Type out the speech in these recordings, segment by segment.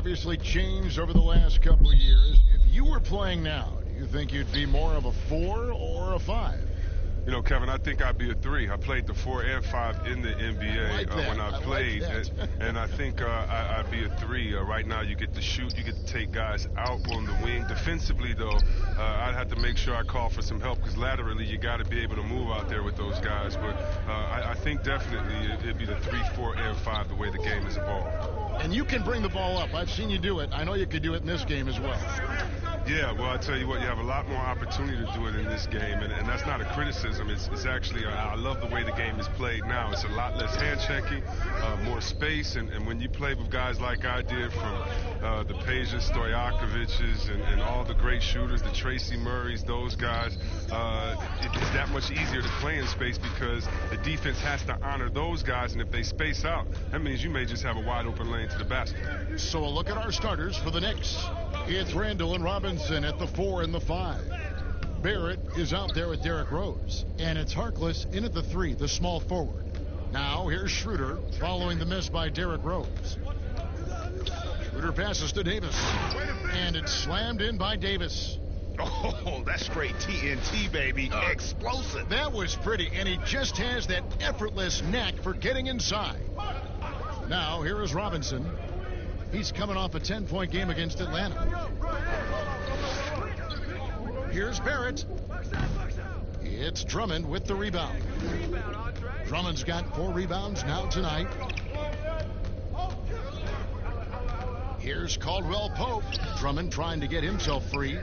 obviously changed over the last couple of years. If you were playing now, do you think you'd be more of a 4 or a 5? You know, Kevin, I think I'd be a 3. I played the 4 and 5 in the NBA when I played, and I think I'd be a 3. Right now, you get to shoot, you get to take guys out on the wing. Defensively, though, I'd have to make sure I call for some help because laterally, you got to be able to move out there with those guys. But I think definitely it'd be the 3, 4, and 5 the way the game has evolved. And you can bring the ball up. I've seen you do it. I know you could do it in this game as well. Yeah, well, I tell you what, you have a lot more opportunity to do it in this game, and that's not a criticism. It's actually, I love the way the game is played now. It's a lot less hand-checking, more space, and when you play with guys like I did from the Peja Stojakovic's and all the great shooters, the Tracy Murrays, those guys, it's that much easier to play in space because the defense has to honor those guys, and if they space out, that means you may just have a wide-open lane to the basket. So a look at our starters for the Knicks. It's Randall and Robinson at the 4 and the 5. Barrett is out there with Derrick Rose. And it's Harkless in at the 3, the small forward. Now here's Schroeder following the miss by Derrick Rose. Schroeder passes to Davis. And it's slammed in by Davis. Oh, that's straight TNT, baby. Explosive. That was pretty, and he just has that effortless knack for getting inside. Now here is Robinson. He's coming off a 10-point game against Atlanta. Here's Barrett. It's Drummond with the rebound. Drummond's got 4 rebounds now tonight. Here's Caldwell Pope. Drummond trying to get himself free.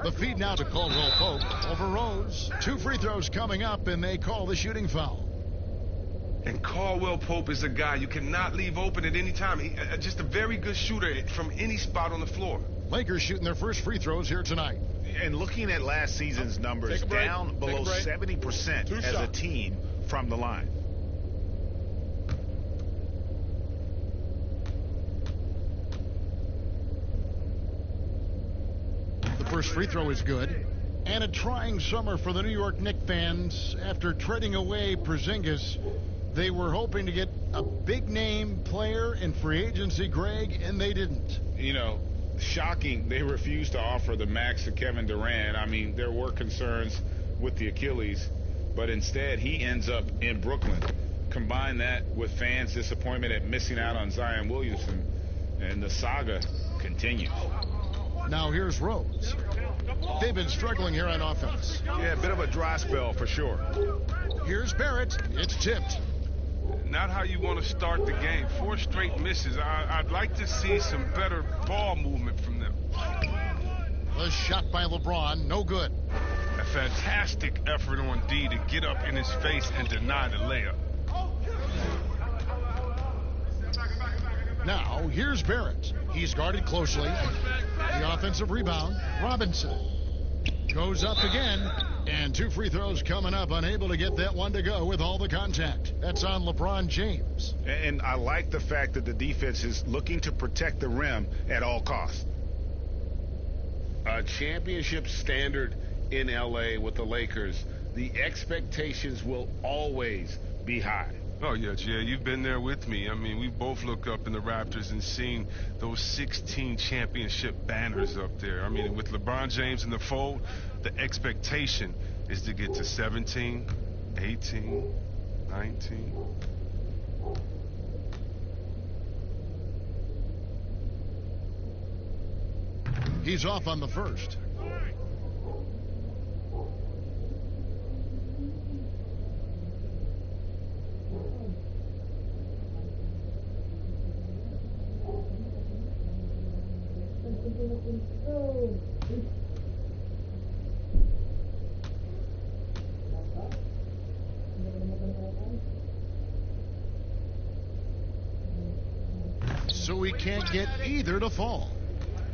The feed now to Caldwell Pope over Rose. 2 free throws coming up, and they call the shooting foul. And Caldwell Pope is a guy you cannot leave open at any time. Just a very good shooter from any spot on the floor. Lakers shooting their first free throws here tonight. And looking at last season's numbers, down below 70% as a team from the line. The first free throw is good. And a trying summer for the New York Knicks fans after trading away Porzingis. They were hoping to get a big-name player in free agency, Greg, and they didn't. You know, shocking they refused to offer the max to Kevin Durant. I mean, there were concerns with the Achilles, but instead he ends up in Brooklyn. Combine that with fans' disappointment at missing out on Zion Williamson, and the saga continues. Now here's Rose. They've been struggling here on offense. Yeah, a bit of a dry spell for sure. Here's Barrett. It's tipped. Not how you want to start the game. 4 straight misses. I'd like to see some better ball movement from them. The shot by LeBron, no good. A fantastic effort on D to get up in his face and deny the layup. Now, here's Barrett. He's guarded closely. The offensive rebound, Robinson. Goes up again, and 2 free throws coming up, unable to get that one to go with all the contact. That's on LeBron James. And I like the fact that the defense is looking to protect the rim at all costs. A championship standard in LA with the Lakers. The expectations will always be high. Oh, yeah, Jay, you've been there with me. I mean, we both look up in the Raptors and seen those 16 championship banners up there. I mean, with LeBron James in the fold, the expectation is to get to 17, 18, 19. He's off on the first. So he can't get either to fall.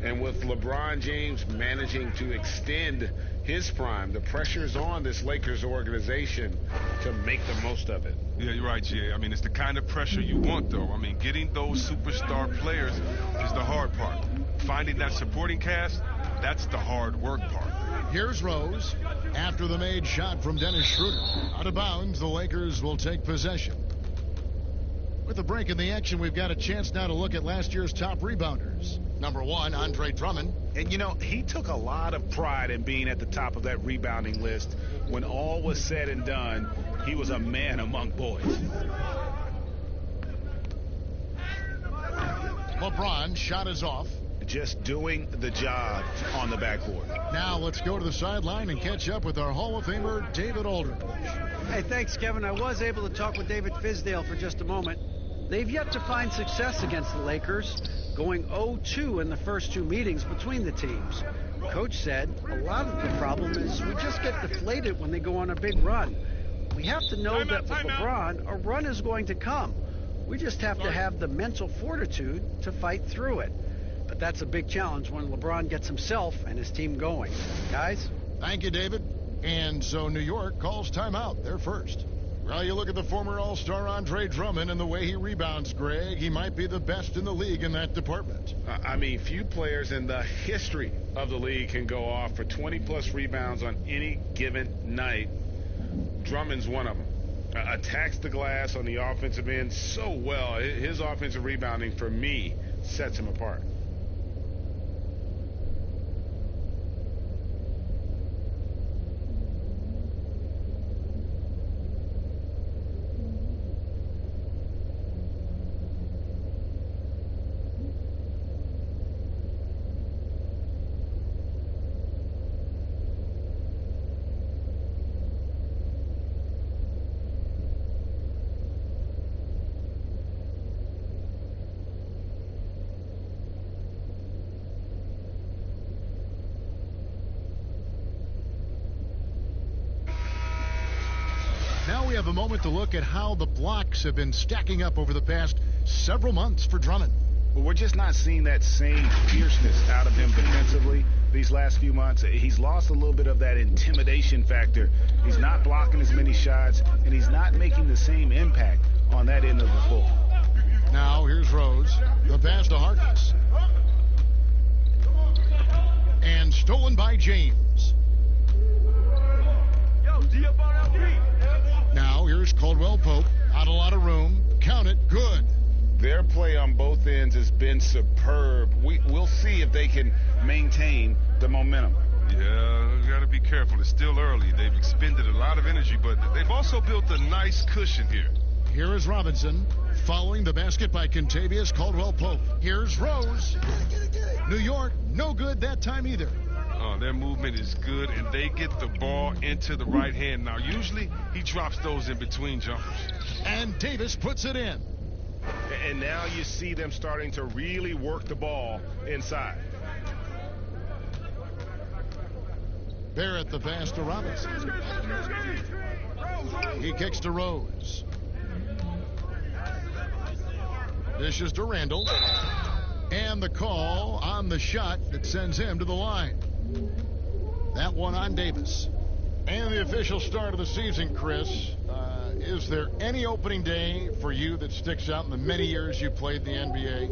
And with LeBron James managing to extend his prime, the pressure's on this Lakers organization to make the most of it. Yeah, you're right, Jay. I mean, it's the kind of pressure you want, though. I mean, getting those superstar players is the hard part. Finding that supporting cast, that's the hard work part. Here's Rose. After the made shot from Dennis Schroeder. Out of bounds, the Lakers will take possession. With a break in the action, we've got a chance now to look at last year's top rebounders. Number 1, Andre Drummond. And, you know, he took a lot of pride in being at the top of that rebounding list. When all was said and done, he was a man among boys. LeBron shot is off. Just doing the job on the backboard. Now let's go to the sideline and catch up with our Hall of Famer, David Aldridge. Hey, thanks, Kevin. I was able to talk with David Fizdale for just a moment. They've yet to find success against the Lakers, going 0-2 in the first 2 meetings between the teams. Coach said a lot of the problem is we just get deflated when they go on a big run. We have to know that with LeBron, a run is going to come. We just have to have the mental fortitude to fight through it. But that's a big challenge when LeBron gets himself and his team going. Guys? Thank you, David. And so New York calls timeout. They're first. Well, you look at the former All-Star Andre Drummond and the way he rebounds, Greg. He might be the best in the league in that department. I mean, few players in the history of the league can go off for 20-plus rebounds on any given night. Drummond's one of them. Attacks the glass on the offensive end so well. His offensive rebounding, for me, sets him apart. Now we have a moment to look at how the blocks have been stacking up over the past several months for Drummond. But we're just not seeing that same fierceness out of him defensively these last few months. He's lost a little bit of that intimidation factor. He's not blocking as many shots, and he's not making the same impact on that end of the floor. Now here's Rose. The pass to Harkless. And stolen by James. Now here's Caldwell Pope. Not a lot of room. Count it. Good. Their play on both ends has been superb. We'll see if they can maintain the momentum. Yeah, you got to be careful. It's still early. They've expended a lot of energy, but they've also built a nice cushion here. Here is Robinson following the basket by Kentavious Caldwell Pope. Here's Rose. New York, no good that time either. Their movement is good, and they get the ball into the right hand. Now, usually he drops those in between jumpers. And Davis puts it in. And now you see them starting to really work the ball inside. Barrett the pass to Robinson. He kicks to Rose. Dishes to Randall. And the call on the shot that sends him to the line. That one on Davis. And the official start of the season, Chris. Is there any opening day for you that sticks out in the many years you played the NBA?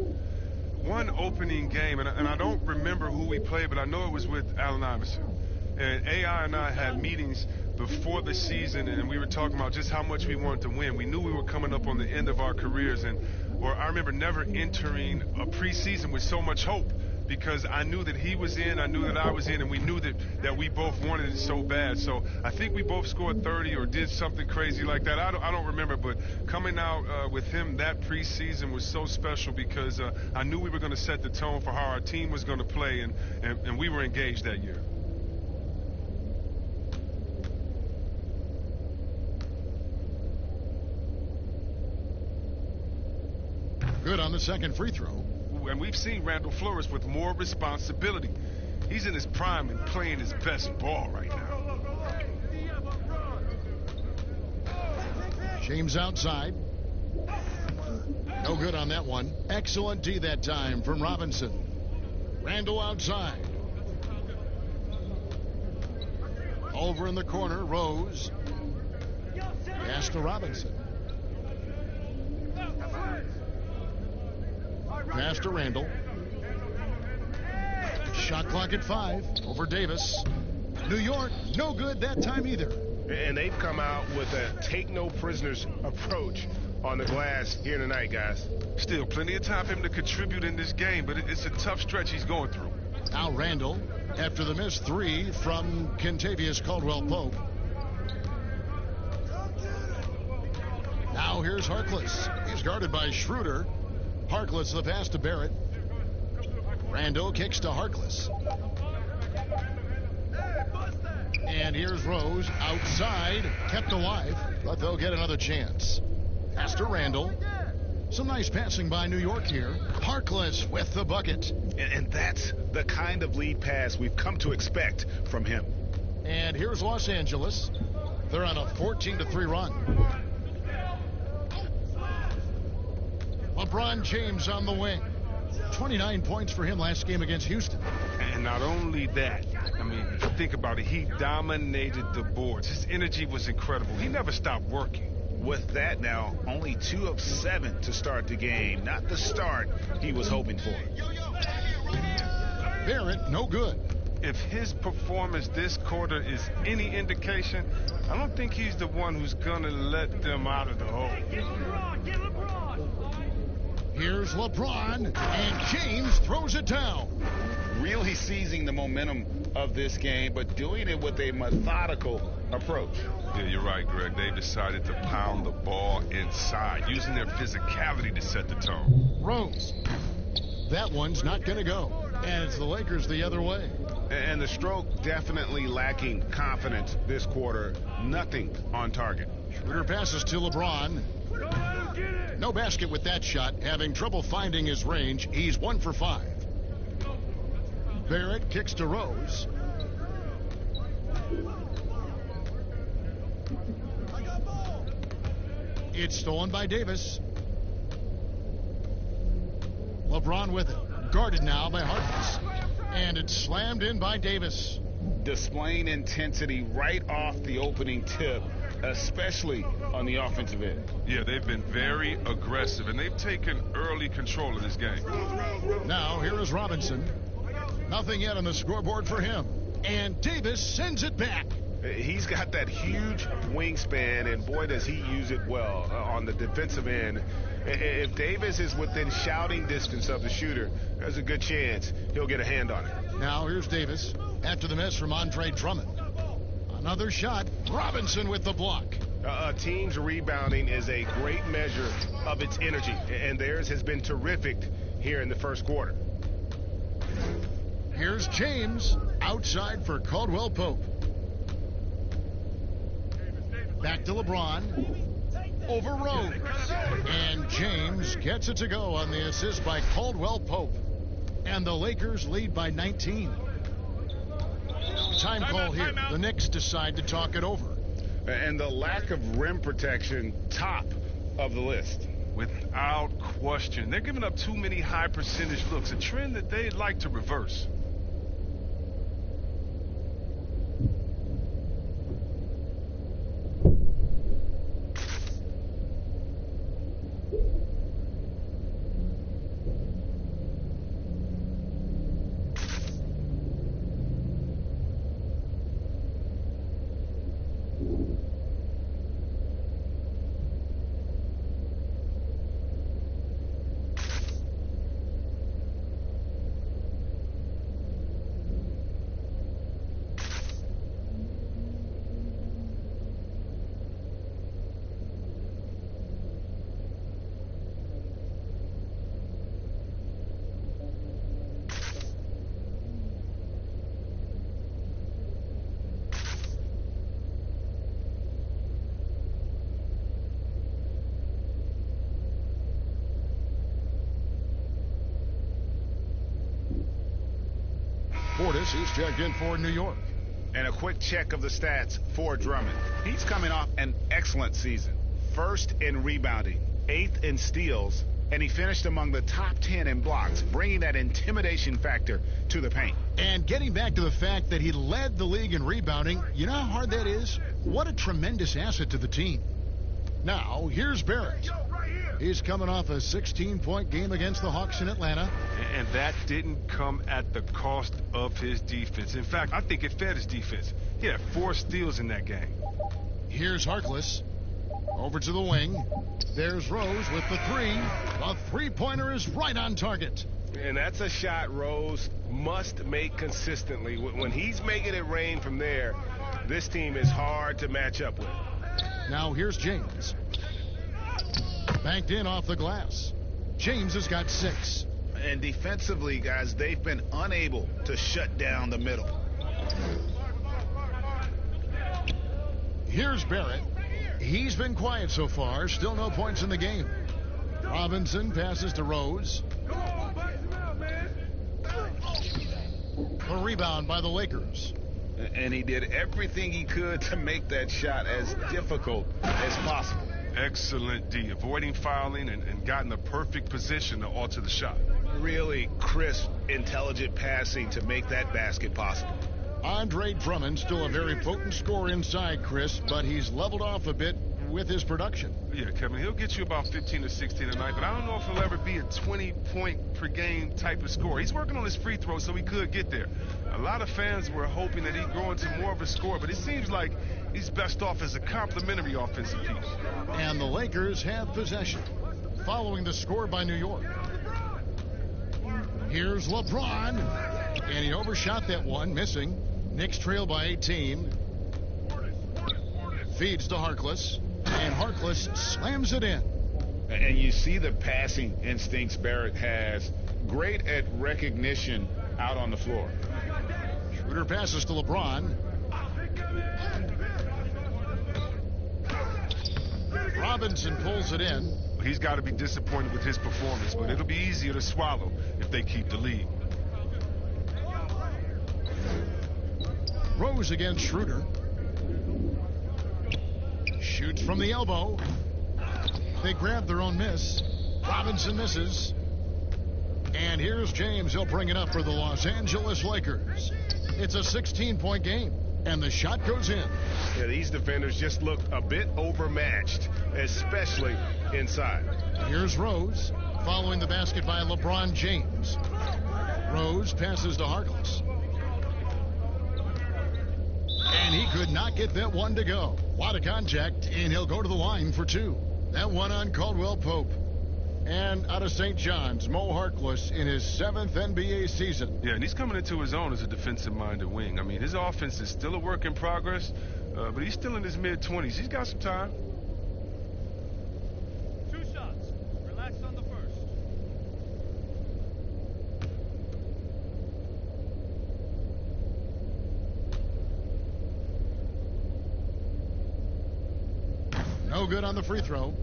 One opening game, and I don't remember who we played, but I know it was with Allen Iverson. And AI and I had meetings before the season, and we were talking about just how much we wanted to win. We knew we were coming up on the end of our careers, or I remember never entering a preseason with so much hope, because I knew that he was in, I knew that I was in, and we knew that we both wanted it so bad. So I think we both scored 30 or did something crazy like that. I don't remember, but coming out with him that preseason was so special because I knew we were going to set the tone for how our team was going to play, and we were engaged that year. Good on the second free throw. And we've seen Randall flourish with more responsibility. He's in his prime and playing his best ball right now. James outside. No good on that one. Excellent D that time from Robinson. Randall outside. Over in the corner, Rose. Pass to Robinson. Pass to Randall. Shot clock at 5 over Davis. New York, no good that time either. And they've come out with a take no prisoners approach on the glass here tonight, guys. Still plenty of time for him to contribute in this game, but it's a tough stretch he's going through. Now Randall, after the missed three from Kentavious Caldwell-Pope. Now here's Harkless. He's guarded by Schroeder. Harkless the pass to Barrett. Randall kicks to Harkless. And here's Rose outside, kept alive, but they'll get another chance. Pass to Randall. Some nice passing by New York here. Harkless with the bucket. And that's the kind of lead pass we've come to expect from him. And here's Los Angeles. They're on a 14-3 run. LeBron James on the wing. 29 points for him last game against Houston. And not only that, I mean, if you think about it, he dominated the boards. His energy was incredible. He never stopped working. With that now, only 2 of 7 to start the game. Not the start he was hoping for. Barrett, no good. If his performance this quarter is any indication, I don't think he's the one who's going to let them out of the hole. Here's LeBron, and James throws it down. Really seizing the momentum of this game, but doing it with a methodical approach. Yeah, you're right, Greg. They've decided to pound the ball inside, using their physicality to set the tone. Rose. That one's not going to go. And it's the Lakers the other way. And the stroke definitely lacking confidence this quarter. Nothing on target. Schroeder passes to LeBron. No basket with that shot. Having trouble finding his range. He's 1 for 5. Barrett kicks to Rose. It's stolen by Davis. LeBron with it. Guarded now by Harkless. And it's slammed in by Davis. Displaying intensity right off the opening tip, especially on the offensive end. Yeah, they've been very aggressive, and they've taken early control of this game. Now, here is Robinson. Nothing yet on the scoreboard for him. And Davis sends it back. He's got that huge wingspan, and boy, does he use it well on the defensive end. If Davis is within shouting distance of the shooter, there's a good chance he'll get a hand on it. Now here's Davis after the miss from Andre Drummond. Another shot. Robinson with the block. A team's rebounding is a great measure of its energy, and theirs has been terrific here in the first quarter. Here's James outside for Caldwell-Pope. Back to LeBron. Over Rose. And James gets it to go on the assist by Caldwell-Pope. And the Lakers lead by 19. Time call here. The Knicks decide to talk it over. And the lack of rim protection, top of the list. Without question. They're giving up too many high percentage looks, a trend that they'd like to reverse. Portis, he's checked in for New York. And a quick check of the stats for Drummond. He's coming off an excellent season. First in rebounding, 8th in steals, and he finished among the top 10 in blocks, bringing that intimidation factor to the paint. And getting back to the fact that he led the league in rebounding, you know how hard that is? What a tremendous asset to the team. Now, here's Barrett. He's coming off a 16-point game against the Hawks in Atlanta. And that didn't come at the cost of his defense. In fact, I think it fed his defense. He had 4 steals in that game. Here's Harkless. Over to the wing. There's Rose with the three. The three-pointer is right on target. And that's a shot Rose must make consistently. When he's making it rain from there, this team is hard to match up with. Now here's James. Banked in off the glass. James has got 6. And defensively, guys, they've been unable to shut down the middle. Here's Barrett. He's been quiet so far. Still no points in the game. Robinson passes to Rose. A rebound by the Lakers. And he did everything he could to make that shot as difficult as possible. Excellent D, avoiding fouling and got in the perfect position to alter the shot. Really crisp, intelligent passing to make that basket possible. Andre Drummond, still a very potent scorer inside, Chris, but he's leveled off a bit with his production. Yeah, Kevin, he'll get you about 15 or 16 a night, but I don't know if he'll ever be a 20-point-per-game type of scorer. He's working on his free throw, so he could get there. A lot of fans were hoping that he'd grow into more of a scorer, but it seems like he's best off as a complementary offensive piece. And the Lakers have possession, following the score by New York. Here's LeBron, and he overshot that one, missing. Knicks trail by 18. Feeds to Harkless, and Harkless slams it in. And you see the passing instincts Barrett has. Great at recognition out on the floor. Schroeder passes to LeBron. Robinson pulls it in. He's got to be disappointed with his performance, but it'll be easier to swallow if they keep the lead. Rose against Schroeder. Shoots from the elbow. They grab their own miss. Robinson misses. And here's James. He'll bring it up for the Los Angeles Lakers. It's a 16-point game, and the shot goes in. Yeah, these defenders just look a bit overmatched, especially inside. Here's Rose, following the basket by LeBron James. Rose passes to Harkless. And he could not get that one to go. A lot of contact, and he'll go to the line for 2. That one on Caldwell Pope. And out of St. John's, Mo Harkless in his 7th NBA season. Yeah, and he's coming into his own as a defensive-minded wing. I mean, his offense is still a work in progress, but he's still in his mid-20s. He's got some time. 2 shots. Relax on the first. No good on the free throw.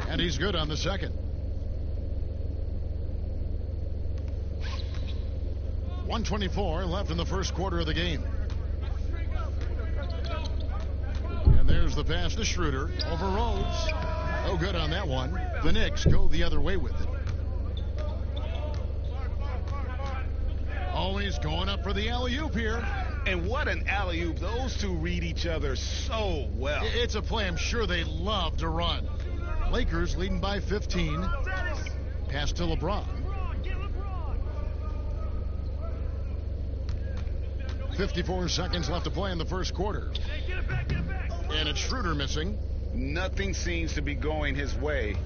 And he's good on the second. .124 left in the first quarter of the game. And there's the pass to Schroeder over Rose. No good on that one. The Knicks go the other way with it. Always going up for the alley-oop here. And what an alley-oop. Those two read each other so well. It's a play I'm sure they love to run. Lakers leading by 15. Pass to LeBron. 54 seconds left to play in the first quarter. And it's Schroeder missing. Nothing seems to be going his way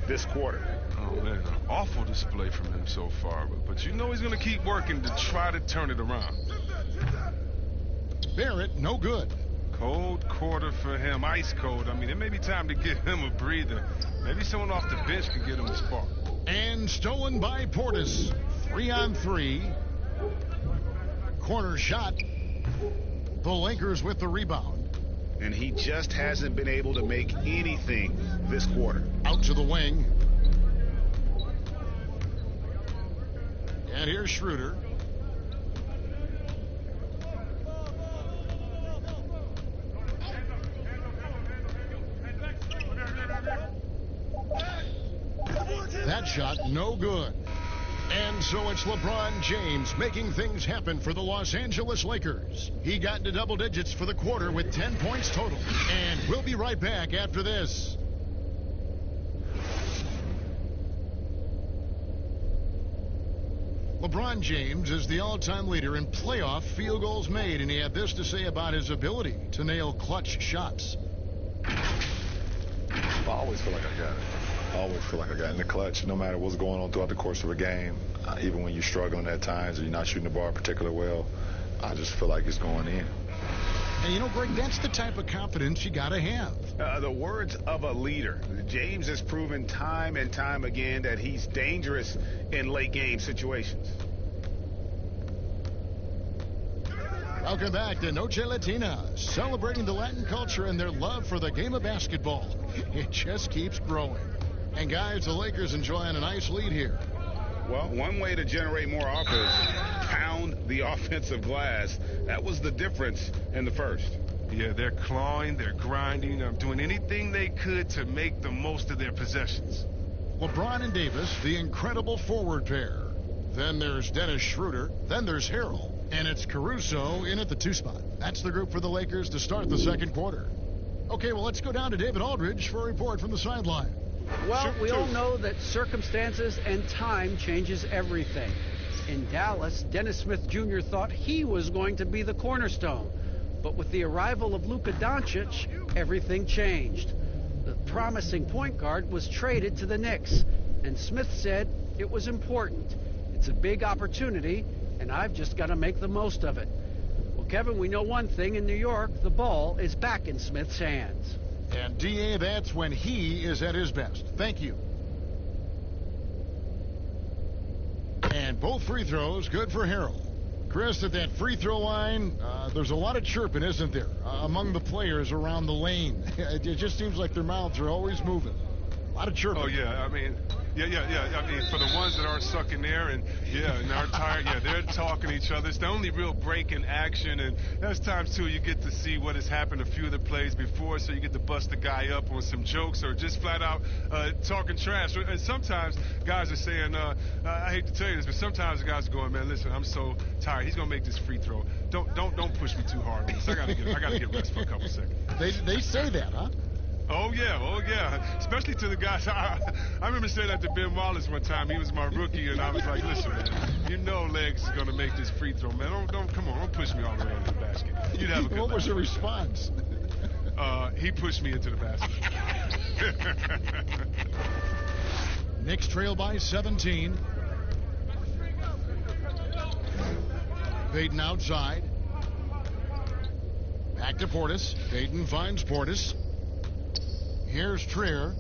this quarter. Oh, man, an awful display from him so far. But you know he's going to keep working to try to turn it around. Barrett, no good. Cold quarter for him, ice cold. I mean, it may be time to give him a breather. Maybe someone off the bench can get him a spark. And stolen by Portis. 3-on-3. Corner shot. The Lakers with the rebound. And he just hasn't been able to make anything this quarter. Out to the wing. And here's Schroeder. That shot, no good. And so it's LeBron James making things happen for the Los Angeles Lakers. He got into double digits for the quarter with 10 points total. And we'll be right back after this. LeBron James is the all-time leader in playoff field goals made, and he had this to say about his ability to nail clutch shots. I always feel like I got it. I always feel like I got it in the clutch, no matter what's going on throughout the course of a game. Even when you're struggling at times or you're not shooting the ball particularly well, I just feel like it's going in. And you know, Greg, that's the type of confidence you got to have. The words of a leader. James has proven time and time again that he's dangerous in late game situations. Welcome back to Noche Latina, celebrating the Latin culture and their love for the game of basketball. It just keeps growing. And guys, the Lakers enjoying a nice lead here. Well, one way to generate more offense, pound the offensive glass. That was the difference in the first. Yeah, they're clawing, they're grinding, doing anything they could to make the most of their possessions. LeBron and Davis, the incredible forward pair. Then there's Dennis Schroeder. Then there's Harrell. And it's Caruso in at the 2 spot. That's the group for the Lakers to start the second quarter. Okay, well, let's go down to David Aldridge for a report from the sideline. Well, we all know that circumstances and time changes everything. In Dallas, Dennis Smith Jr. thought he was going to be the cornerstone. But with the arrival of Luka Doncic, everything changed. The promising point guard was traded to the Knicks, and Smith said it was important. It's a big opportunity, and I've just got to make the most of it. Well, Kevin, we know one thing in New York, the ball is back in Smith's hands. And D.A., that's when he is at his best. Thank you. And both free throws good for Harrell. Chris, at that free throw line, there's a lot of chirping, isn't there, among the players around the lane. It just seems like their mouths are always moving. A lot of chirping. Oh, yeah. I mean, yeah. I mean, for the ones that aren't sucking there and are tired, they're talking to each other. It's the only real break in action, and there's times, too, you get to see what has happened a few of the plays before, so you get to bust the guy up on some jokes or just flat out talking trash. And sometimes guys are saying, I hate to tell you this, but sometimes the guys are going, man, listen, I'm so tired. He's going to make this free throw. Don't push me too hard on this. I got to get rest for a couple seconds. They say that, huh? Oh, yeah. Especially to the guys. I remember saying that to Ben Wallace one time. He was my rookie, and I was like, listen, man, you know Legs is going to make this free throw, man. Come on, don't push me all the way into the basket. You'd have a good What was laugh. your response? He pushed me into the basket. Knicks trail by 17. Payton outside. Back to Portis. Payton finds Portis. Here's Trier.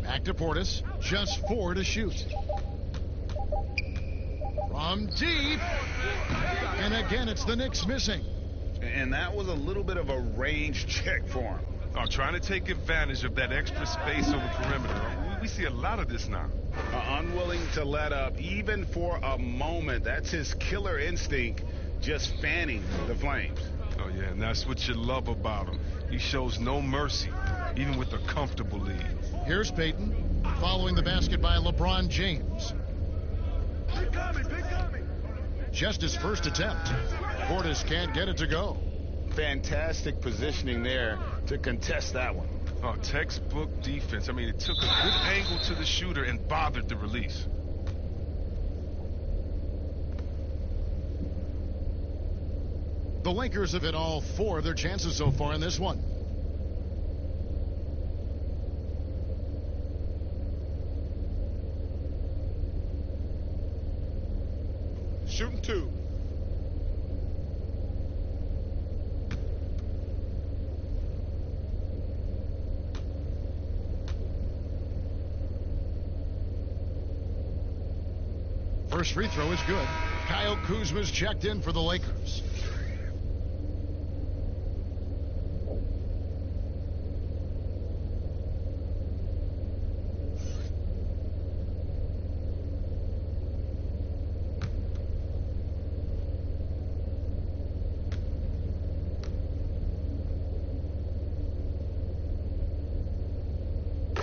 Back to Portis. Just 4 to shoot. From deep. And again, it's the Knicks missing. And that was a little bit of a range check for him. Trying to take advantage of that extra space on the perimeter. We see a lot of this now. Unwilling to let up, even for a moment. That's his killer instinct, just fanning the flames. Oh, yeah, and that's what you love about him. He shows no mercy, even with a comfortable lead. Here's Payton, following the basket by LeBron James. Just his first attempt. Portis can't get it to go. Fantastic positioning there to contest that one. Oh, textbook defense. I mean, it took a good angle to the shooter and bothered the release. The Lakers have hit all 4 of their chances so far in this one. Shooting 2. First free throw is good. Kyle Kuzma's checked in for the Lakers.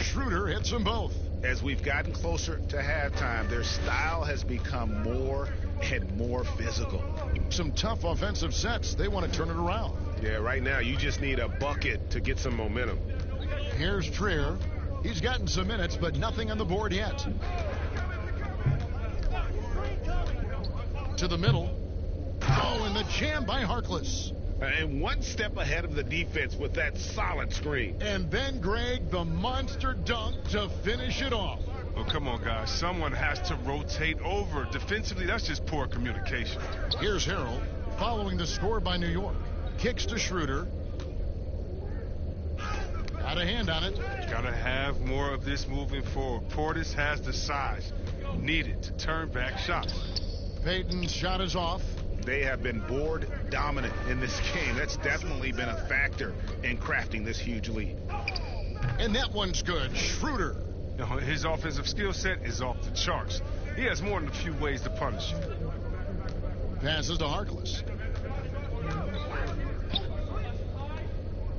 Schroeder hits them both. As we've gotten closer to halftime, their style has become more and more physical. Some tough offensive sets. They want to turn it around. Yeah, right now you just need a bucket to get some momentum. Here's Trier. He's gotten some minutes, but nothing on the board yet. To the middle. Oh, and the jam by Harkless. And one step ahead of the defense with that solid screen. And then Greg, the monster dunk to finish it off. Oh, come on, guys. Someone has to rotate over. Defensively, that's just poor communication. Here's Harrell following the score by New York. Kicks to Schroeder. Got a hand on it. Got to have more of this moving forward. Portis has the size needed to turn back shots. Payton's shot is off. They have been board dominant in this game. That's definitely been a factor in crafting this huge lead. And that one's good. Schroeder. His offensive skill set is off the charts. He has more than a few ways to punish you. Passes to Harkless.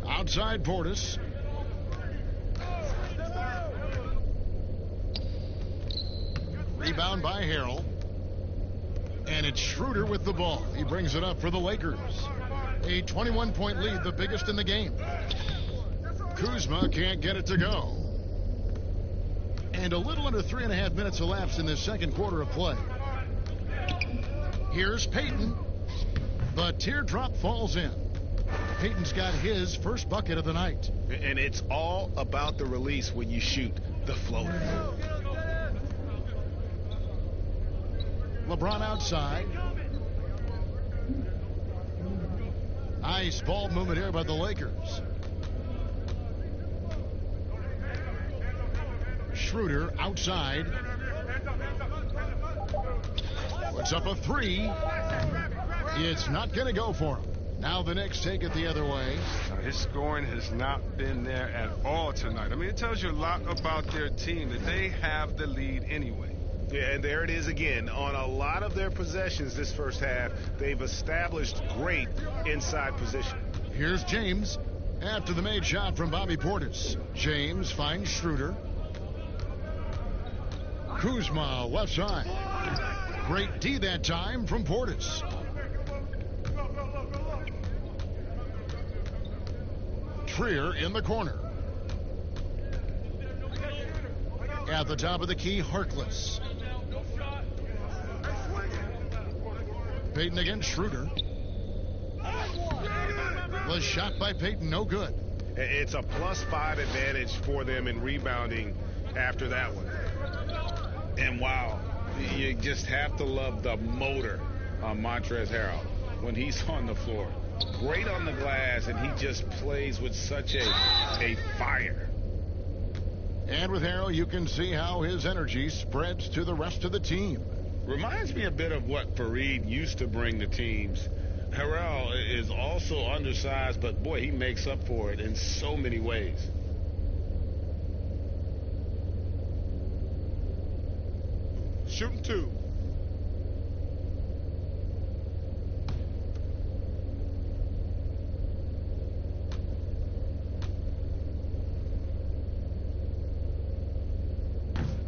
Outside Portis. Rebound by Harrell. And it's Schroeder with the ball. He brings it up for the Lakers. A 21-point lead, the biggest in the game. Kuzma can't get it to go. And a little under 3.5 minutes elapsed in this second quarter of play. Here's Payton. The teardrop falls in. Payton's got his first bucket of the night. And it's all about the release when you shoot the floater. LeBron outside. Nice ball movement here by the Lakers. Schroeder outside. Puts up a three. It's not going to go for him. Now the Knicks take it the other way. His scoring has not been there at all tonight. I mean, it tells you a lot about their team that they have the lead anyway. Yeah, and there it is again. On a lot of their possessions this first half, they've established great inside position. Here's James after the made shot from Bobby Portis. James finds Schroeder. Kuzma left side. Great D that time from Portis. Trier in the corner. At the top of the key, Harkless. Payton against Schroeder. The shot by Payton, no good. It's a +5 advantage for them in rebounding after that one. And wow, you just have to love the motor on Montrezl Harrell when he's on the floor. Great on the glass, and he just plays with such a fire. And with Harrell, you can see how his energy spreads to the rest of the team. Reminds me a bit of what Fareed used to bring to teams. Harrell is also undersized, but boy, he makes up for it in so many ways. Shooting two.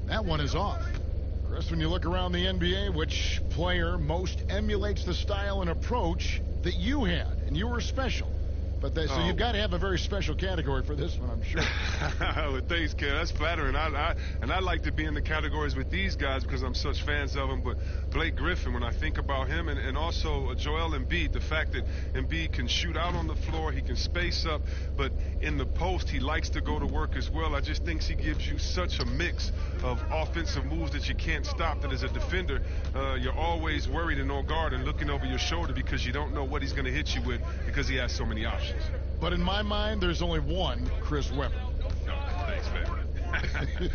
That one is off. Chris, when you look around the NBA, which player most emulates the style and approach that you had? And you were special. But so you've got to have a very special category for this one, I'm sure. Well, thanks, Ken. That's flattering. I like to be in the categories with these guys because I'm such fans of them. But Blake Griffin, when I think about him, and also Joel Embiid, the fact that Embiid can shoot out on the floor, he can space up, but in the post, he likes to go to work as well. I just think he gives you such a mix of offensive moves that you can't stop, that as a defender, you're always worried and on guard and looking over your shoulder because you don't know what he's going to hit you with because he has so many options. But in my mind, there's only one Chris Webber. Oh, thanks, man.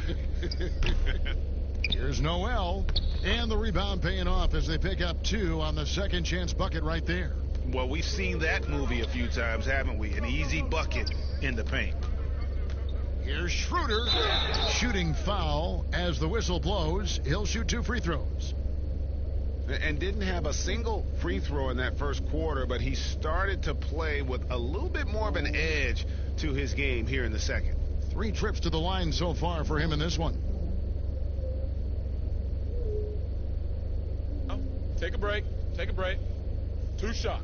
Here's Noel, and the rebound paying off as they pick up two on the second chance bucket right there. Well, we've seen that movie a few times, haven't we? An easy bucket in the paint. Here's Schroeder, shooting foul as the whistle blows. He'll shoot 2 free throws. And didn't have a single free throw in that first quarter, but he started to play with a little bit more of an edge to his game here in the second. 3 trips to the line so far for him in this one. break. Take a break. 2 shots.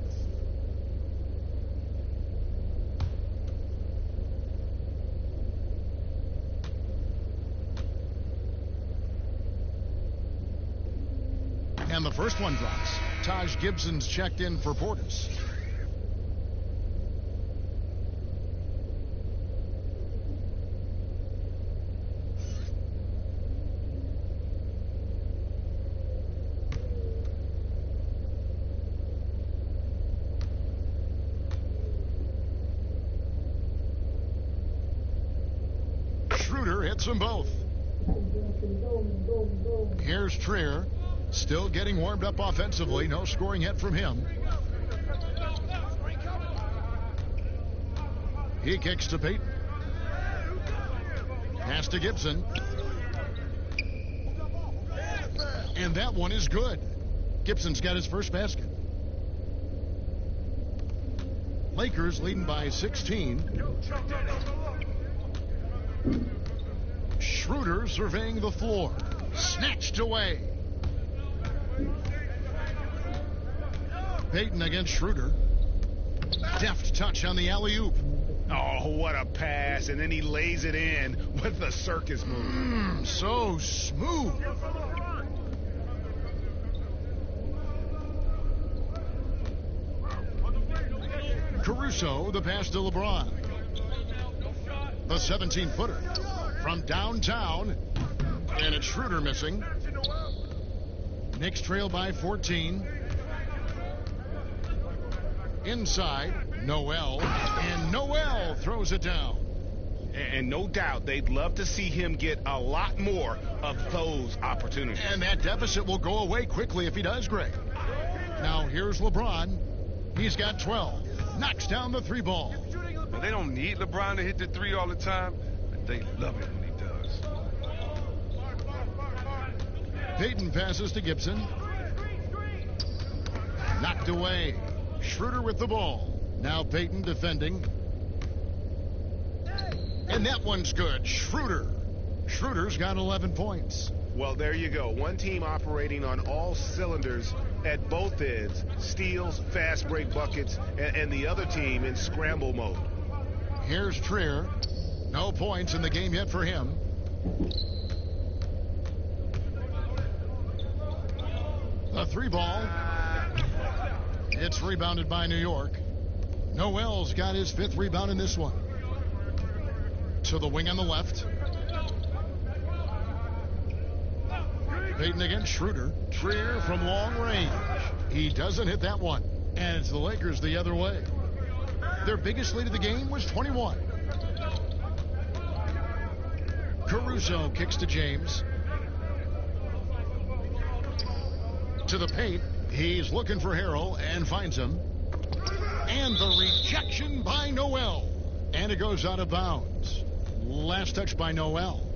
And the first one drops. Taj Gibson's checked in for Portis. Schroeder hits them both. Here's Trier. Still getting warmed up offensively. No scoring yet from him. He kicks to Payton. Pass to Gibson. And that one is good. Gibson's got his first basket. Lakers leading by 16. Schroeder surveying the floor. Snatched away. Payton against Schroeder. Deft touch on the alley-oop. Oh, what a pass. And then he lays it in with the circus move. So smooth. Caruso, the pass to LeBron. The 17-footer from downtown. And it's Schroeder missing. Knicks trail by 14. Inside, Noel. And Noel throws it down. And no doubt they'd love to see him get a lot more of those opportunities. And that deficit will go away quickly if he does, Greg. Now here's LeBron. He's got 12. Knocks down the 3 ball. Well, they don't need LeBron to hit the 3 all the time, but they love it when he does. Payton passes to Gibson. Knocked away. Schroeder with the ball. Now Payton defending. And that one's good. Schroeder. Schroeder's got 11 points. Well, there you go. One team operating on all cylinders at both ends. Steals, fast break buckets, and the other team in scramble mode. Here's Trier. No points in the game yet for him. The 3 ball. It's rebounded by New York. Noel's got his 5th rebound in this one. To the wing on the left. Payton against Schroeder. Trier from long range. He doesn't hit that one. And it's the Lakers the other way. Their biggest lead of the game was 21. Caruso kicks to James. To the paint. He's looking for Harrell and finds him. And the rejection by Noel. And it goes out of bounds. Last touch by Noel.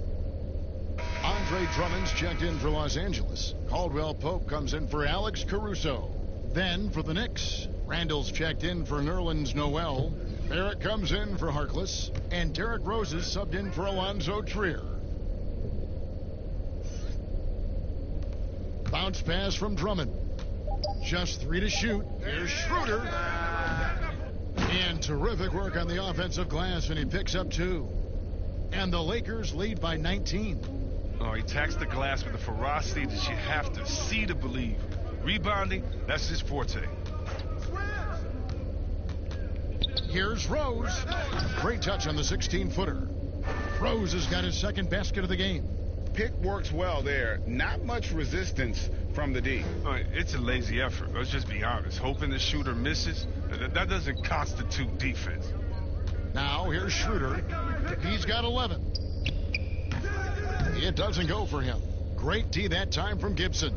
Andre Drummond's checked in for Los Angeles. Caldwell Pope comes in for Alex Caruso. Then for the Knicks, Randall's checked in for Nerlens Noel. Barrett comes in for Harkless. And Derrick Rose is subbed in for Alonzo Trier. Bounce pass from Drummond. Just 3 to shoot. Here's Schroeder. And terrific work on the offensive glass, and he picks up 2. And the Lakers lead by 19. Oh, he attacks the glass with a ferocity that you have to see to believe. Rebounding, that's his forte. Here's Rose. Great touch on the 16-footer. Rose has got his 2nd basket of the game. Pick works well there. Not much resistance from the D. It's a lazy effort. Let's just be honest. Hoping the shooter misses, that doesn't constitute defense. Now here's Schroeder. He's got 11. It doesn't go for him. Great D that time from Gibson.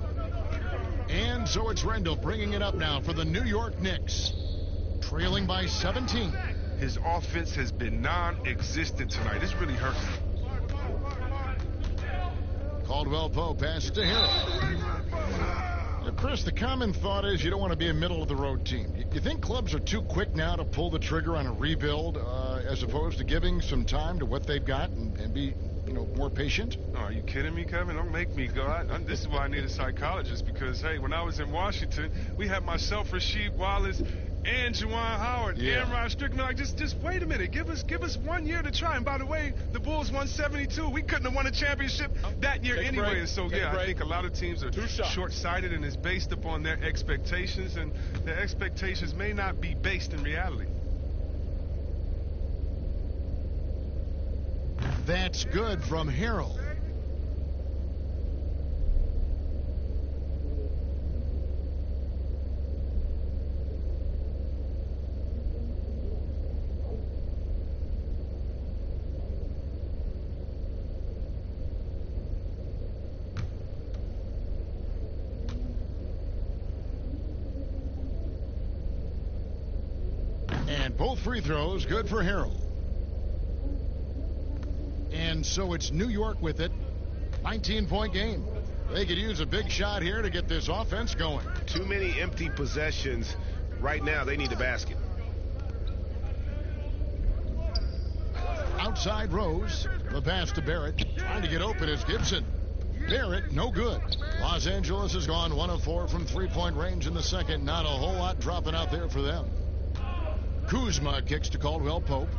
And so it's Randall bringing it up now for the New York Knicks. Trailing by 17. His offense has been non-existent tonight. It's really hurting. Caldwell Pope passes to Harrell. The Chris, the common thought is you don't want to be a middle-of-the-road team. You think clubs are too quick now to pull the trigger on a rebuild as opposed to giving some time to what they've got and be, more patient? Oh, are you kidding me, Kevin? Don't make me go. This is why I need a psychologist because, hey, when I was in Washington, we had myself, Rasheed Wallace, and Juwan Howard, and Rod Strickland. Like, just wait a minute. Give us 1 year to try. And by the way, the Bulls won 72. We couldn't have won a championship that year anyway. And so, I think a lot of teams are short-sighted, and it's based upon their expectations, and their expectations may not be based in reality. That's good from Harold. And both free throws good for Harold. And so it's New York with it. 19-point game. They could use a big shot here to get this offense going. Too many empty possessions. Right now, they need a basket. Outside Rose. The pass to Barrett. Trying to get open is Gibson. Barrett, no good. Los Angeles has gone 1 of 4 from three-point range in the second. Not a whole lot dropping out there for them. Kuzma kicks to Caldwell Pope.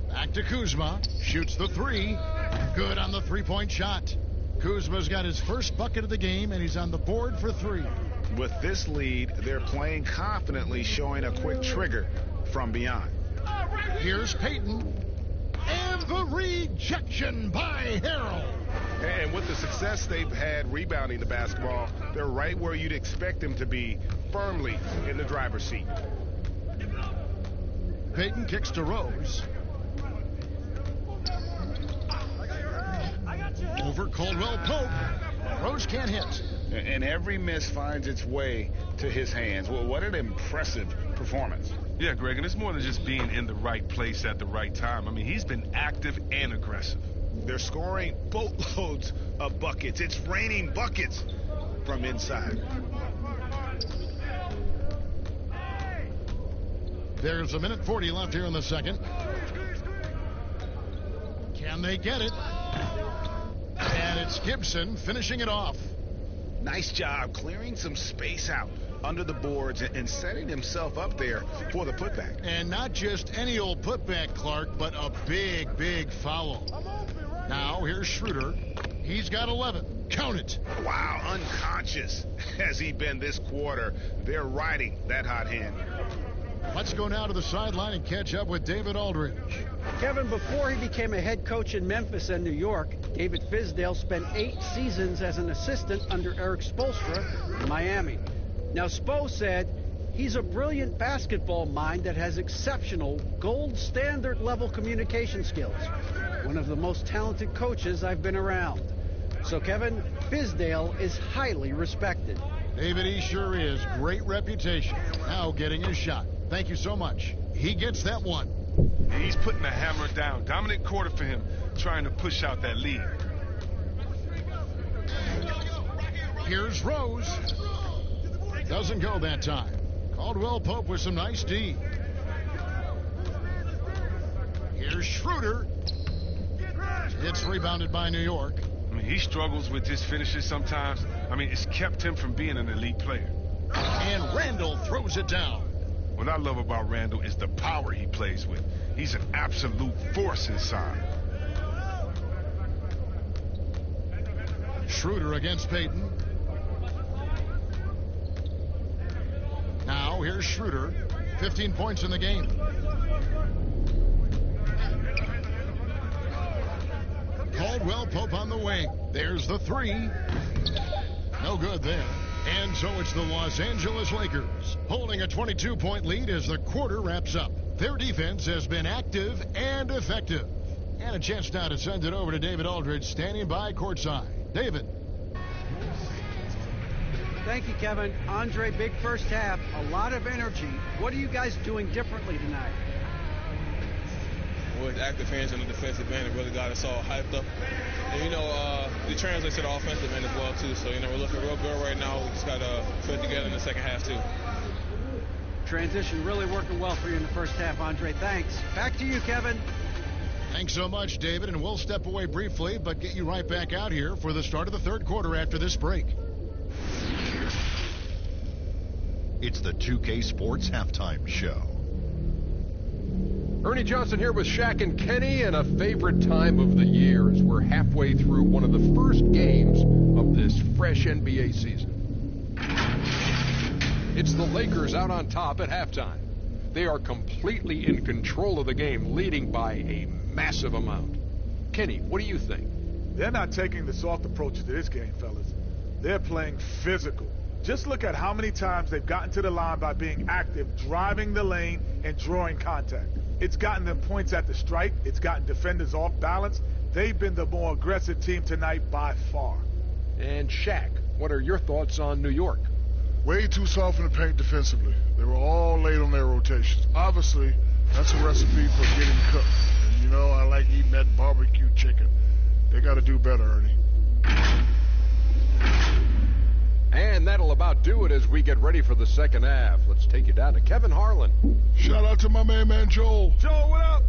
Back to Kuzma. Shoots the three. Good on the three-point shot. Kuzma's got his first bucket of the game, and he's on the board for three. With this lead, they're playing confidently, showing a quick trigger from beyond. Here's Payton. And the rejection by Harold. And with the success they've had rebounding the basketball, they're right where you'd expect them to be, firmly in the driver's seat. Payton kicks to Rose. Over Caldwell Pope. Rose can't hit. And every miss finds its way to his hands. Well, what an impressive performance. Yeah, Greg, and it's more than just being in the right place at the right time. I mean, he's been active and aggressive. They're scoring boatloads of buckets. It's raining buckets from inside. There's 1:40 left here in the second. Can they get it? And it's Gibson finishing it off. Nice job clearing some space out under the boards and setting himself up there for the putback. And not just any old putback, Clark, but a big, big foul. Now here's Schroeder. He's got 11. Count it. Wow, unconscious has he been this quarter. They're riding that hot hand. Let's go now to the sideline and catch up with David Aldridge. Kevin, before he became a head coach in Memphis and New York, David Fizdale spent 8 seasons as an assistant under Eric Spoelstra in Miami. Now, Spo said he's a brilliant basketball mind that has exceptional gold standard level communication skills. One of the most talented coaches I've been around. So, Kevin, Fizdale is highly respected. David, he sure is. Great reputation. Now getting his shot. Thank you so much. He gets that one. He's putting the hammer down. Dominant quarter for him, trying to push out that lead. Here's Rose. Doesn't go that time. Caldwell Pope with some nice D. Here's Schroeder. It's rebounded by New York. I mean, he struggles with his finishes sometimes. I mean, it's kept him from being an elite player. And Randall throws it down. What I love about Randall is the power he plays with. He's an absolute force inside. Schroeder against Payton. Now here's Schroeder. 15 points in the game. Caldwell Pope on the wing. There's the three. No good there. And so it's the Los Angeles Lakers holding a 22-point lead as the quarter wraps up. Their defense has been active and effective. And a chance now to send it over to David Aldridge standing by courtside. David. Thank you, Kevin. Andre, big first half, a lot of energy. What are you guys doing differently tonight? with active hands on the defensive end. It really got us all hyped up. And, you know, it translates to the offensive end as well, too. So, you know, we're looking real good right now. We just got to put it together in the second half, too. Transition really working well for you in the first half, Andre. Thanks. Back to you, Kevin. Thanks so much, David, and we'll step away briefly, but get you right back out here for the start of the third quarter after this break. It's the 2K Sports Halftime Show. Ernie Johnson here with Shaq and Kenny, and a favorite time of the year as we're halfway through one of the first games of this fresh NBA season. It's the Lakers out on top at halftime. They are completely in control of the game, leading by a massive amount. Kenny, what do you think? They're not taking the soft approach to this game, fellas. They're playing physical. Just look at how many times they've gotten to the line by being active, driving the lane, and drawing contact. It's gotten them points at the stripe. It's gotten defenders off balance. They've been the more aggressive team tonight by far. And Shaq, what are your thoughts on New York? Way too soft in the paint defensively. They were all late on their rotations. Obviously, that's a recipe for getting cooked. And you know, I like eating that barbecue chicken. They got to do better, Ernie. And that'll about do it as we get ready for the second half. Let's take you down to Kevin Harlan. Shout out to my main man, Joel. Joel, what up?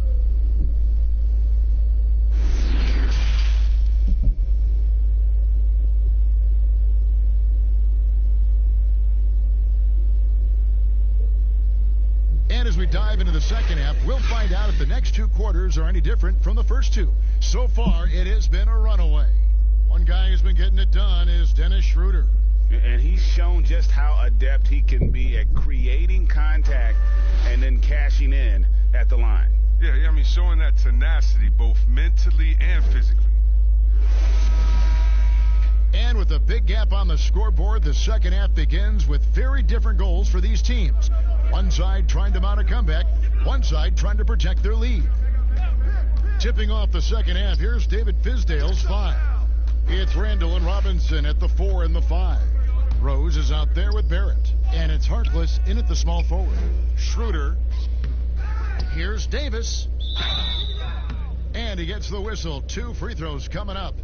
And as we dive into the second half, we'll find out if the next two quarters are any different from the first two. So far, it has been a runaway. One guy who's been getting it done is Dennis Schroeder. And he's shown just how adept he can be at creating contact and then cashing in at the line. Yeah, I mean, showing that tenacity both mentally and physically. And with a big gap on the scoreboard, the second half begins with very different goals for these teams. One side trying to mount a comeback, one side trying to protect their lead. Tipping off the second half, here's David Fizdale's 5. It's Randall and Robinson at the 4 and the 5. Rose is out there with Barrett, and it's Harkless in at the small forward. Schroeder. Here's Davis. And he gets the whistle. 2 free throws coming up.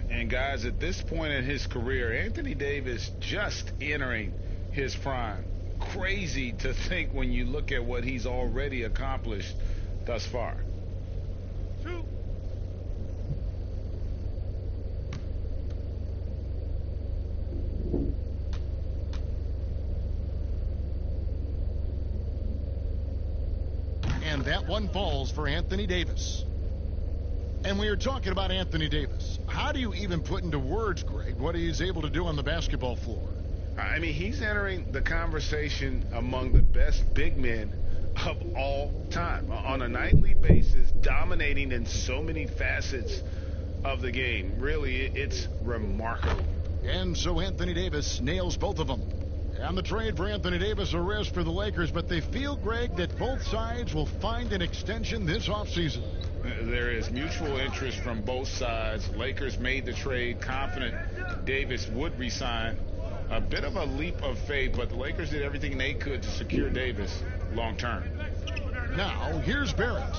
And guys, at this point in his career, Anthony Davis just entering his prime. Crazy to think when you look at what he's already accomplished thus far. 2. And that one falls for Anthony Davis. And we are talking about Anthony Davis. How do you even put into words, Greg, what he's able to do on the basketball floor? I mean, he's entering the conversation among the best big men of all time. On a nightly basis, dominating in so many facets of the game. Really, it's remarkable. And so Anthony Davis nails both of them. And the trade for Anthony Davis, a risk for the Lakers, but they feel, Greg, that both sides will find an extension this offseason. There is mutual interest from both sides. Lakers made the trade confident Davis would resign. A bit of a leap of faith, but the Lakers did everything they could to secure Davis long term. Now, here's Barrett.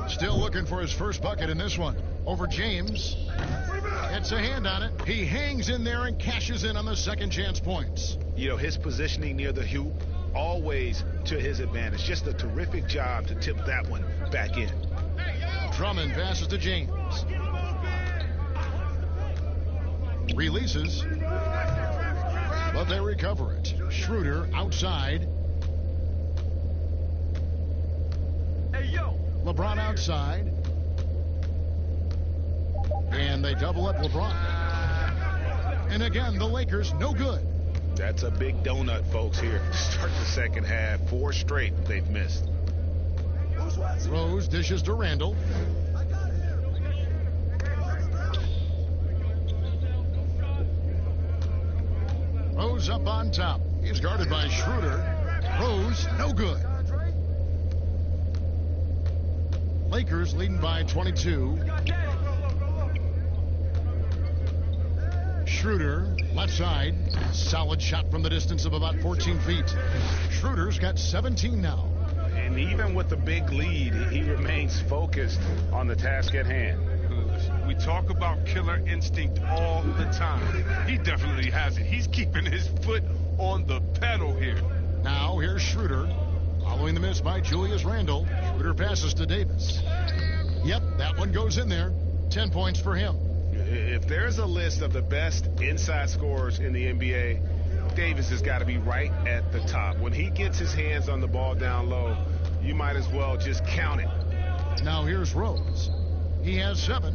Still looking for his first bucket in this one. Over James. Gets a hand on it. He hangs in there and cashes in on the second chance points. You know, his positioning near the hoop, always to his advantage. Just a terrific job to tip that one back in. Drummond passes to James. Releases. But they recover it. Schroeder outside. LeBron outside. And they double up LeBron. And again, the Lakers no good. That's a big donut, folks, here. Start the second half. 4 straight they've missed. Rose dishes to Randall. Rose up on top. He's guarded by Schroeder. Rose, no good. Lakers leading by 22. Schroeder Left side, solid shot from the distance of about 14 feet. Schroeder's got 17 now. And even with the big lead, he remains focused on the task at hand. We talk about killer instinct all the time. He definitely has it. He's keeping his foot on the pedal here. Now here's Schroeder. Following the miss by Julius Randle. Schroeder passes to Davis. Yep, that one goes in there. 10 points for him. If there's a list of the best inside scorers in the NBA, Davis has got to be right at the top. When he gets his hands on the ball down low, you might as well just count it. Now here's Rose. He has 7.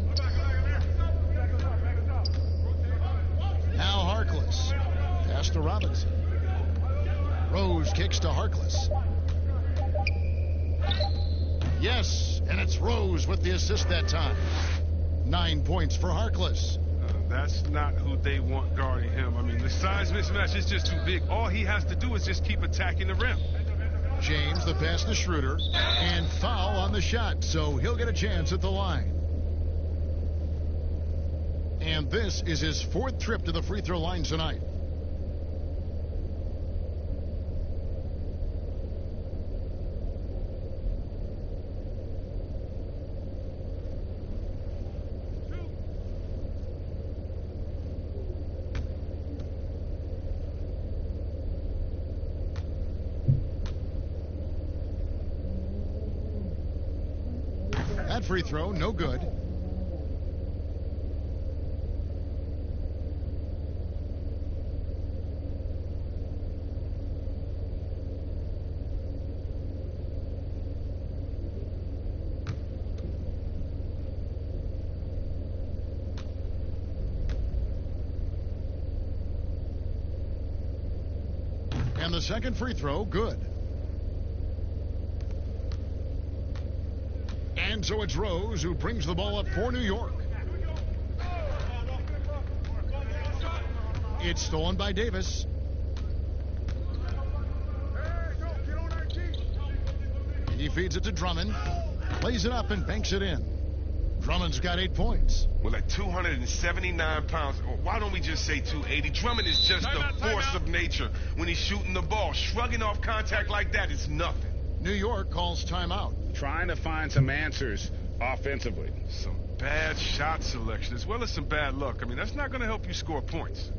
Now Harkless. Pass to Robinson. Rose kicks to Harkless. Yes, and it's Rose with the assist that time. 9 points for Harkless. That's not who they want guarding him. I mean, the size mismatch is just too big. All he has to do is just keep attacking the rim. James, the pass to Schroeder, and foul on the shot, so he'll get a chance at the line. And this is his 4th trip to the free throw line tonight. That free throw, no good. And the second free throw, good. And so it's Rose who brings the ball up for New York. It's stolen by Davis. He feeds it to Drummond. Plays it up and banks it in. Drummond's got 8 points. Well, at 279 pounds, why don't we just say 280? Drummond is just the force of nature when he's shooting the ball. Shrugging off contact like that is nothing. New York calls timeout. Trying to find some answers offensively. Some bad shot selection as well as some bad luck. I mean, that's not going to help you score points.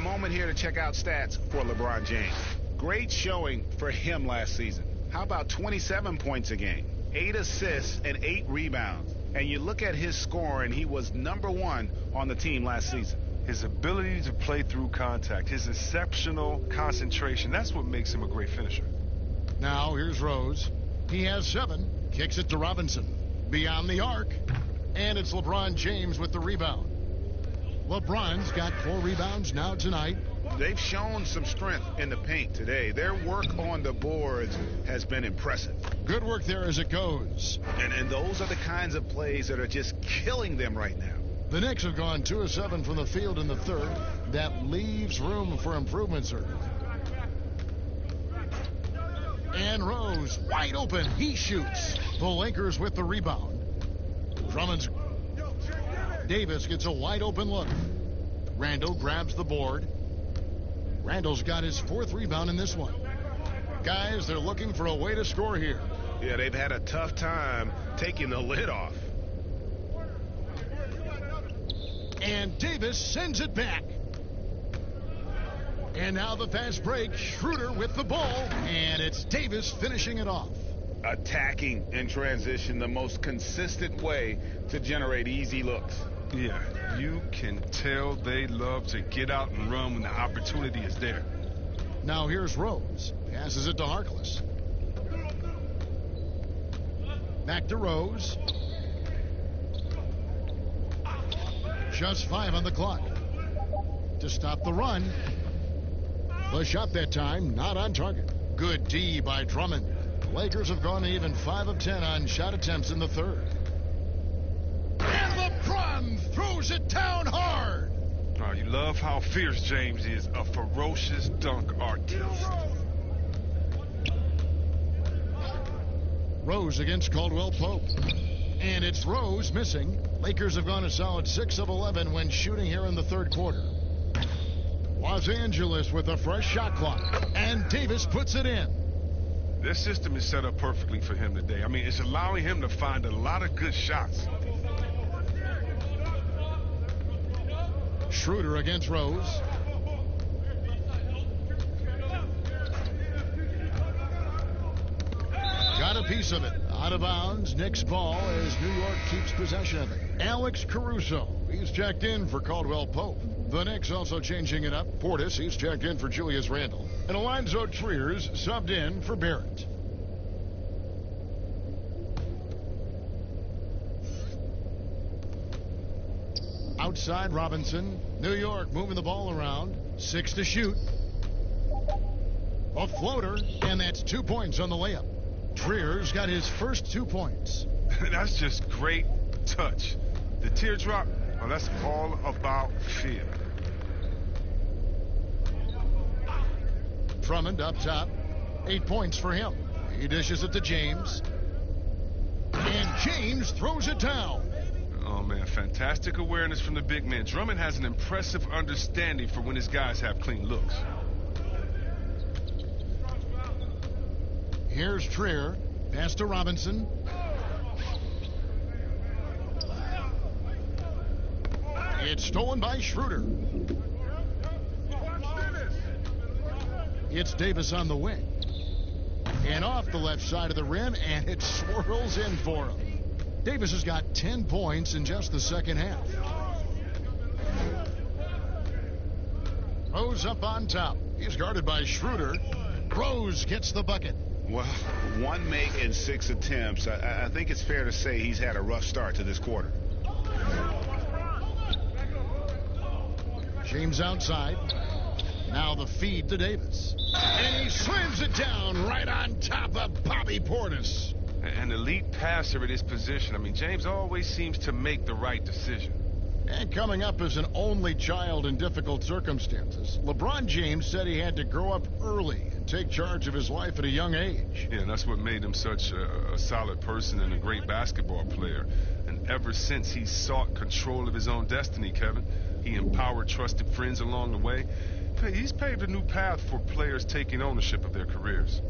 Moment here to check out stats for LeBron James. Great showing for him last season. How about 27 points a game, 8 assists, and 8 rebounds? And you look at his scoring, he was #1 on the team last season. His ability to play through contact, his exceptional concentration, that's what makes him a great finisher. Now here's Rose. He has 7. Kicks it to Robinson. Beyond the arc. And it's LeBron James with the rebound. LeBron's got 4 rebounds now tonight. They've shown some strength in the paint today. Their work on the boards has been impressive. Good work there as it goes. And those are the kinds of plays that are just killing them right now. The Knicks have gone 2 of 7 from the field in the 3rd. That leaves room for improvement, certainly. And Rose, wide open. He shoots. The Lakers with the rebound. Drummond's... Davis gets a wide open look. Randle grabs the board. Randle's got his 4th rebound in this one. Guys, they're looking for a way to score here. Yeah, they've had a tough time taking the lid off. And Davis sends it back. And now the fast break. Schroeder with the ball, and it's Davis finishing it off. Attacking in transition, the most consistent way to generate easy looks. Yeah, you can tell they love to get out and run when the opportunity is there. Now here's Rose. Passes it to Harkless. Back to Rose. Just 5 on the clock. To stop the run. The shot that time, not on target. Good D by Drummond. The Lakers have gone even 5 of 10 on shot attempts in the third. And LeBron throws it down hard. Oh, you love how fierce James is, a ferocious dunk artist. Rose against Caldwell Pope. And it's Rose missing. Lakers have gone a solid 6 of 11 when shooting here in the third quarter. Los Angeles with a fresh shot clock. And Davis puts it in. Their system is set up perfectly for him today. I mean, it's allowing him to find a lot of good shots. Schroeder against Rose. Got a piece of it. Out of bounds. Knicks ball as New York keeps possession of it. Alex Caruso. He's checked in for Caldwell Pope. The Knicks also changing it up. Portis, he's checked in for Julius Randle. And Alonzo Triers subbed in for Barrett. Outside Robinson. New York moving the ball around. 6 to shoot. A floater, and that's 2 points on the layup. Triers got his first 2 points. That's just great touch. The teardrop, well, that's all about feel. Drummond up top. 8 points for him. He dishes it to James. And James throws it down. Oh, man, fantastic awareness from the big man. Drummond has an impressive understanding for when his guys have clean looks. Here's Trier. Pass to Robinson. It's stolen by Schroeder. It's Davis on the wing. And off the left side of the rim, and it swirls in for him. Davis has got 10 points in just the second half. Rose up on top. He's guarded by Schroeder. Rose gets the bucket. Well, 1 make in 6 attempts. I think it's fair to say he's had a rough start to this quarter. James outside. Now the feed to Davis. And he slams it down right on top of Bobby Portis. An elite passer at his position. I mean, James always seems to make the right decision. And coming up as an only child in difficult circumstances, LeBron James said he had to grow up early and take charge of his life at a young age. Yeah, and that's what made him such a solid person and a great basketball player. And ever since he sought control of his own destiny, Kevin, he empowered trusted friends along the way. He's paved a new path for players taking ownership of their careers.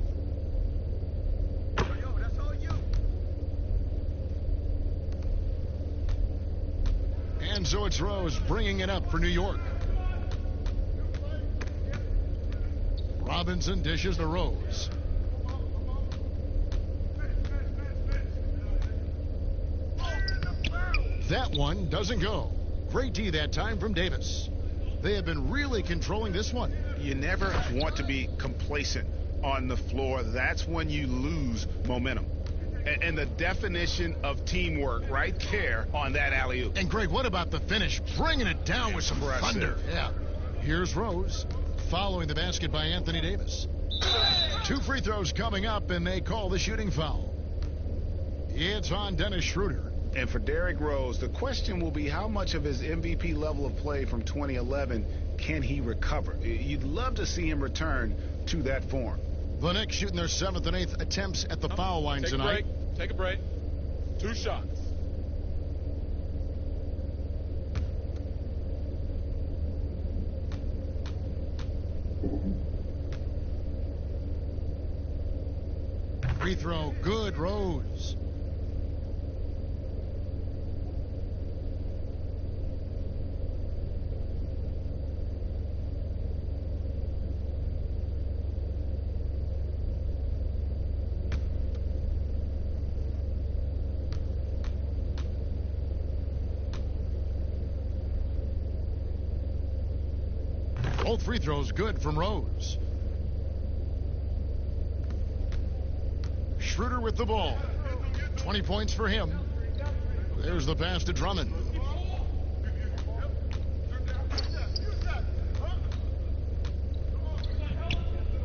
And so it's Rose bringing it up for New York. Robinson dishes to Rose. That one doesn't go. Great D that time from Davis. They have been really controlling this one. You never want to be complacent on the floor. That's when you lose momentum. And the definition of teamwork right there on that alley-oop. And Greg, what about the finish? Bringing it down with some thunder. Yeah. Here's Rose, following the basket by Anthony Davis. 2 free throws coming up, and they call the shooting foul. It's on Dennis Schroeder. And for Derrick Rose, the question will be how much of his MVP level of play from 2011 can he recover? You'd love to see him return to that form. The Knicks shooting their 7th and 8th attempts at the foul line tonight. Take a break. 2 shots. Free throw, good, Rose. Both free throws good from Rose. Schroeder with the ball. 20 points for him. There's the pass to Drummond.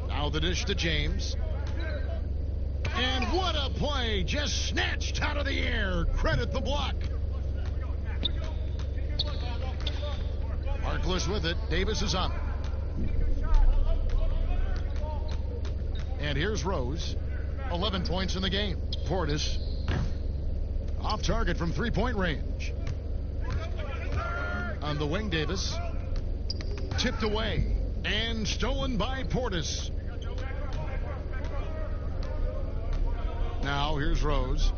Now the dish to James. And what a play. Just snatched out of the air. Credit the block. Harkless with it. Davis is on it. And here's Rose. 11 points in the game. Portis off target from three-point range. On the wing, Davis. Tipped away and stolen by Portis. Now here's Rose.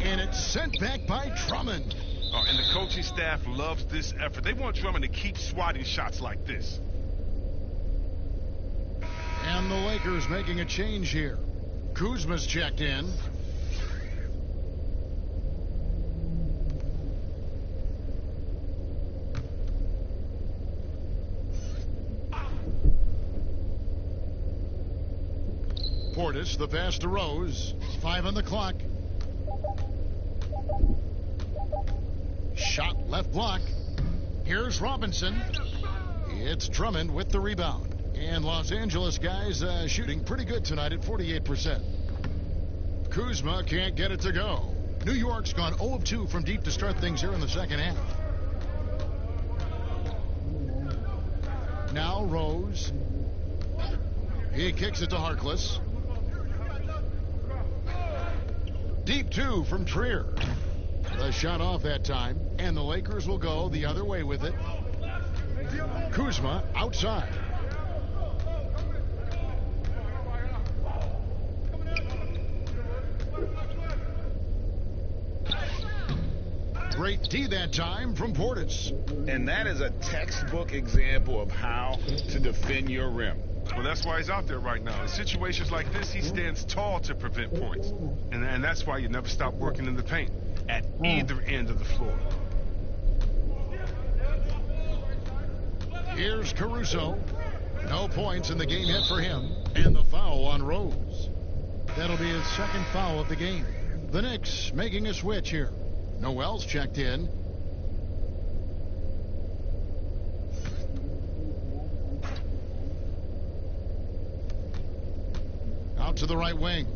And it's sent back by Drummond. And the coaching staff loves this effort. They want Drummond to keep swatting shots like this. And the Lakers making a change here. Kuzma's checked in. Portis, the pass to Rose. 5 on the clock. Shot left block. Here's Robinson. It's Drummond with the rebound. And Los Angeles guys shooting pretty good tonight at 48%. Kuzma can't get it to go. New York's gone 0 of 2 from deep to start things here in the second half. Now Rose. He kicks it to Harkless. Deep 2 from Trier. The shot off that time, and the Lakers will go the other way with it. Kuzma outside. Great D that time from Portis. And that is a textbook example of how to defend your rim. Well, that's why he's out there right now. In situations like this, he stands tall to prevent points. And that's why you never stop working in the paint at either end of the floor. Here's Caruso. No points in the game yet for him. And the foul on Rose. That'll be his second foul of the game. The Knicks making a switch here. Noel's checked in. Out to the right wing.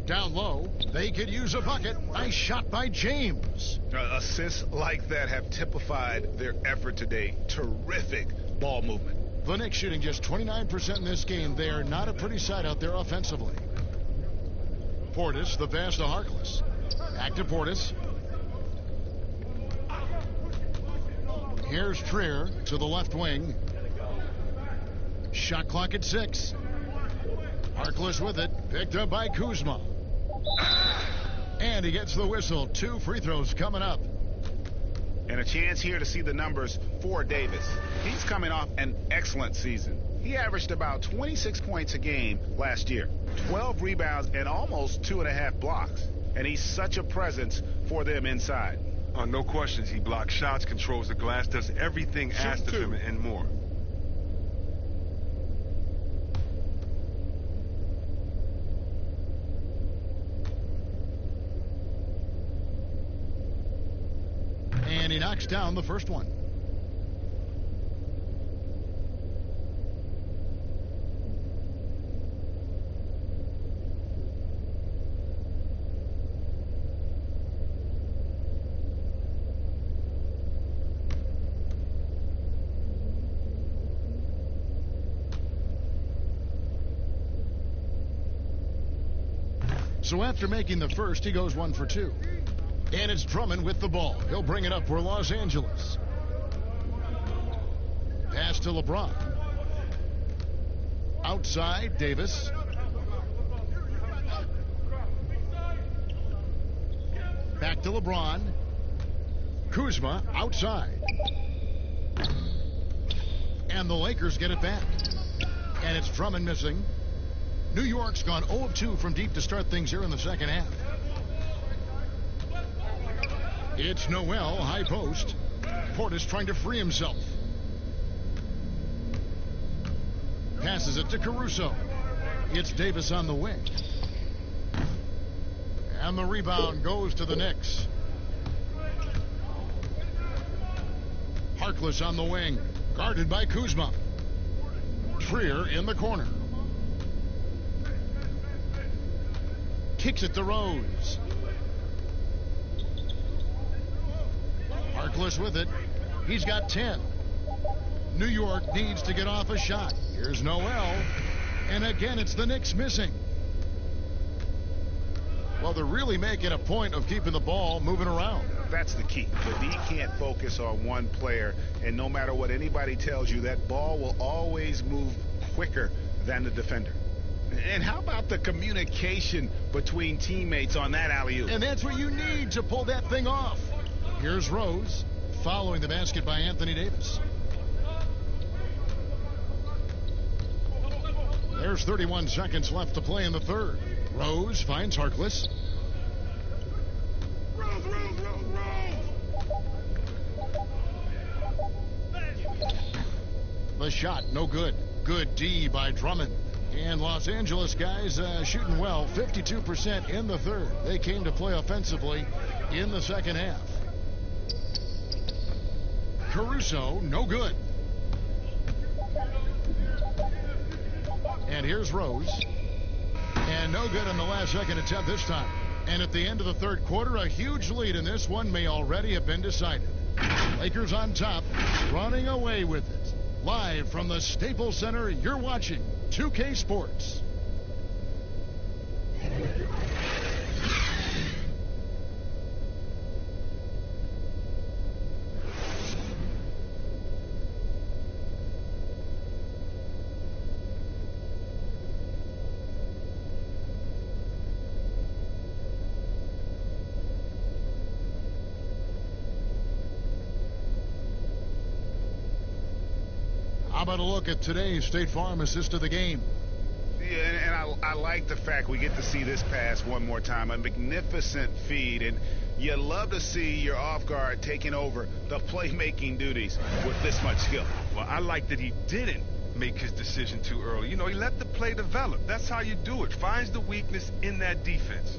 Down low. They could use a bucket. Nice shot by James. Assists like that have typified their effort today. Terrific ball movement. The Knicks shooting just 29% in this game. They are not a pretty sight out there offensively. Portis, the pass to Harkless. Back to Portis. Here's Trier to the left wing. Shot clock at 6. Harkless with it. Picked up by Kuzma. And he gets the whistle. 2 free throws coming up. And a chance here to see the numbers for Davis. He's coming off an excellent season. He averaged about 26 points a game last year. 12 rebounds and almost 2.5 blocks. And he's such a presence for them inside. No questions. He blocks shots, controls the glass, does everything asked of him and more. And he knocks down the first one. So after making the first, he goes 1 for 2. And it's Drummond with the ball. He'll bring it up for Los Angeles. Pass to LeBron. Outside, Davis. Back to LeBron. Kuzma outside. And the Lakers get it back. And it's Drummond missing. New York's gone 0 of 2 from deep to start things here in the second half. It's Noel, high post. Portis trying to free himself. Passes it to Caruso. It's Davis on the wing. And the rebound goes to the Knicks. Harkless on the wing. Guarded by Kuzma. Trier in the corner. Kicks it to Rose. Harkless with it. He's got 10. New York needs to get off a shot. Here's Noel. And again, it's the Knicks missing. Well, they're really making a point of keeping the ball moving around. That's the key. The D can't focus on one player, and no matter what anybody tells you, that ball will always move quicker than the defender. And how about the communication between teammates on that alley-oop? And that's what you need to pull that thing off. Here's Rose, following the basket by Anthony Davis. There's 31 seconds left to play in the third. Rose finds Harkless. The shot, no good. Good D by Drummond. And Los Angeles guys shooting well, 52% in the third. They came to play offensively in the second half. Caruso, no good. And here's Rose. And no good on the last second attempt this time. And at the end of the third quarter, a huge lead in this one may already have been decided. Lakers on top, running away with it. Live from the Staples Center, you're watching 2K Sports. How about a look at today's State Farm assist of the game? Yeah, and I like the fact we get to see this pass one more time. A magnificent feed, and you love to see your off guard taking over the playmaking duties with this much skill. Well, I like that he didn't make his decision too early. You know, he let the play develop. That's how you do it. Finds the weakness in that defense.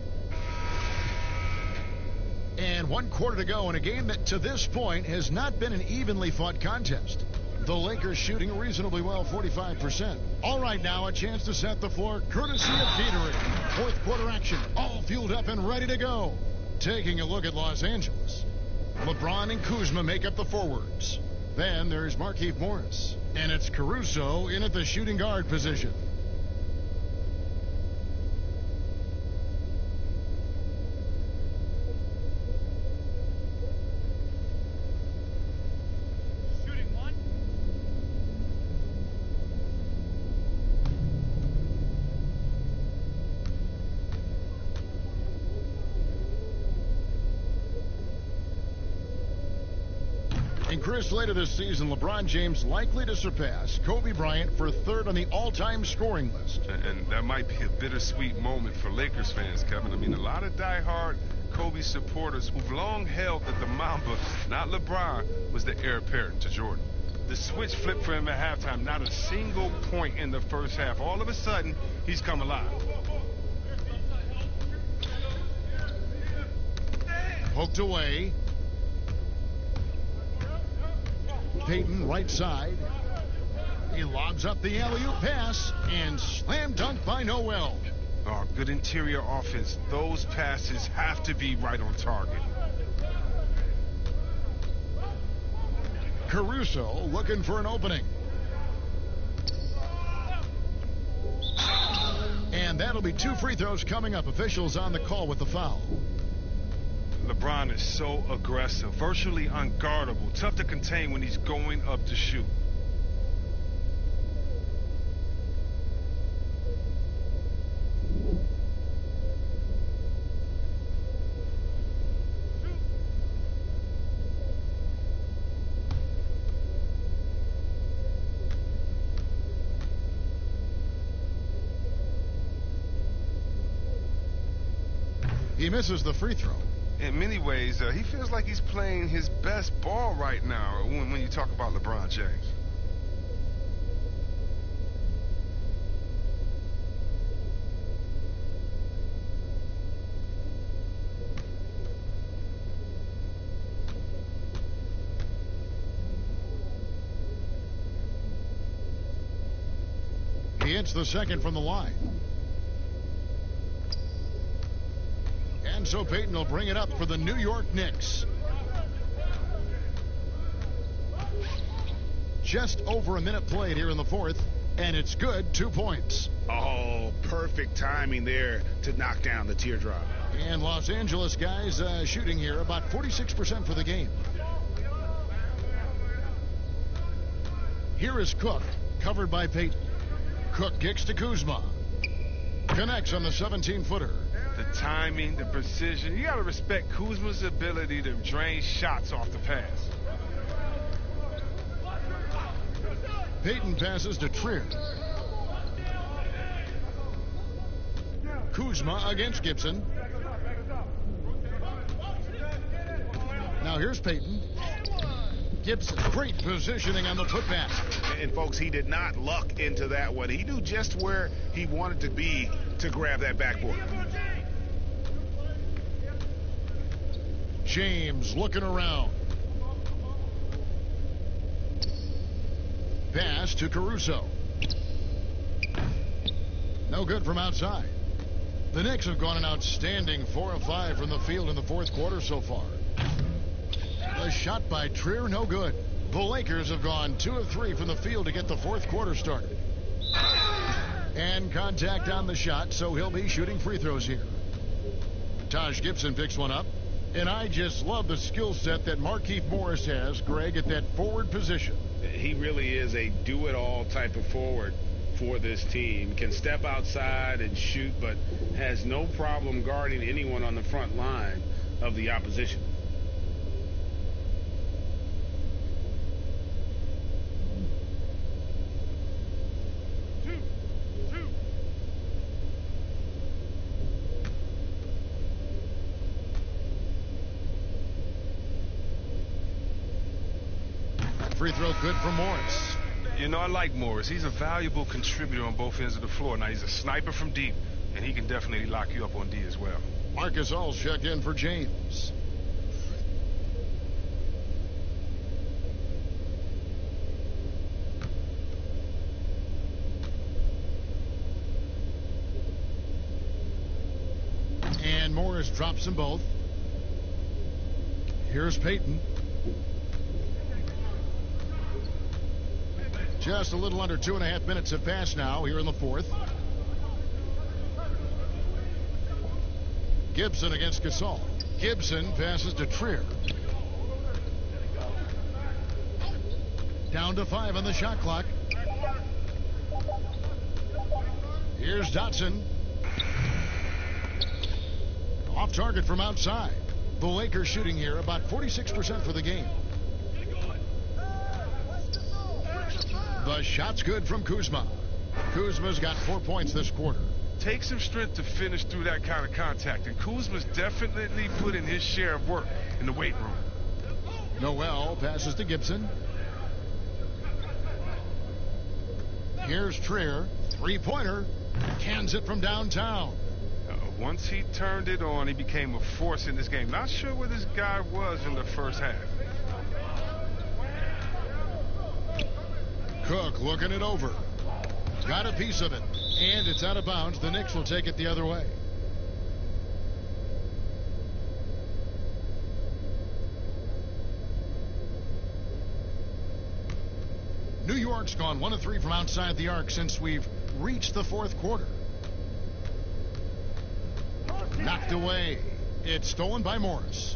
And 1 quarter to go in a game that to this point has not been an evenly fought contest. The Lakers shooting reasonably well, 45%. All right, now a chance to set the floor, courtesy of Gatorade. Fourth quarter action, all fueled up and ready to go. Taking a look at Los Angeles. LeBron and Kuzma make up the forwards. Then there's Markieff Morris. And it's Caruso in at the shooting guard position. And Chris, later this season, LeBron James likely to surpass Kobe Bryant for third on the all-time scoring list. And that might be a bittersweet moment for Lakers fans, Kevin. I mean, a lot of diehard Kobe supporters who've long held that the Mamba, not LeBron, was the heir apparent to Jordan. The switch flipped for him at halftime. Not a single point in the first half. All of a sudden, he's come alive. Poked away. Payton, right side. He lobs up the alley-oop pass and slam dunk by Noel. Oh, good interior offense. Those passes have to be right on target. Caruso looking for an opening. And that'll be 2 free throws coming up. Officials on the call with the foul. LeBron is so aggressive, virtually unguardable, tough to contain when he's going up to shoot. He misses the free throw. in many ways, he feels like he's playing his best ball right now when you talk about LeBron James. He hits the second from the line. And so Payton will bring it up for the New York Knicks. Just over a minute played here in the fourth, and it's good. 2 points. Oh, perfect timing there to knock down the teardrop. And Los Angeles guys shooting here about 46% for the game. Here is Cook, covered by Payton. Cook kicks to Kuzma. Connects on the 17-footer. The timing, the precision. You got to respect Kuzma's ability to drain shots off the pass. Payton passes to Trier. Kuzma against Gibson. Now here's Payton. Gibson, great positioning on the putback. And folks, he did not luck into that one. He knew just where he wanted to be to grab that backboard. James looking around. Pass to Caruso. No good from outside. The Knicks have gone an outstanding 4 of 5 from the field in the fourth quarter so far. A shot by Trier, no good. The Lakers have gone 2 of 3 from the field to get the fourth quarter started. And contact on the shot, so he'll be shooting free throws here. Taj Gibson picks one up. And I just love the skill set that Markieff Morris has, Greg, at that forward position. He really is a do-it-all type of forward for this team. Can step outside and shoot, but has no problem guarding anyone on the front line of the opposition. Free throw good for Morris. You know, I like Morris. He's a valuable contributor on both ends of the floor. Now, he's a sniper from deep, and he can definitely lock you up on D as well. Marcus All's checked in for James. And Morris drops them both. Here's Payton. Just a little under 2.5 minutes have passed now here in the fourth. Gibson against Gasol. Gibson passes to Trier. Down to 5 on the shot clock. Here's Dotson. Off target from outside. The Lakers shooting here about 46% for the game. The shot's good from Kuzma. Kuzma's got 4 points this quarter. Takes some strength to finish through that kind of contact, and Kuzma's definitely put in his share of work in the weight room. Noel passes to Gibson. Here's Trier. Three-pointer. Cans it from downtown. Once he turned it on, he became a force in this game. Not sure where this guy was in the first half. Cook looking it over. Got a piece of it. And it's out of bounds. The Knicks will take it the other way. New York's gone 1 of 3 from outside the arc since we've reached the fourth quarter. Knocked away. It's stolen by Morris.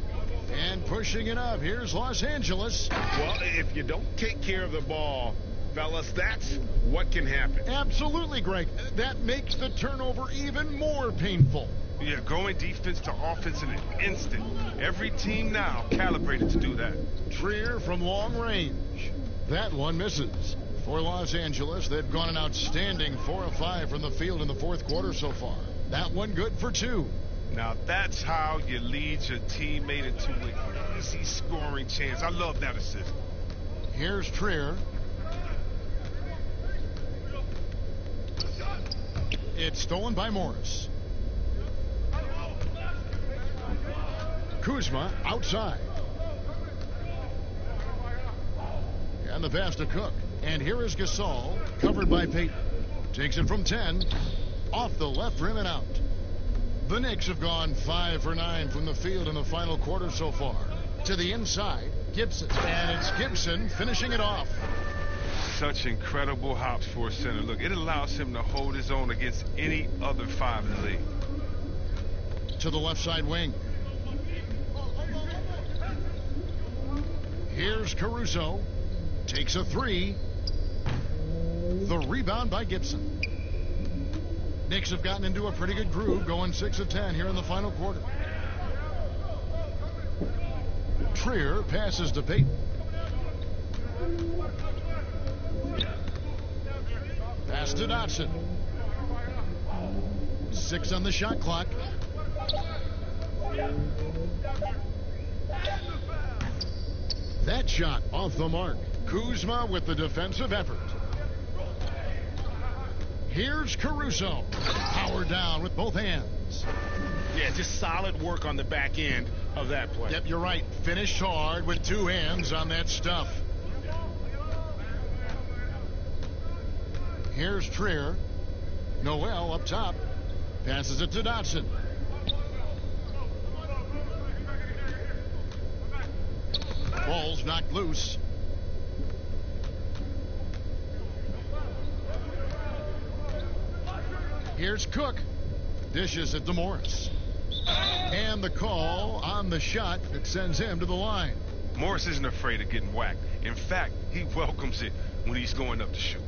And pushing it up. Here's Los Angeles. Well, if you don't take care of the ball, fellas, that's what can happen. Absolutely, Greg. That makes the turnover even more painful. Yeah, going defense to offense in an instant. Every team now calibrated to do that. Trier from long range. That one misses. For Los Angeles, they've gone an outstanding 4 of 5 from the field in the fourth quarter so far. That one good for 2. Now that's how you lead your teammate into an easy scoring chance. I love that assist. Here's Trier. It's stolen by Morris. Kuzma outside. And the pass to Cook. And here is Gasol, covered by Payton. Takes it from 10, off the left rim and out. The Knicks have gone 5 for 9 from the field in the final quarter so far. To the inside, Gibson. And it's Gibson finishing it off. Such incredible hops for a center. Look, it allows him to hold his own against any other 5 in the league. To the left side wing. Here's Caruso. Takes a 3. The rebound by Gibson. Knicks have gotten into a pretty good groove, going 6 of 10 here in the final quarter. Trier passes to Payton. Pass to Dotson. 6 on the shot clock. That shot off the mark. Kuzma with the defensive effort. Here's Caruso. Power down with both hands. Yeah, just solid work on the back end of that play. Yep, you're right. Finished hard with 2 hands on that stuff. Here's Trier. Noel up top. Passes it to Dotson. Ball's knocked loose. Here's Cook. Dishes it to Morris. And the call on the shot that sends him to the line. Morris isn't afraid of getting whacked. In fact, he welcomes it when he's going up to shoot.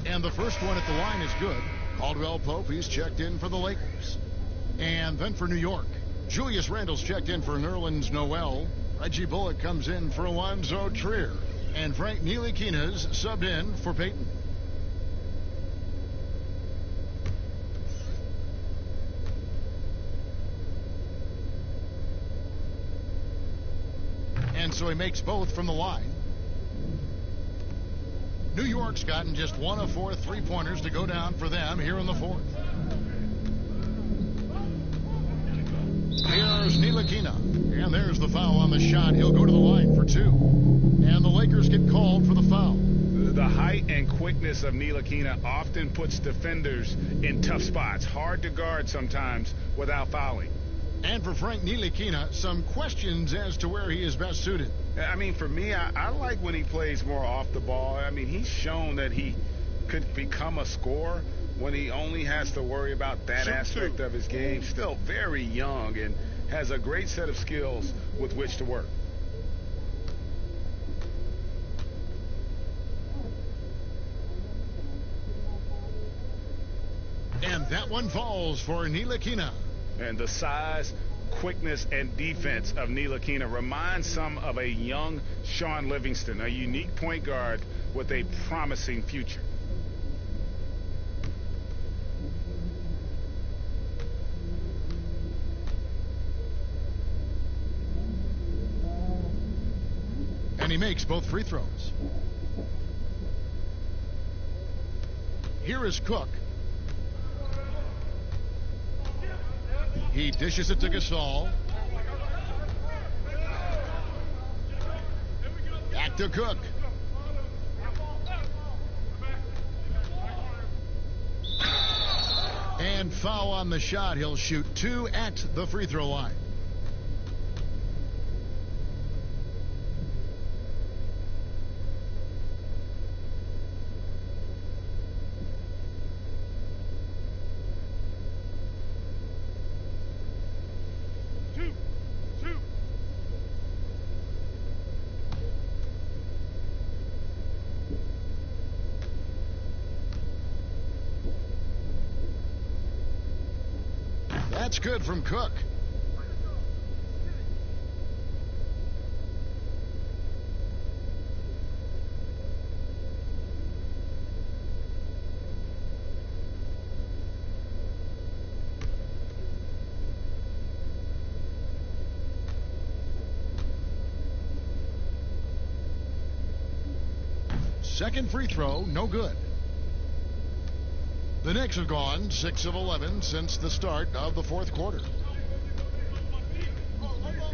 And the first one at the line is good. Caldwell Pope, he's checked in for the Lakers. And then for New York, Julius Randle's checked in for Nerlens Noel. Reggie Bullock comes in for Alonzo Trier. And Frank Ntilikina's subbed in for Payton. And so he makes both from the line. New York's gotten just 1 of 4 3-pointers to go down for them here in the fourth. Here's Ntilikina. And there's the foul on the shot. He'll go to the line for 2. And the Lakers get called for the foul. The height and quickness of Ntilikina often puts defenders in tough spots. Hard to guard sometimes without fouling. And for Frank Ntilikina, some questions as to where he is best suited. I mean, for me, I like when he plays more off the ball. I mean, he's shown that he could become a scorer when he only has to worry about that aspect of his game. Still very young and has a great set of skills with which to work. And that one falls for Ntilikina. And the size, quickness, and defense of Ntilikina reminds some of a young Sean Livingston, a unique point guard with a promising future. And he makes both free throws. Here is Cook. He dishes it to Gasol. Back to Cook. And foul on the shot. He'll shoot 2 at the free throw line. That's good from Cook. Second free throw, no good. The Knicks have gone 6 of 11 since the start of the fourth quarter.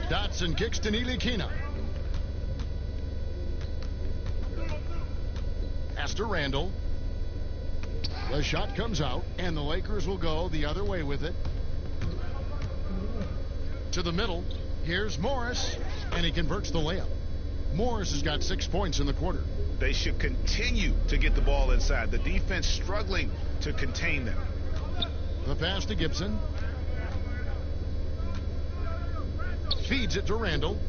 Dotson kicks to Ntilikina. Pass to Randall. The shot comes out, and the Lakers will go the other way with it. To the middle. Here's Morris, and he converts the layup. Morris has got 6 points in the quarter. They should continue to get the ball inside. The defense struggling to contain them. The pass to Gibson. Feeds it to Randall.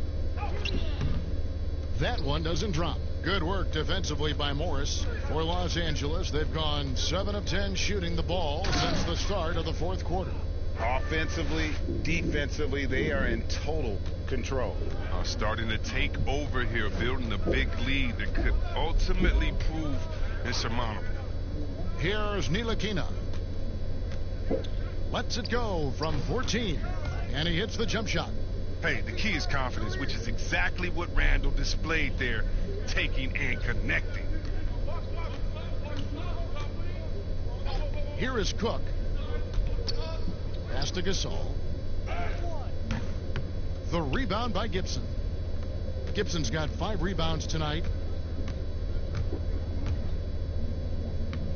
That one doesn't drop. Good work defensively by Morris. For Los Angeles, they've gone 7 of 10 shooting the ball since the start of the fourth quarter. Offensively, defensively, they are in total control. Starting to take over here, building a big lead that could ultimately prove insurmountable. Here's Ntilikina. Lets it go from 14, and he hits the jump shot. Hey, the key is confidence, which is exactly what Randall displayed there, taking and connecting. Here is Cook. Pass to Gasol. The rebound by Gibson. Gibson's got 5 rebounds tonight.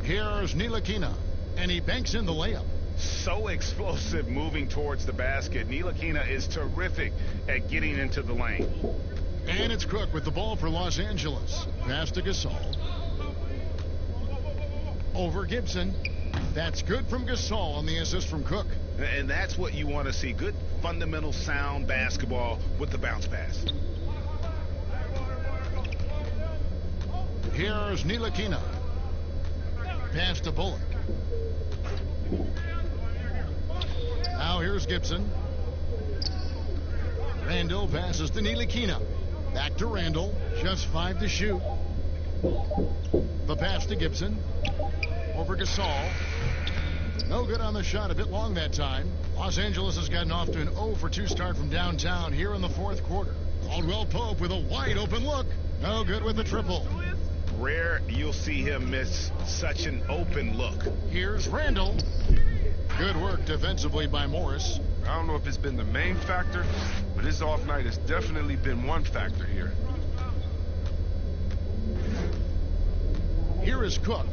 Here's Ntilikina, and he banks in the layup. So explosive moving towards the basket. Ntilikina is terrific at getting into the lane. And it's Cook with the ball for Los Angeles. Pass to Gasol. Over Gibson. That's good from Gasol on the assist from Cook. And that's what you want to see. Good fundamental sound basketball with the bounce pass. Here's Ntilikina. Pass to Bullock. Now here's Gibson. Randall passes to Ntilikina. Back to Randall. Just 5 to shoot. The pass to Gibson. Over Gasol. No good on the shot. A bit long that time. Los Angeles has gotten off to an 0 for 2 start from downtown here in the fourth quarter. Caldwell Pope with a wide open look. No good with the triple. Rare you'll see him miss such an open look. Here's Randall. Good work defensively by Morris. I don't know if it's been the main factor, but his off night has definitely been one factor here. Here is Cook.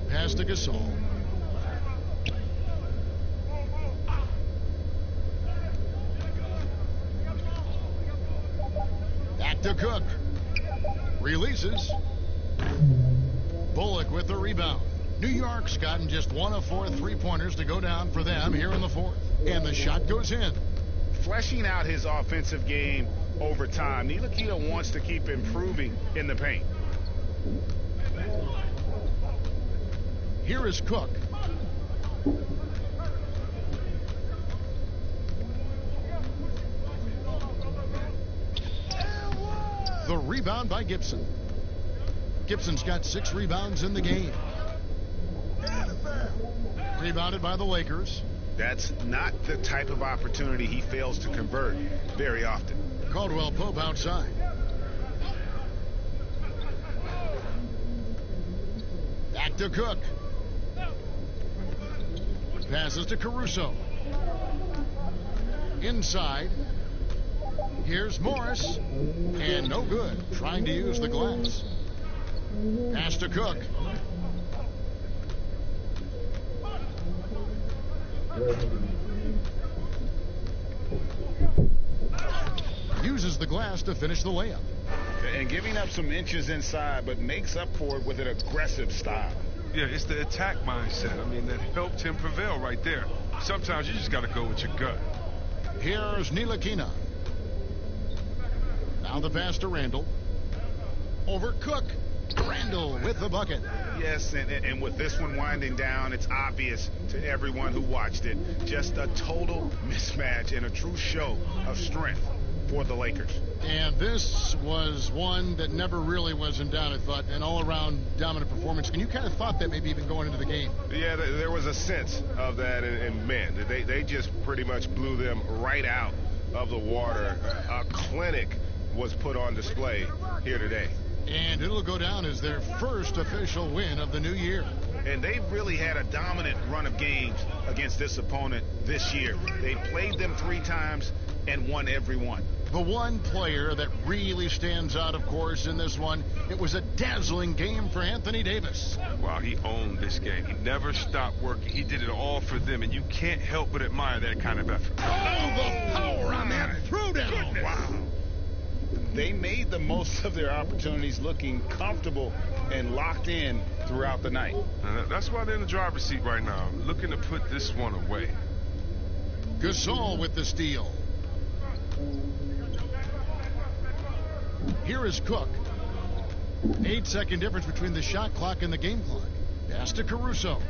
Pass to Gasol. Back to Cook. Releases. Bullock with the rebound. New York's gotten just 1 of 4 3-pointers to go down for them here in the fourth. And the shot goes in. Fleshing out his offensive game over time. Ntilikina wants to keep improving in the paint. Here is Cook. The rebound by Gibson. Gibson's got 6 rebounds in the game. Rebounded by the Lakers. That's not the type of opportunity he fails to convert very often. Caldwell Pope outside. Back to Cook. Passes to Caruso. Inside. Here's Morris. And no good. Trying to use the glass. Pass to Cook. Uses the glass to finish the layup. And giving up some inches inside, but makes up for it with an aggressive style. Yeah, it's the attack mindset. I mean, that helped him prevail right there. Sometimes you just got to go with your gut. Here's Ntilikina. Now the pass to Randall. Over Cook. Randle with the bucket. Yes, and with this one winding down, it's obvious to everyone who watched it. Just a total mismatch and a true show of strength for the Lakers. And this was one that never really was in doubt, I thought, an all-around dominant performance. And you kind of thought that maybe even going into the game. Yeah, there was a sense of that, and man, they just pretty much blew them right out of the water. A clinic was put on display here today. And it'll go down as their first official win of the new year. And they've really had a dominant run of games against this opponent this year. They played them 3 times and won every one. The one player that really stands out, of course, in this one, it was a dazzling game for Anthony Davis. Wow, he owned this game. He never stopped working. He did it all for them, and you can't help but admire that kind of effort. Oh, the power on that throwdown. Wow. They made the most of their opportunities, looking comfortable and locked in throughout the night. And that's why they're in the driver's seat right now, looking to put this one away. Gasol with the steal. Here is Cook. 8-second difference between the shot clock and the game clock. Pass to Caruso.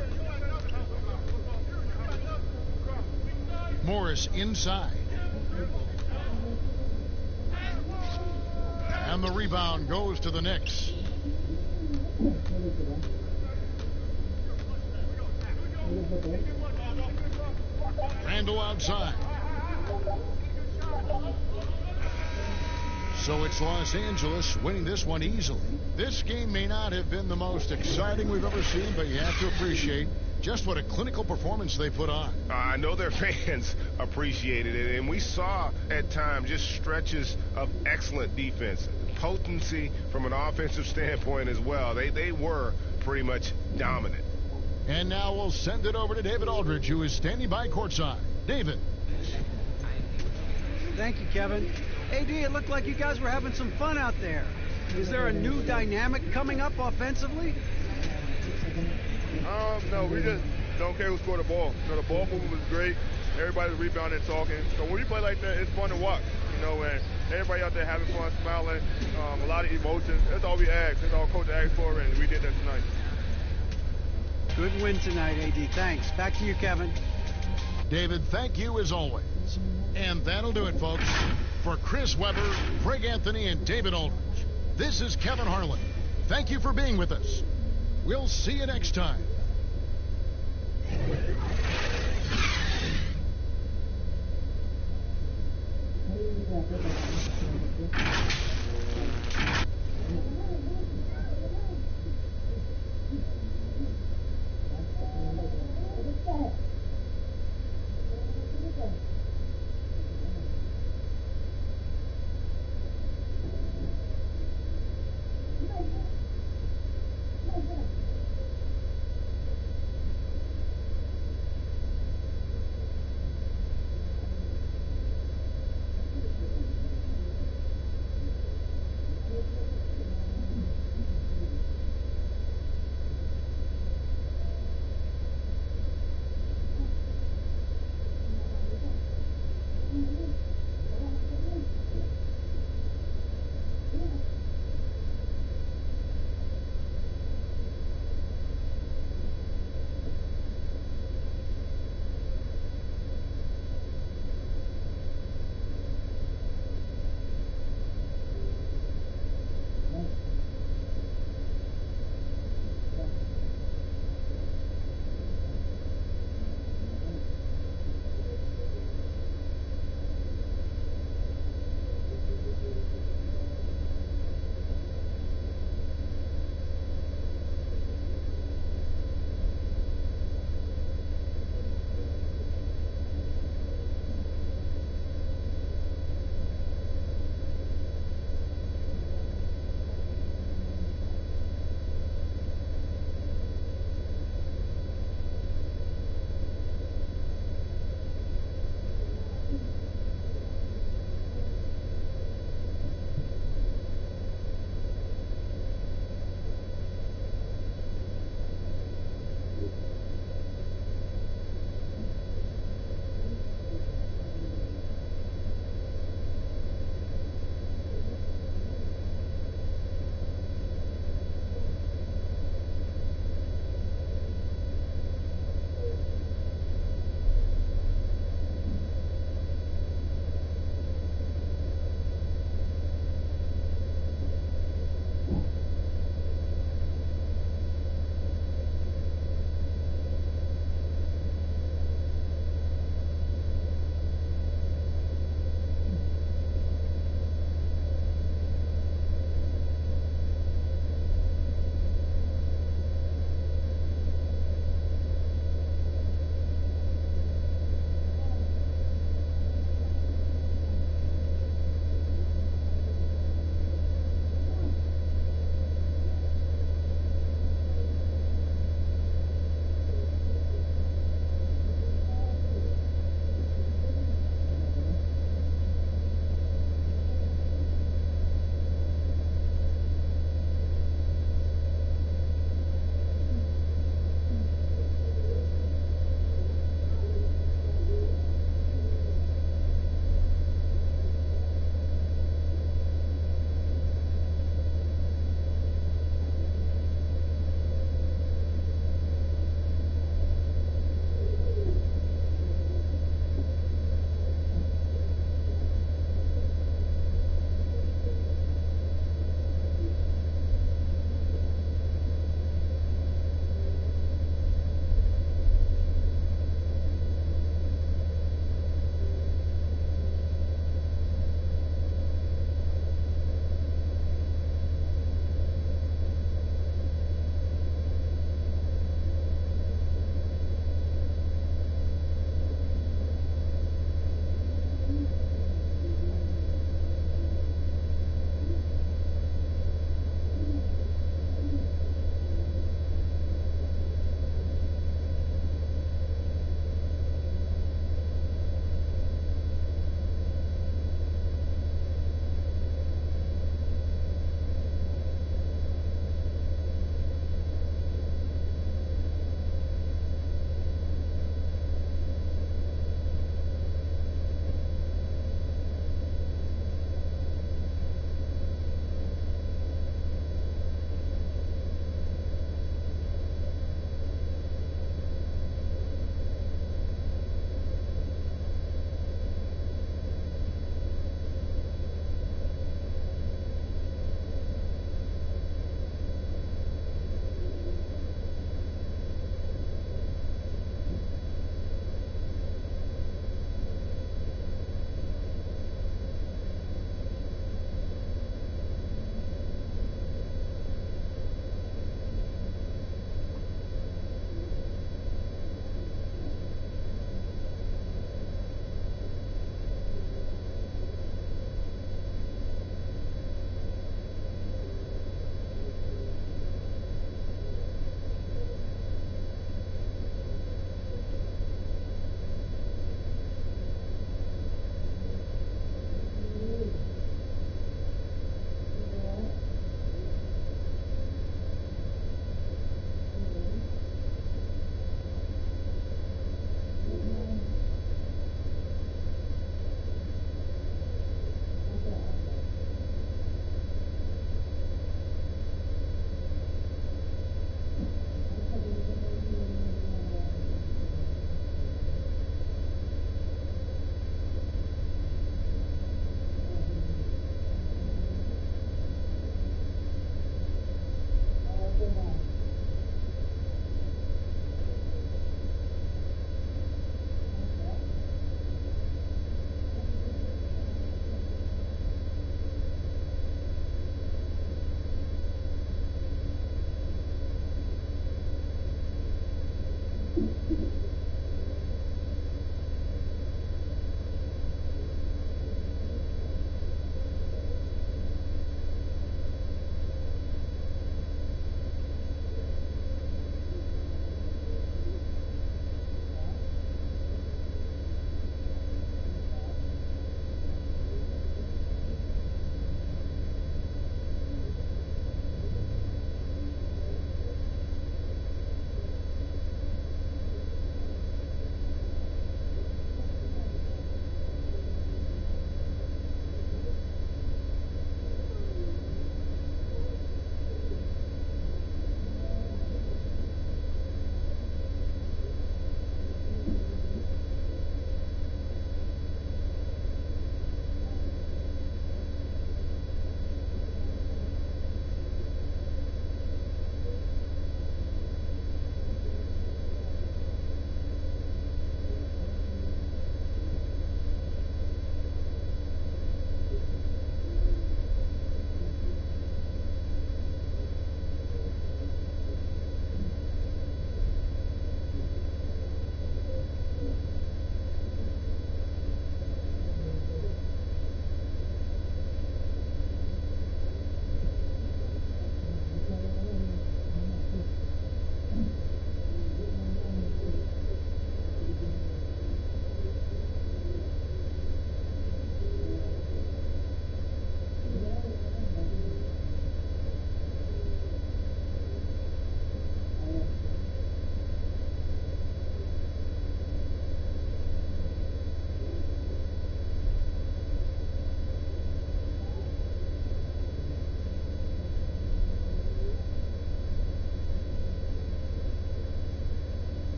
Morris inside. And the rebound goes to the Knicks. Randle outside. So it's Los Angeles winning this one easily. This game may not have been the most exciting we've ever seen, but you have to appreciate just what a clinical performance they put on. I know their fans appreciated it, and we saw at times just stretches of excellent defense, potency from an offensive standpoint as well. They were pretty much dominant. And now we'll send it over to David Aldridge, who is standing by courtside. David. Thank you, Kevin. AD, it looked like you guys were having some fun out there. Is there a new dynamic coming up offensively? No, we just don't care who scored the ball. You know, the ball movement was great. Everybody's rebounding and talking. So when you play like that, it's fun to watch. You know, and everybody out there having fun, smiling, a lot of emotion. That's all we asked. That's all Coach asked for, and we did that tonight. Good win tonight, AD. Thanks. Back to you, Kevin. David, thank you as always. And that'll do it, folks. For Chris Webber, Greg Anthony, and David Aldridge, this is Kevin Harlan. Thank you for being with us. We'll see you next time.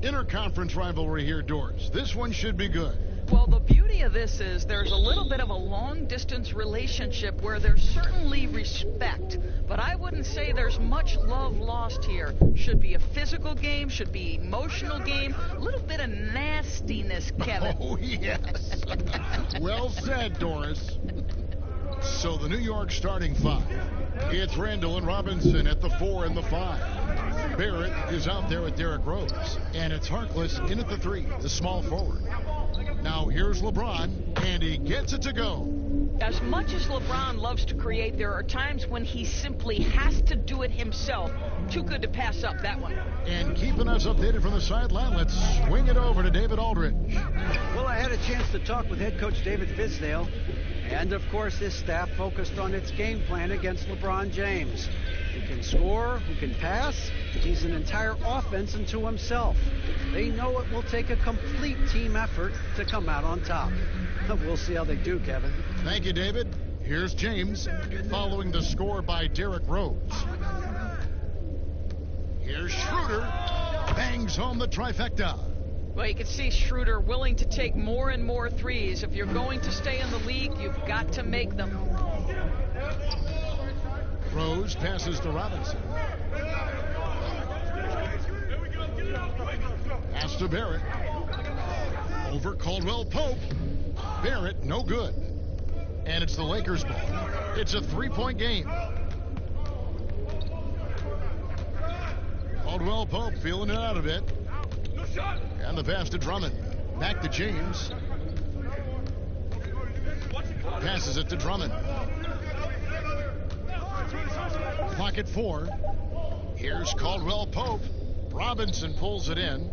Interconference rivalry here, Doris. This one should be good. Well, the beauty of this is there's a little bit of a long-distance relationship where there's certainly respect, but I wouldn't say there's much love lost here. Should be a physical game, should be emotional game, a little bit of nastiness, Kevin. Oh, yes. Well said, Doris. So the New York starting five. It's Randall and Robinson at the 4 and the 5. Barrett is out there with Derrick Rose. And it's Harkless in at the 3, the small forward. Now here's LeBron, and he gets it to go. As much as LeBron loves to create, there are times when he simply has to do it himself. Too good to pass up that one. And keeping us updated from the sideline, let's swing it over to David Aldridge. Well, I had a chance to talk with head coach David Fizdale. And, of course, his staff focused on its game plan against LeBron James. Who can score, who can pass. He's an entire offense unto himself. They know it will take a complete team effort to come out on top. We'll see how they do, Kevin. Thank you, David. Here's James following the score by Derrick Rose. Here's Schroeder. Bangs home the trifecta. Well, you can see Schroeder willing to take more and more threes. If you're going to stay in the league, you've got to make them. Rose passes to Robinson. Pass to Barrett. Over Caldwell Pope. Barrett, no good. And it's the Lakers' ball. It's a three-point game. Caldwell Pope feeling it out a bit. And the pass to Drummond. Back to James. Passes it to Drummond. Clock at 4. Here's Caldwell Pope. Robinson pulls it in.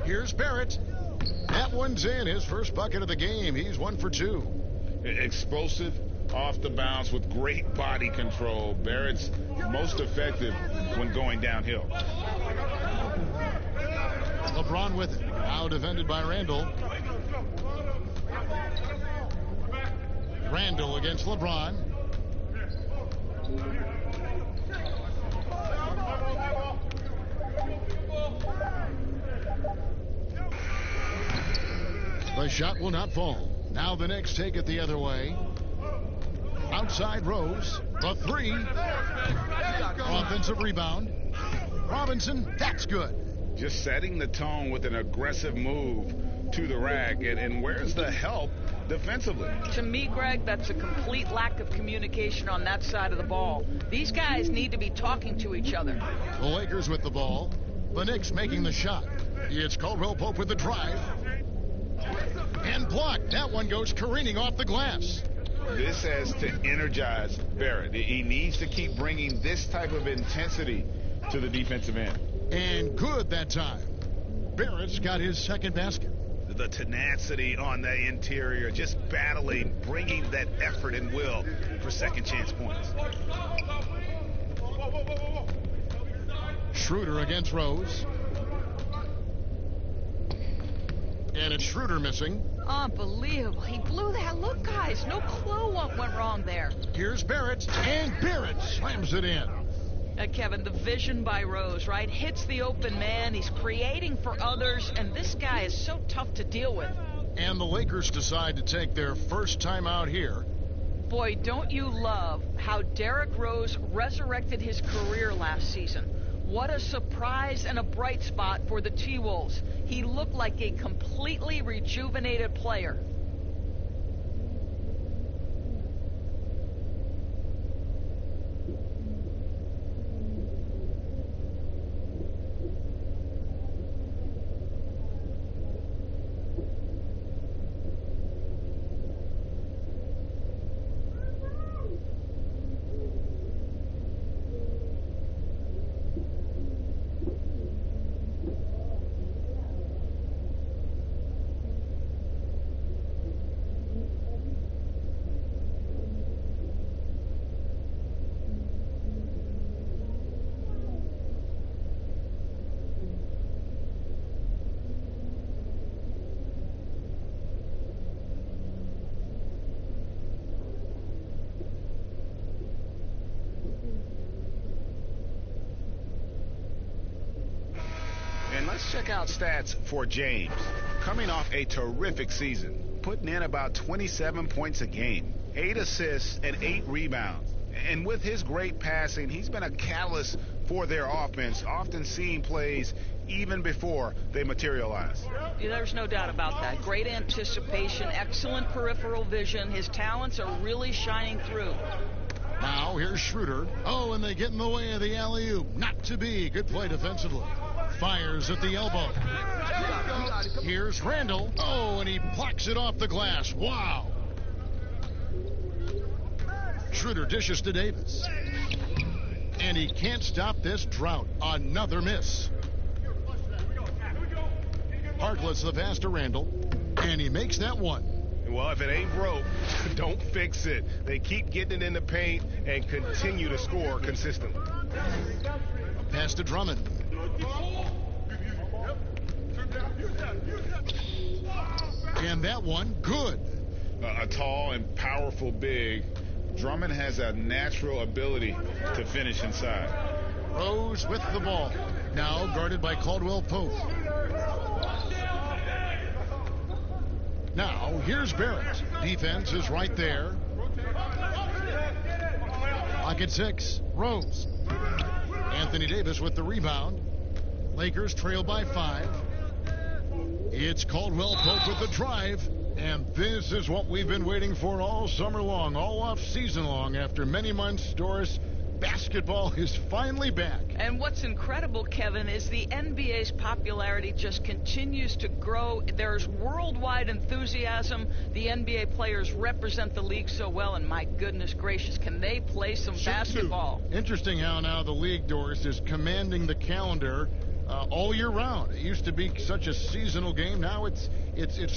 Here's Barrett. That one's in. His first bucket of the game. He's 1 for 2. Explosive off the bounce with great body control. Barrett's most effective when going downhill. LeBron with it. Now defended by Randall. Randall against LeBron. The shot will not fall. Now the Knicks take it the other way. Outside Rose. The three. Offensive rebound. Robinson, that's good. Just setting the tone with an aggressive move to the rack. And where's the help defensively? To me, Greg, that's a complete lack of communication on that side of the ball. These guys need to be talking to each other. The Lakers with the ball. The Knicks making the shot. It's Caldwell Pope with the drive. And blocked. That one goes careening off the glass. This has to energize Barrett. He needs to keep bringing this type of intensity to the defensive end. And good that time. Barrett's got his second basket. The tenacity on the interior, just battling, bringing that effort and will for second chance points. Schroeder against Rose. And it's Schroeder missing. Unbelievable. He blew that. Look, guys, no clue what went wrong there. Here's Barrett, and Barrett slams it in. Kevin, the vision by Rose, right? Hits the open man. He's creating for others, and this guy is so tough to deal with. And the Lakers decide to take their first timeout here. Boy, don't you love how Derrick Rose resurrected his career last season. What a surprise and a bright spot for the T-Wolves. He looked like a completely rejuvenated player. Let's check out stats for James. Coming off a terrific season, putting in about 27 points a game, 8 assists and 8 rebounds. And with his great passing, he's been a catalyst for their offense, often seeing plays even before they materialize. Yeah, there's no doubt about that. Great anticipation, excellent peripheral vision. His talents are really shining through. Now here's Schroeder. Oh, and they get in the way of the alley-oop. Not to be. Good play defensively. Fires at the elbow. Here's Randall. Oh, and he blocks it off the glass. Wow. Schroeder dishes to Davis. And he can't stop this drought. Another miss. Harkless the pass to Randall. And he makes that one. Well, if it ain't broke, don't fix it. They keep getting it in the paint and continue to score consistently. Pass to Drummond. And that one, good. A tall and powerful big. Drummond has a natural ability to finish inside. Rose with the ball. Now guarded by Caldwell Pope. Now, here's Barrett. Defense is right there. Pocket 6. Rose. Anthony Davis with the rebound. Lakers trail by 5. It's Caldwell Pope with the drive. And this is what we've been waiting for all summer long, all off season long. After many months, Doris, basketball is finally back. And what's incredible, Kevin, is the NBA's popularity just continues to grow. There's worldwide enthusiasm. The NBA players represent the league so well, and my goodness gracious, can they play some basketball? Interesting how now the league, Doris, is commanding the calendar all year round. It used to be such a seasonal game. Now it's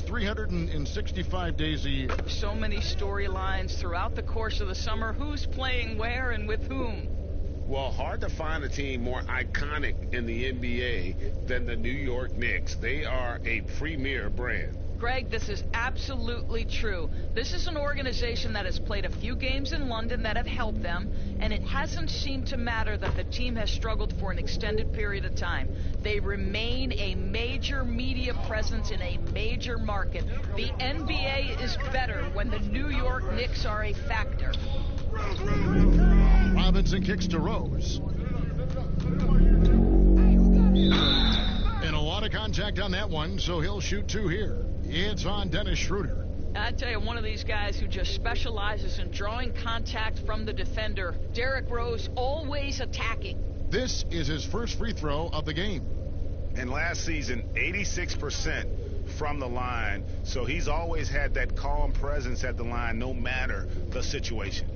365 days a year. So many storylines throughout the course of the summer. Who's playing where and with whom? Well, hard to find a team more iconic in the NBA than the New York Knicks. They are a premier brand. Greg, this is absolutely true. This is an organization that has played a few games in London that have helped them, and it hasn't seemed to matter that the team has struggled for an extended period of time. They remain a major media presence in a major market. The NBA is better when the New York Knicks are a factor. Robinson kicks to Rose. And a lot of contact on that one, so he'll shoot 2 here. It's on Dennis Schroeder. I tell you, one of these guys who just specializes in drawing contact from the defender. Derrick Rose, always attacking. This is his first free throw of the game. And last season, 86% from the line. So he's always had that calm presence at the line, no matter the situation.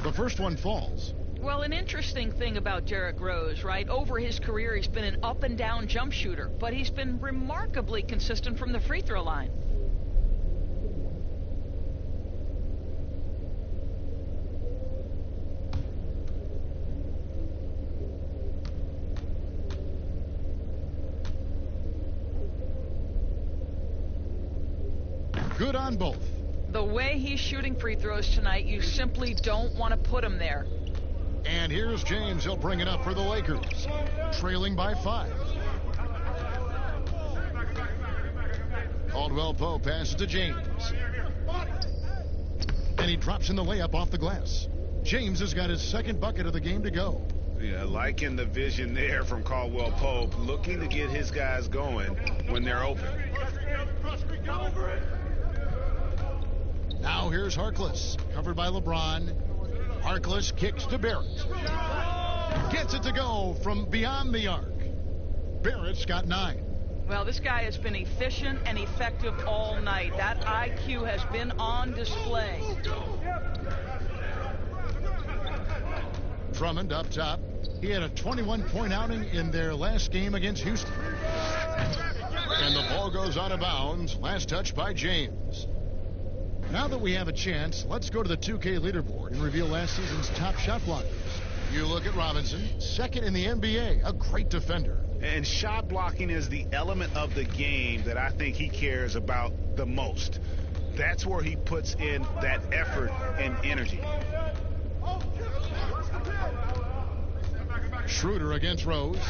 The first one falls. Well, an interesting thing about Derrick Rose, right? Over his career, he's been an up-and-down jump shooter, but he's been remarkably consistent from the free throw line. Good on both. The way he's shooting free throws tonight, you simply don't want to put him there. And here's James. He'll bring it up for the Lakers, trailing by 5. Caldwell Pope passes to James. And he drops in the layup off the glass. James has got his second bucket of the game to go. Yeah, liking the vision there from Caldwell Pope, looking to get his guys going when they're open. Now here's Harkless, covered by LeBron. Harkless kicks to Barrett. Gets it to go from beyond the arc. Barrett's got 9. Well, this guy has been efficient and effective all night. That IQ has been on display. Drummond up top. He had a 21-point outing in their last game against Houston. And the ball goes out of bounds. Last touch by James. Now that we have a chance, let's go to the 2K leaderboard and reveal last season's top shot blockers. You look at Robinson, second in the NBA, a great defender. And shot blocking is the element of the game that I think he cares about the most. That's where he puts in that effort and energy. Schroeder against Rose.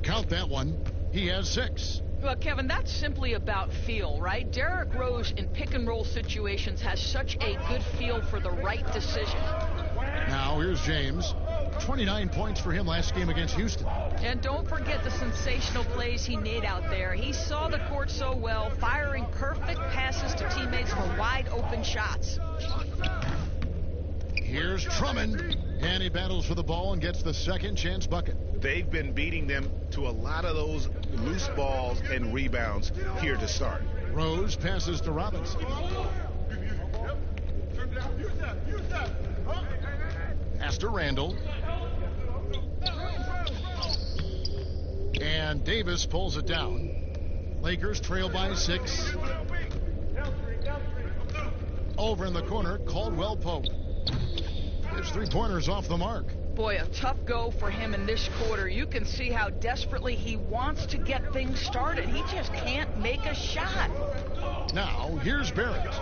Count that one. He has 6. Well, Kevin, that's simply about feel, right? Derrick Rose in pick-and-roll situations has such a good feel for the right decision. Now, here's James. 29 points for him last game against Houston. And don't forget the sensational plays he made out there. He saw the court so well, firing perfect passes to teammates for wide-open shots. Here's Drummond, and he battles for the ball and gets the second chance bucket. They've been beating them to a lot of those loose balls and rebounds here to start. Rose passes to Robinson. Pass to Randall. And Davis pulls it down. Lakers trail by 6. Over in the corner, Caldwell Pope. His 3-pointers off the mark. Boy, a tough go for him in this quarter. You can see how desperately he wants to get things started. He just can't make a shot. Now, here's Barrett.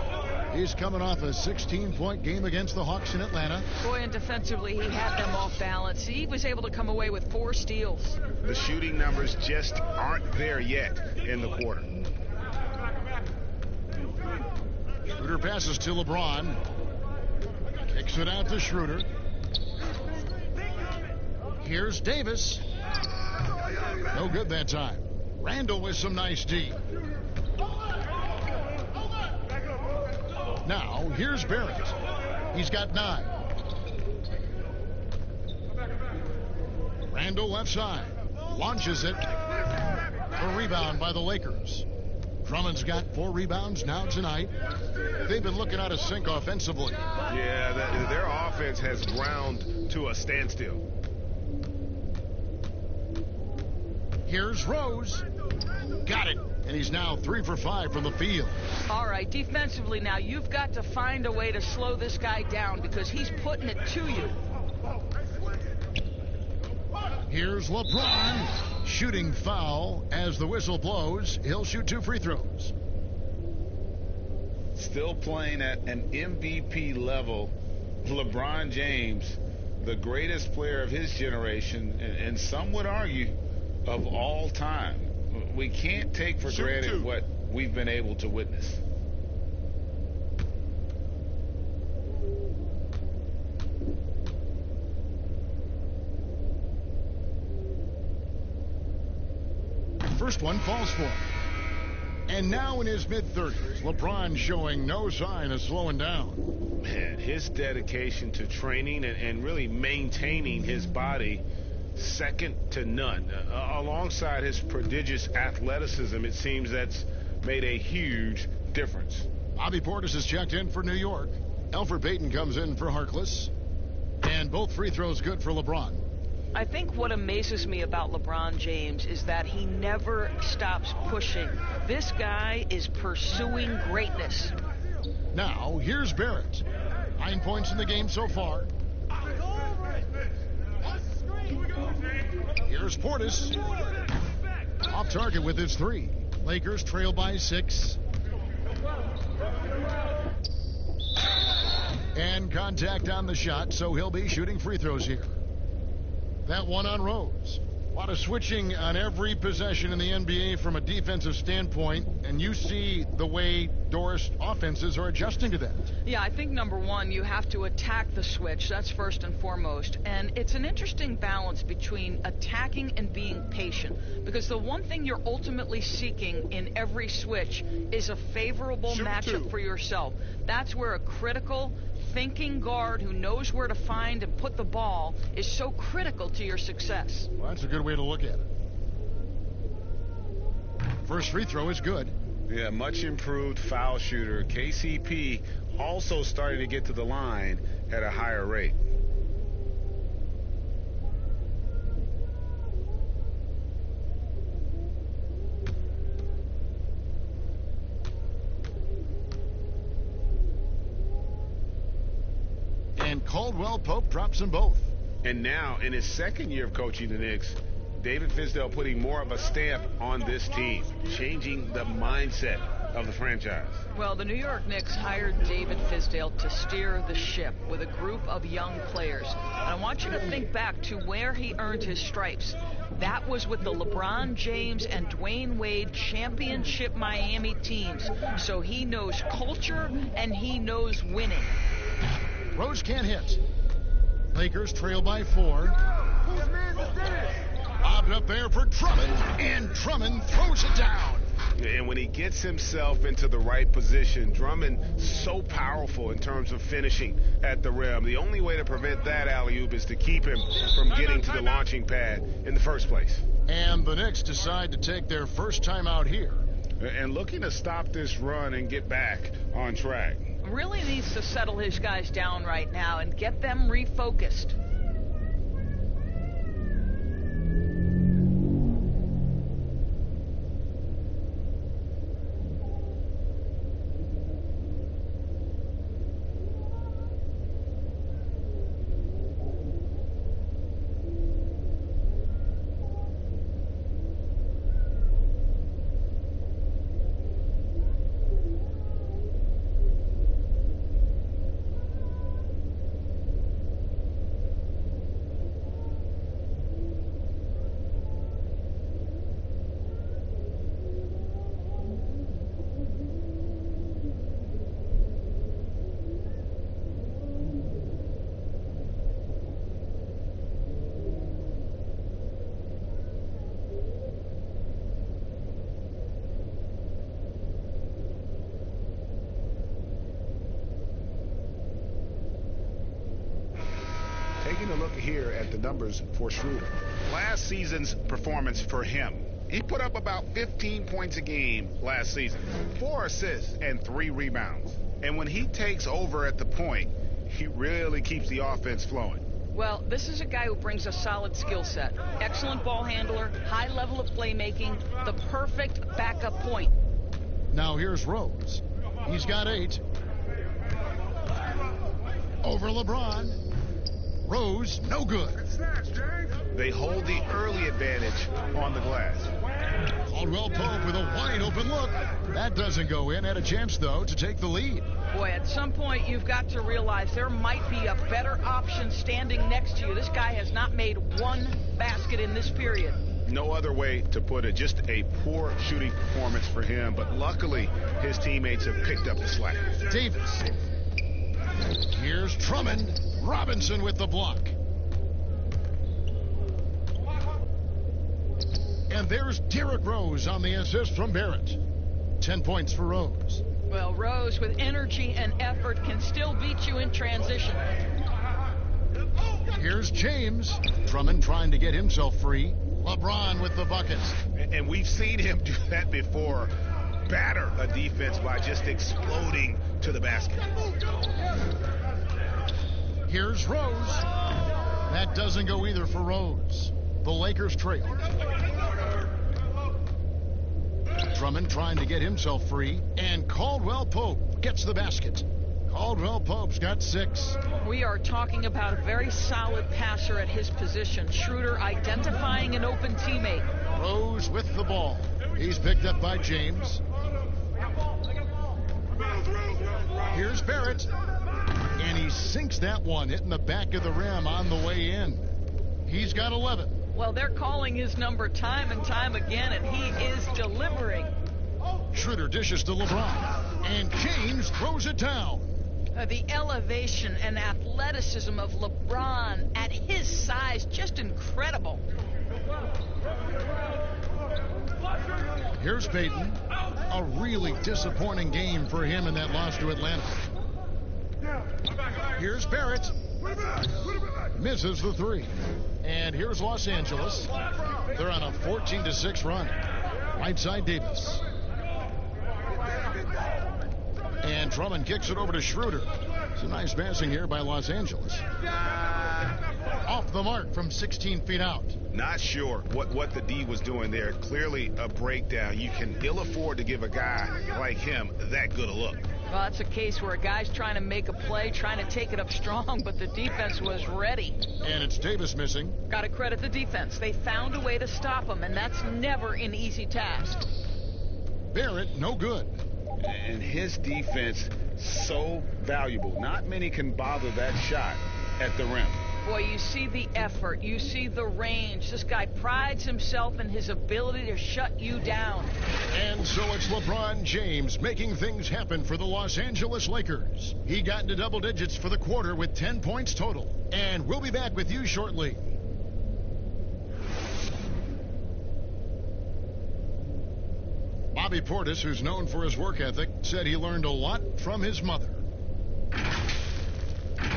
He's coming off a 16-point game against the Hawks in Atlanta. Boy, and defensively, he had them off balance. He was able to come away with 4 steals. The shooting numbers just aren't there yet in the quarter. Schroeder passes to LeBron. Kicks it out to Schroeder. Here's Davis. No good that time. Randall with some nice D. Now, here's Barrett. He's got 9. Randall left side. Launches it. A rebound by the Lakers. Drummond's got 4 rebounds now tonight. They've been looking out of sync offensively. Yeah, their offense has ground to a standstill. Here's Rose. Got it. And he's now 3 for 5 from the field. All right, defensively now, you've got to find a way to slow this guy down because he's putting it to you. Here's LeBron. Shooting foul as the whistle blows. He'll shoot 2 free throws. Still playing at an MVP level. LeBron James, the greatest player of his generation, and some would argue of all time. We can't take for granted what we've been able to witness. First one falls for him. And now in his mid-30s, LeBron showing no sign of slowing down. Man, his dedication to training and really maintaining his body, second to none. Alongside his prodigious athleticism, it seems that's made a huge difference. Bobby Portis has checked in for New York. Elfrid Payton comes in for Harkless. And both free throws good for LeBron. I think what amazes me about LeBron James is that he never stops pushing. This guy is pursuing greatness. Now, here's Barrett. 9 points in the game so far. Here's Portis. Off target with his 3. Lakers trail by 6. And contact on the shot, so he'll be shooting free throws here. That one on Rose. A lot of switching on every possession in the NBA from a defensive standpoint, and you see the way Doris offenses are adjusting to that. Yeah, I think number one, you have to attack the switch. That's first and foremost. And it's an interesting balance between attacking and being patient, because the one thing you're ultimately seeking in every switch is a favorable matchup for yourself. That's where a critical thinking guard who knows where to find and put the ball is so critical to your success. Well, that's a good way to look at it. First free throw is good. Yeah, much improved foul shooter. KCP also starting to get to the line at a higher rate. And Caldwell Pope drops them both. And now, in his second year of coaching the Knicks, David Fizdale putting more of a stamp on this team, changing the mindset of the franchise. Well, the New York Knicks hired David Fizdale to steer the ship with a group of young players. And I want you to think back to where he earned his stripes. That was with the LeBron James and Dwayne Wade championship Miami teams. So he knows culture and he knows winning. Rose can't hit. Lakers trail by 4. Bobbed up there for Drummond, and Drummond throws it down. And when he gets himself into the right position, Drummond so powerful in terms of finishing at the rim. The only way to prevent that alley-oop is to keep him from getting to the launching pad in the first place. And the Knicks decide to take their first timeout here. And looking to stop this run and get back on track. Really needs to settle his guys down right now and get them refocused. Taking a look here at the numbers for Schroeder. Last season's performance for him, He put up about 15 points a game last season, 4 assists and 3 rebounds. And when he takes over at the point, he really keeps the offense flowing. Well, this is a guy who brings a solid skill set. Excellent ball handler, high level of playmaking, the perfect backup point. Now here's Rose. He's got 8. Over LeBron. Rose, no good. They hold the early advantage on the glass. Caldwell Pope with a wide open look. That doesn't go in. Had a chance, though, to take the lead. Boy, at some point you've got to realize there might be a better option standing next to you. This guy has not made one basket in this period. No other way to put it. Just a poor shooting performance for him. But luckily, his teammates have picked up the slack. Davis. Here's Drummond. Robinson with the block. And there's Derrick Rose on the assist from Barrett. 10 points for Rose. Well, Rose with energy and effort can still beat you in transition. Here's James. Drummond trying to get himself free. LeBron with the buckets. And we've seen him do that before. Batter a defense by just exploding to the basket. Here's Rose. That doesn't go either for Rose. The Lakers trail. Drummond trying to get himself free. And Caldwell Pope gets the basket. Caldwell Pope's got 6. We are talking about a very solid passer at his position. Schroeder identifying an open teammate. Rose with the ball. He's picked up by James. Here's Barrett. And he sinks that one, hitting the back of the rim on the way in. He's got 11. Well, they're calling his number time and time again, and he is delivering. Schroeder dishes to LeBron. And James throws it down. The elevation and athleticism of LeBron at his size, just incredible. Here's Payton. A really disappointing game for him in that loss to Atlanta. Here's Barrett. Misses the 3. And here's Los Angeles. They're on a 14-6 run. Right side Davis. And Drummond kicks it over to Schroeder. It's a nice passing here by Los Angeles. Off the mark from 16 feet out. Not sure what the D was doing there. Clearly a breakdown. You can ill afford to give a guy like him that good a look. Well, that's a case where a guy's trying to make a play, trying to take it up strong, but the defense was ready. And it's Davis missing. Got to credit the defense. They found a way to stop him, and that's never an easy task. Barrett, no good. And his defense, so valuable. Not many can bother that shot at the rim. Boy, you see the effort. You see the range. This guy prides himself in his ability to shut you down. And so it's LeBron James making things happen for the Los Angeles Lakers. He got into double digits for the quarter with 10 points total. And we'll be back with you shortly. Bobby Portis, who's known for his work ethic, said he learned a lot from his mother.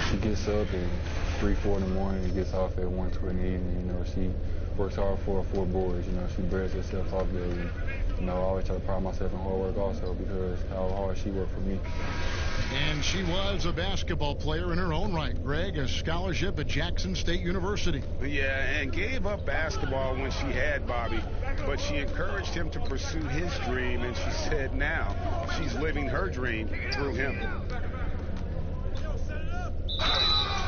She gets up at 3, 4 in the morning and gets off at 1, 2 in the evening. You know, she works hard for her 4 boys. You know, she breaks herself off daily. You know, I always try to pride myself in hard work also because how hard she worked for me. And she was a basketball player in her own right, Greg, a scholarship at Jackson State University. Yeah, and gave up basketball when she had Bobby, but she encouraged him to pursue his dream, and she said now she's living her dream through him.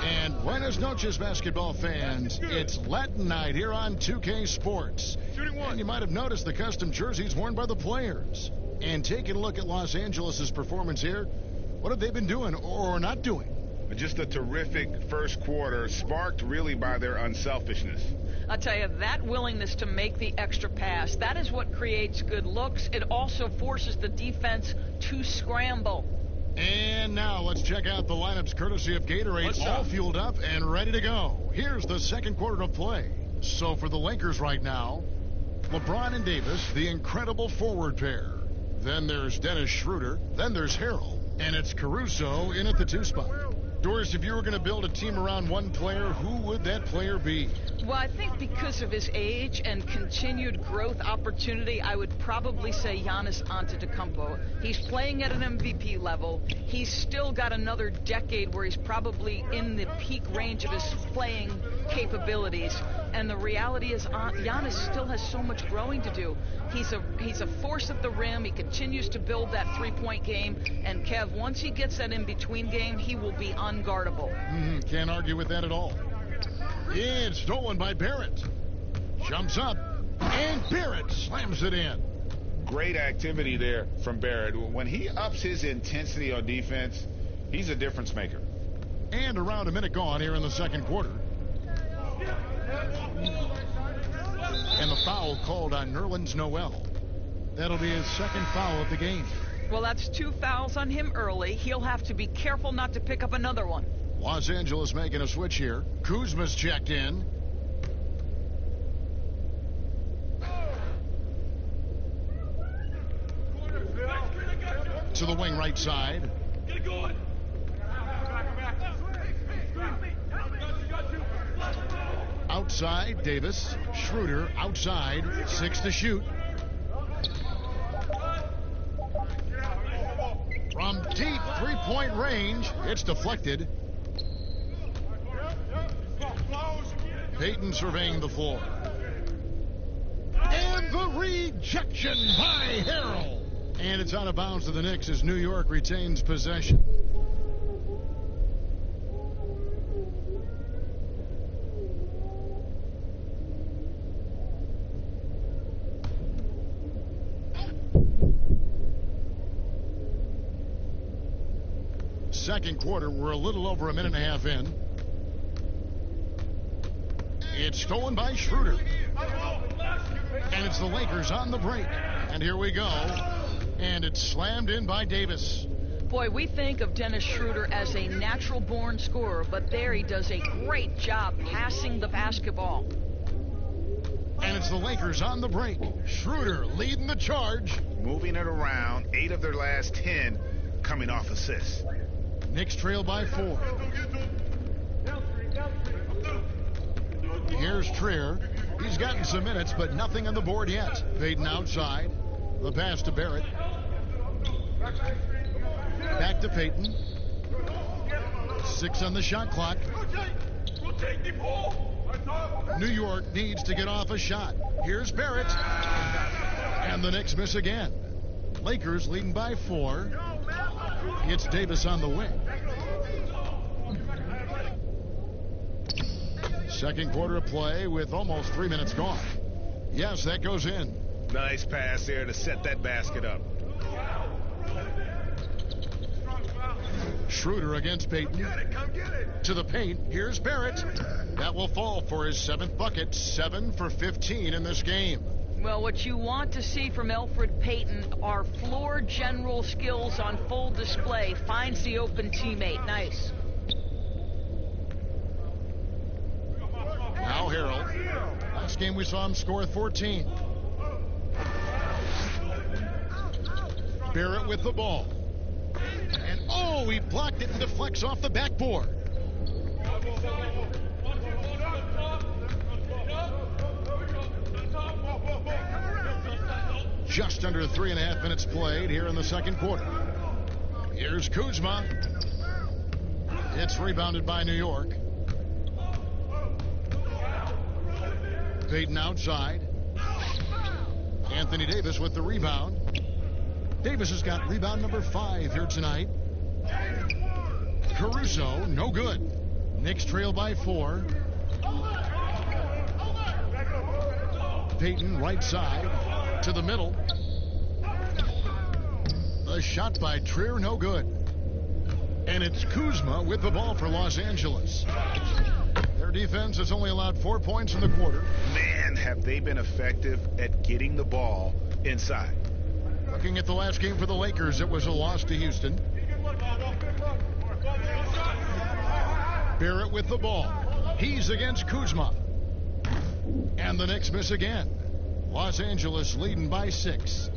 And buenas noches, basketball fans. It's Latin night here on 2K Sports. And you might have noticed the custom jerseys worn by the players. And taking a look at Los Angeles' performance here, what have they been doing or not doing? Just a terrific first quarter, sparked really by their unselfishness. I'll tell you, that willingness to make the extra pass, that is what creates good looks. It also forces the defense to scramble. And now let's check out the lineups courtesy of Gatorade, all fueled up and ready to go. Here's the second quarter of play. So for the Lakers right now, LeBron and Davis, the incredible forward pair. Then there's Dennis Schroeder. Then there's Harrell. And it's Caruso in at the 2 spot. Doris, if you were going to build a team around one player, who would that player be? Well, I think because of his age and continued growth opportunity, I would probably say Giannis Antetokounmpo. He's playing at an MVP level. He's still got another decade where he's probably in the peak range of his playing capabilities. And the reality is Giannis still has so much growing to do. He's a force at the rim. He continues to build that three-point game. And Kev, once he gets that in-between game, he will be unguardable. Can't argue with that at all. It's stolen by Barrett. Jumps up, and Barrett slams it in. Great activity there from Barrett. When he ups his intensity on defense, he's a difference maker. And around a minute gone here in the second quarter. And the foul called on Nerlens Noel. That'll be his second foul of the game. Well, that's 2 fouls on him early. He'll have to be careful not to pick up another one. Los Angeles making a switch here. Kuzma's checked in. To the wing right side. Get going. Outside, Davis. Schroeder outside. 6 to shoot. From deep three-point range, it's deflected. Payton surveying the floor. And the rejection by Harrell. And it's out of bounds to the Knicks as New York retains possession. Second quarter, we're a little over a minute and a half in. It's stolen by Schroeder. And it's the Lakers on the break. And here we go. And it's slammed in by Davis. Boy, we think of Dennis Schroeder as a natural-born scorer, but there he does a great job passing the basketball. And it's the Lakers on the break. Schroeder leading the charge. Moving it around. 8 of their last 10 coming off assists. Knicks trail by 4. Here's Trier. He's gotten some minutes, but nothing on the board yet. Payton outside. The pass to Barrett. Back to Payton. 6 on the shot clock. New York needs to get off a shot. Here's Barrett. And the Knicks miss again. Lakers leading by 4. It's Davis on the wing. Second quarter of play with almost 3 minutes gone. Yes, that goes in. Nice pass there to set that basket up. Schroeder against Payton. To the paint. Here's Barrett. That will fall for his 7th bucket. 7 for 15 in this game. Well, what you want to see from Elfrid Payton are floor general skills on full display. Finds the open teammate. Nice. Now Harrell. Last game we saw him score 14. Barrett with the ball. And oh, he blocked it and deflects off the backboard. Just under 3.5 minutes played here in the second quarter. Here's Kuzma. It's rebounded by New York. Payton outside. Anthony Davis with the rebound. Davis has got rebound number 5 here tonight. Caruso, no good. Knicks trail by 4. Payton right side to the middle. The shot by Trier, no good. And it's Kuzma with the ball for Los Angeles. Their defense has only allowed 4 points in the quarter. Man, have they been effective at getting the ball inside. Looking at the last game for the Lakers, it was a loss to Houston. Barrett with the ball. He's against Kuzma. And the Knicks miss again. Los Angeles leading by 6.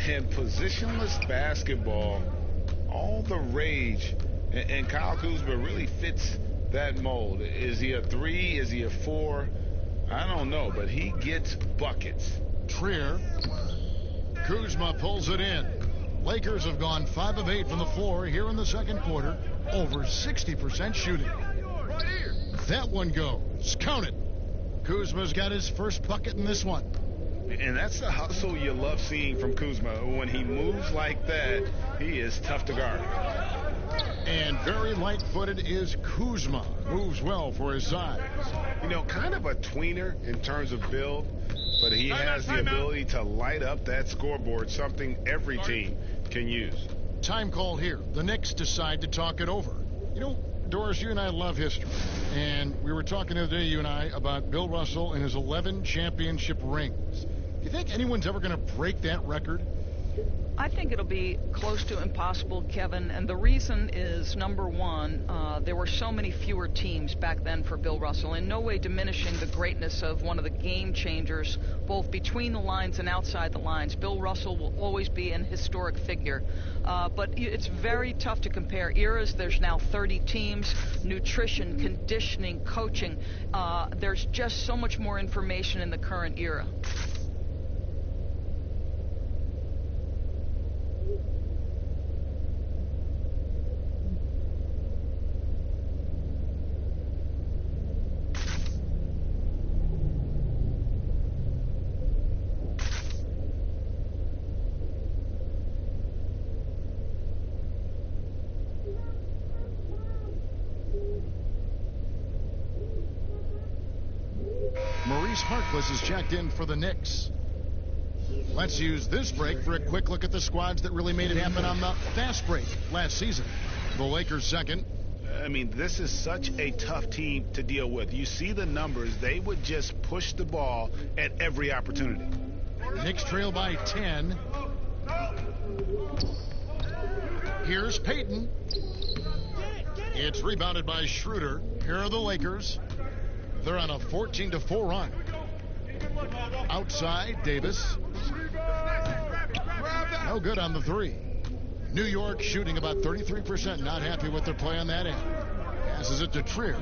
And positionless basketball, all the rage And Kyle Kuzma really fits that mold. Is he a 3? Is he a 4? I don't know, but he gets buckets. Trier. Kuzma pulls it in. Lakers have gone 5 of 8 from the floor here in the second quarter. Over 60% shooting. That one goes. Count it. Kuzma's got his first bucket in this one. And that's the hustle you love seeing from Kuzma. When he moves like that, he is tough to guard. And very light-footed is Kuzma. Moves well for his size. You know, kind of a tweener in terms of build, but he has the ability to light up that scoreboard, something every team can use. Time call here. The Knicks decide to talk it over. You know, Doris, you and I love history. And we were talking the other day, you and I, about Bill Russell and his 11 championship rings. Do you think anyone's ever going to break that record? I think it'll be close to impossible, Kevin, and the reason is, number one, there were so many fewer teams back then for Bill Russell, in no way diminishing the greatness of one of the game changers, both between the lines and outside the lines. Bill Russell will always be an historic figure, but it's very tough to compare eras. There's now 30 teams, nutrition, conditioning, coaching. There's just so much more information in the current era. Harkless is checked in for the Knicks. Let's use this break for a quick look at the squads that really made it happen on the fast break last season. The Lakers second. I mean, this is such a tough team to deal with. You see the numbers. They would just push the ball at every opportunity. Knicks trail by 10. Here's Payton. It's rebounded by Schroeder. Here are the Lakers. They're on a 14-4 run. Outside, Davis. No good on the 3. New York shooting about 33%. Not happy with their play on that end. Passes it to Trier.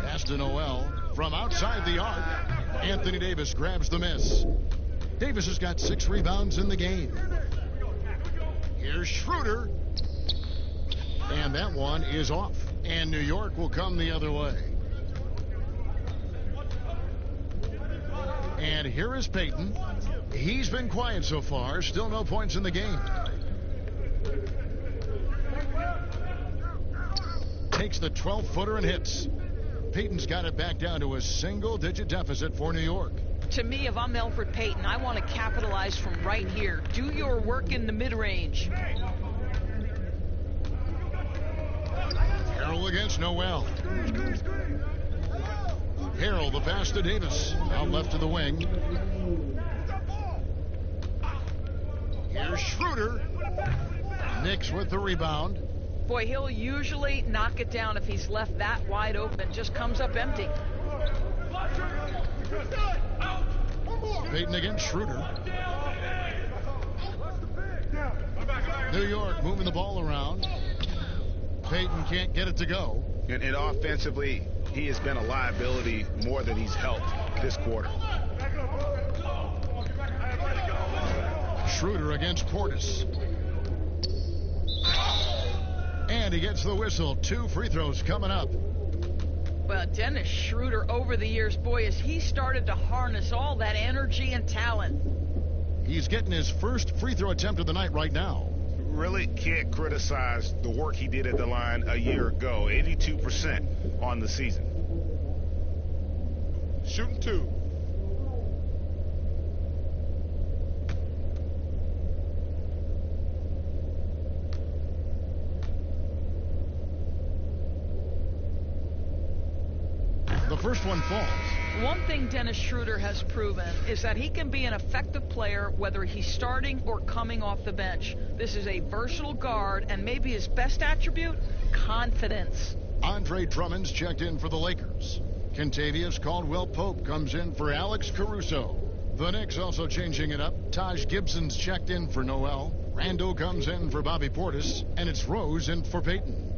Pass to Noel. From outside the arc, Anthony Davis grabs the miss. Davis has got 6 rebounds in the game. Here's Schroeder. And that one is off. And New York will come the other way. And here is Payton. He's been quiet so far. Still no points in the game. Takes the 12-footer and hits. Payton's got it back down to a single-digit deficit for New York. To me, if I'm Elfrid Payton, I want to capitalize from right here. Do your work in the mid-range. Harrell against Noel. Harrell, the pass to Davis. Out left to the wing. Here's Schroeder. Knicks with the rebound. Boy, he'll usually knock it down if he's left that wide open. Just comes up empty. Payton against Schroeder. New York moving the ball around. Payton can't get it to go. And offensively, he has been a liability more than he's helped this quarter. Schroeder against Portis. And he gets the whistle. 2 free throws coming up. Well, Dennis Schroeder over the years, boy, as he started to harness all that energy and talent. He's getting his first free throw attempt of the night right now. Really can't criticize the work he did at the line a year ago. 82% on the season. Shooting 2. The first one falls. One thing Dennis Schroeder has proven is that he can be an effective player whether he's starting or coming off the bench. This is a versatile guard, and maybe his best attribute, confidence. Andre Drummond's checked in for the Lakers. Kentavious Caldwell-Pope comes in for Alex Caruso. The Knicks also changing it up. Taj Gibson's checked in for Noel. Randall comes in for Bobby Portis. And it's Rose in for Peyton.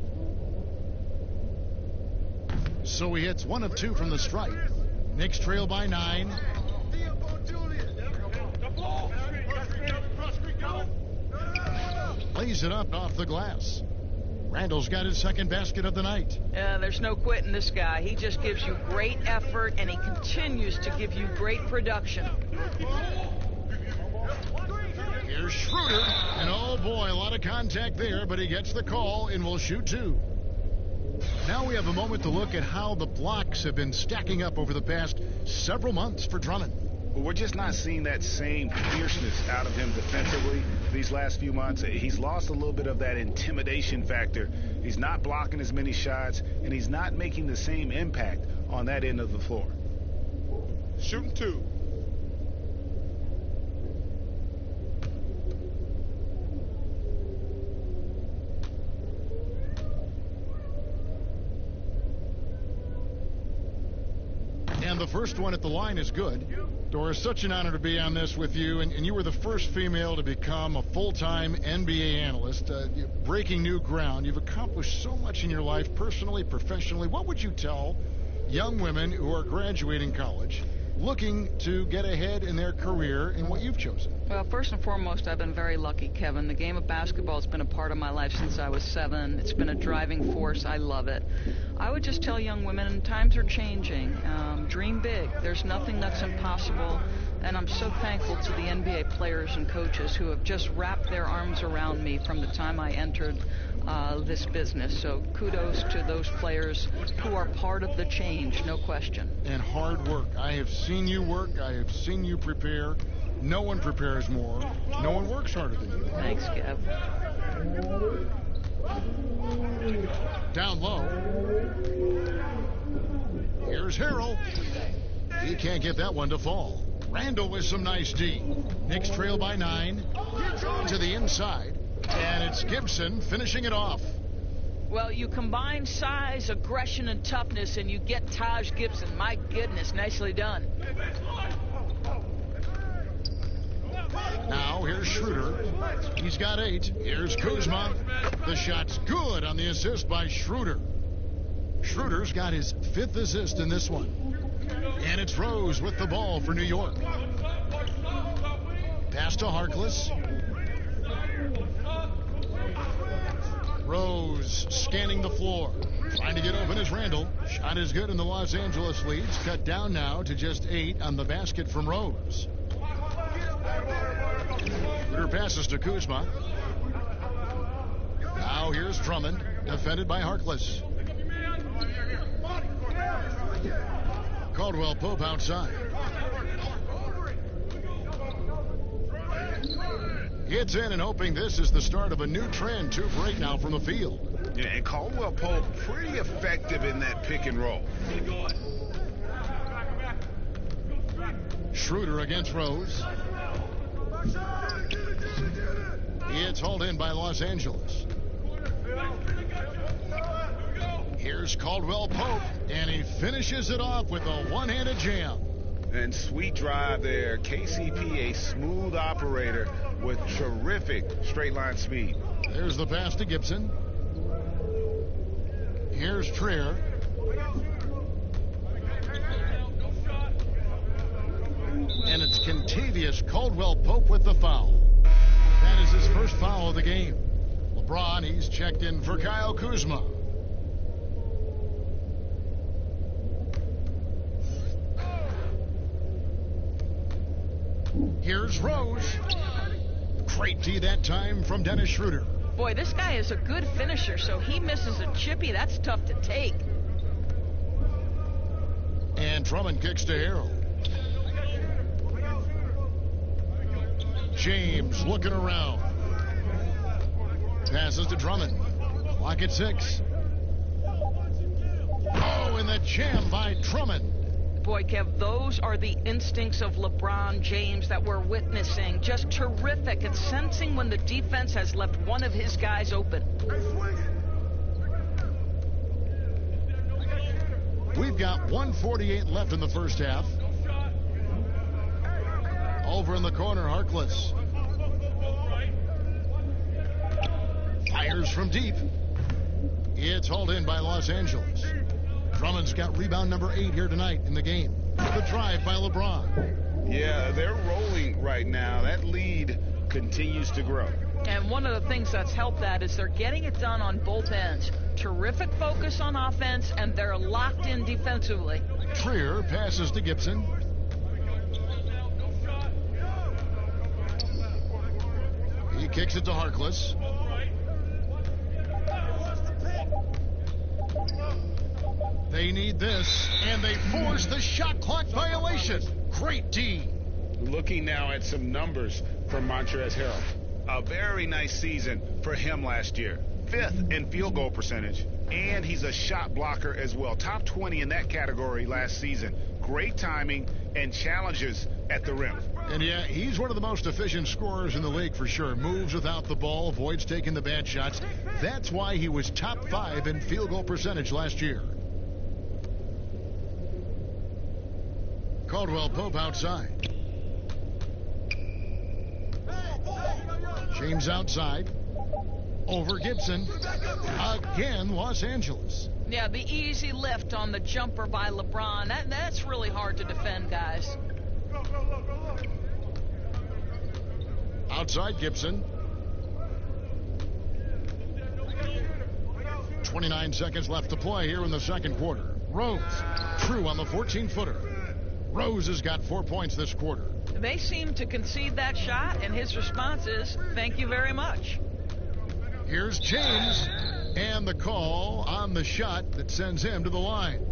So he hits 1 of 2 from the stripe. Knicks trail by 9. Lays it up off the glass. Randall's got his second basket of the night. There's no quitting this guy. He just gives you great effort, and he continues to give you great production. Here's Schroeder, and oh boy, a lot of contact there, but he gets the call and will shoot 2. Now we have a moment to look at how the blocks have been stacking up over the past several months for Drummond. Well, we're just not seeing that same fierceness out of him defensively these last few months. He's lost a little bit of that intimidation factor. He's not blocking as many shots, and he's not making the same impact on that end of the floor. Shooting 2. And the first one at the line is good. Doris, such an honor to be on this with you, and you were the first female to become a full-time NBA analyst, breaking new ground. You've accomplished so much in your life, personally, professionally. What would you tell young women who are graduating college, looking to get ahead in their career in what you've chosen? Well, first and foremost, I've been very lucky, Kevin. The game of basketball has been a part of my life since I was 7. It's been a driving force. I love it. I would just tell young women, times are changing. Dream big. There's nothing that's impossible. And I'm so thankful to the NBA players and coaches who have just wrapped their arms around me from the time I entered this business. So kudos to those players who are part of the change, no question. And hard work. I have seen you work. I have seen you prepare. No one prepares more. No one works harder than you. Thanks, Kev. Down low. Here's Harrell. He can't get that one to fall. Randall with some nice D. Knicks trail by 9. To the inside. And it's Gibson finishing it off. Well, you combine size, aggression, and toughness, and you get Taj Gibson. My goodness, nicely done. Now here's Schroeder. He's got 8. Here's Kuzma. The shot's good on the assist by Schroeder. Schroeder's got his 5th assist in this one. And it's Rose with the ball for New York. Pass to Harkless. Rose scanning the floor. Trying to get open is Randall. Shot is good, and the Los Angeles leads cut down now to just 8 on the basket from Rose. Schroeder passes to Kuzma. Now here's Drummond, defended by Harkless. Caldwell-Pope outside. Gets in and hoping this is the start of a new trend. 2 for 8 now from the field. Yeah, and Caldwell-Pope pretty effective in that pick and roll. Schroeder against Rose. It's hauled in by Los Angeles. Here's Caldwell-Pope, and he finishes it off with a one-handed jam. And sweet drive there. KCP, a smooth operator with terrific straight-line speed. There's the pass to Gibson. Here's Trier. And it's Kentavious Caldwell-Pope with the foul. That is his first foul of the game. LeBron, he's checked in for Kyle Kuzma. Here's Rose. Great D that time from Dennis Schroeder. Boy, this guy is a good finisher, so he misses a chippy. That's tough to take. And Drummond kicks to Harrell. James looking around. Passes to Drummond. Clock at 6. Oh, and the jam by Drummond. Boy, Kev, those are the instincts of LeBron James that we're witnessing. Just terrific at sensing when the defense has left one of his guys open. We've got 1:48 left in the first half. Over in the corner, Harkless. Fires from deep. It's hauled in by Los Angeles. Drummond's got rebound number 8 here tonight in the game. The drive by LeBron. Yeah, they're rolling right now. That lead continues to grow. And one of the things that's helped that is they're getting it done on both ends. Terrific focus on offense, and they're locked in defensively. Trier passes to Gibson. He kicks it to Harkless. They need this, and they force the shot clock violation. Great D. Looking now at some numbers from Montrezl Harrell. A very nice season for him last year. 5th in field goal percentage, and he's a shot blocker as well. Top 20 in that category last season. Great timing and challenges at the rim. And yeah, he's one of the most efficient scorers in the league for sure. Moves without the ball, avoids taking the bad shots. That's why he was top 5 in field goal percentage last year. Caldwell Pope outside. James outside. Over Gibson. Again, Los Angeles. Yeah, the easy lift on the jumper by LeBron. That's really hard to defend, guys. Outside Gibson. 29 seconds left to play here in the second quarter. Rose, true on the 14-footer. Rose has got 4 points this quarter. They seem to concede that shot, and his response is, thank you very much. Here's James, and the call on the shot that sends him to the line.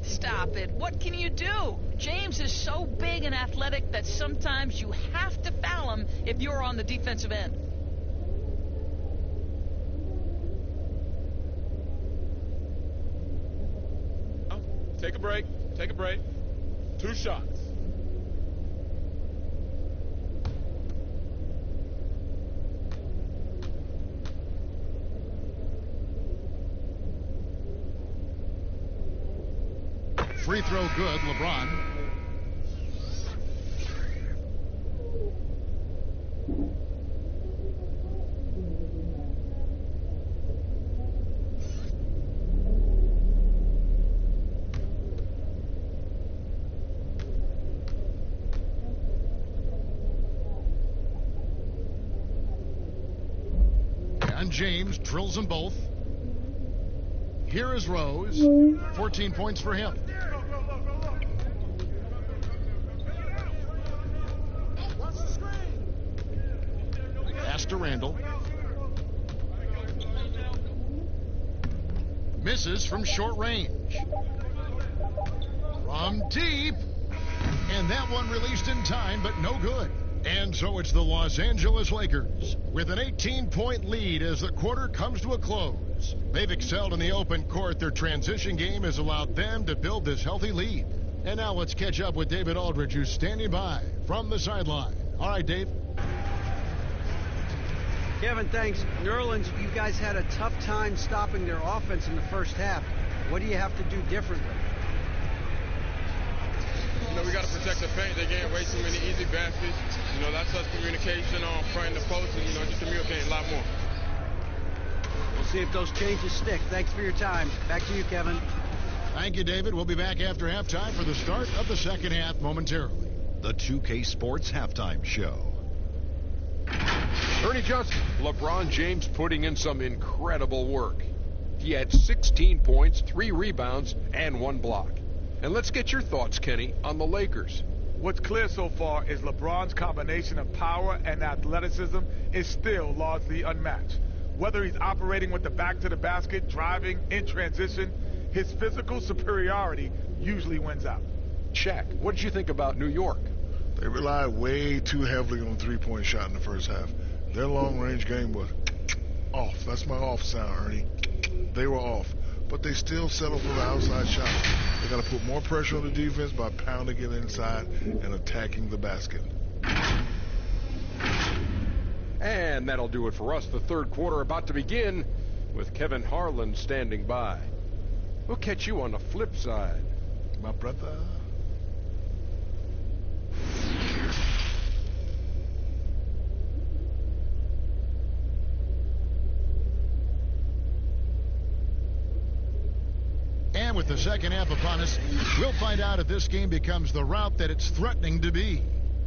Stop it. What can you do? James is so big and athletic that sometimes you have to foul him if you're on the defensive end. Take a break. Take a break. 2 shots. Free throw good, LeBron. And James drills them both. Here is Rose. 14 points for him. Pass to Randall. Misses from short range. From deep. And that one released in time, but no good. And so it's the Los Angeles Lakers with an 18-point lead as the quarter comes to a close. They've excelled in the open court. Their transition game has allowed them to build this healthy lead. And now let's catch up with David Aldridge, who's standing by from the sideline. All right, Dave. Kevin, thanks. New Orleans, you guys had a tough time stopping their offense in the first half. What do you have to do differently? You know, we got to protect the paint. They're getting way too many easy baskets. You know, that's us communication on front of the post and, you know, just communicating a lot more. We'll see if those changes stick. Thanks for your time. Back to you, Kevin. Thank you, David. We'll be back after halftime for the start of the second half momentarily. The 2K Sports Halftime Show. Ernie Johnson, LeBron James putting in some incredible work. He had 16 points, 3 rebounds, and 1 block. And let's get your thoughts, Kenny, on the Lakers. What's clear so far is LeBron's combination of power and athleticism is still largely unmatched. Whether he's operating with the back to the basket, driving, in transition, his physical superiority usually wins out. Shaq, what did you think about New York? They relied way too heavily on the three-point shot in the first half. Their long-range game was off. That's my off sound, Ernie. They were off. But they still settle for the outside shot. They got to put more pressure on the defense by pounding it inside and attacking the basket. And that'll do it for us. The third quarter about to begin with Kevin Harlan standing by. We'll catch you on the flip side, my brother. And with the second half upon us, we'll find out if this game becomes the route that it's threatening to be.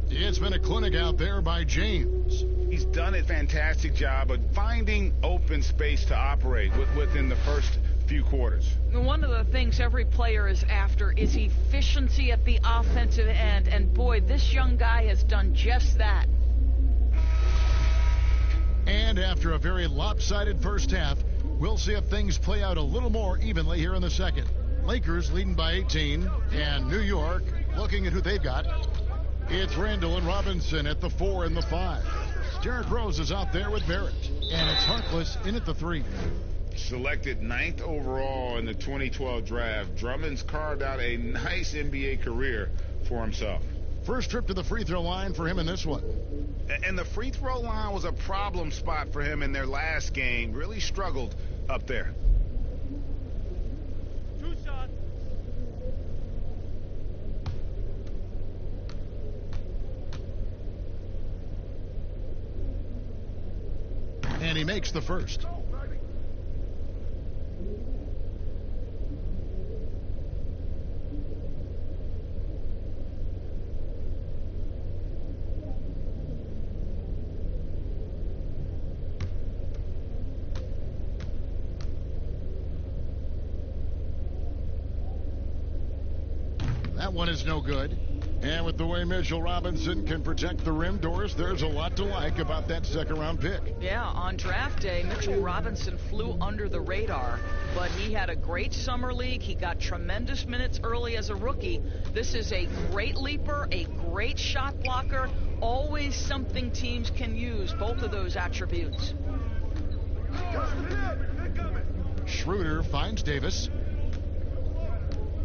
It's been a clinic out there by James. He's done a fantastic job of finding open space to operate within the first few quarters. One of the things every player is after is efficiency at the offensive end, and boy, this young guy has done just that. And after a very lopsided first half, we'll see if things play out a little more evenly here in the second. Lakers leading by 18, and New York looking at who they've got. It's Randall and Robinson at the 4 and the 5. Derrick Rose is out there with Barrett, and it's Harkless in at the 3. Selected 9th overall in the 2012 draft, Drummond's carved out a nice NBA career for himself. First trip to the free throw line for him in this one. And the free throw line was a problem spot for him in their last game. Really struggled up there. 2 shots. And he makes the first. That one is no good. And with the way Mitchell Robinson can protect the rim doors, there's a lot to like about that second-round pick. Yeah, on draft day, Mitchell Robinson flew under the radar, but he had a great summer league. He got tremendous minutes early as a rookie. This is a great leaper, a great shot blocker, always something teams can use, both of those attributes. Schroeder finds Davis.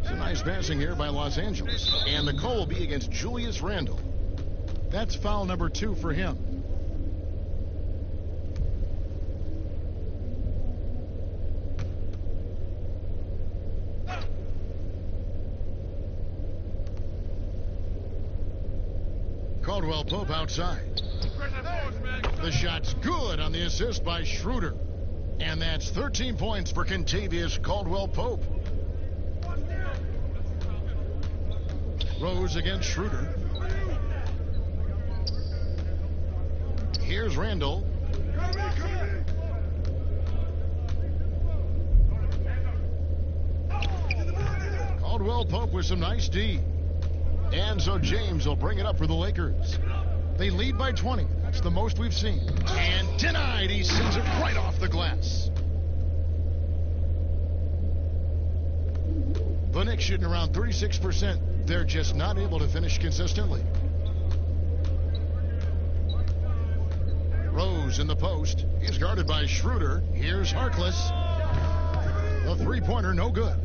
Some nice passing here by Los Angeles. And the call will be against Julius Randle. That's foul number 2 for him. Caldwell Pope outside. The shot's good on the assist by Schroeder. And that's 13 points for Kentavious Caldwell Pope. Rose against Schroeder. Here's Randall. Caldwell Pope with some nice D. And so James will bring it up for the Lakers. They lead by 20. That's the most we've seen. And denied. He sends it right off the glass. The Knicks shooting around 36%. They're just not able to finish consistently. Rose in the post. He's guarded by Schroeder. Here's Harkless. The three-pointer, no good.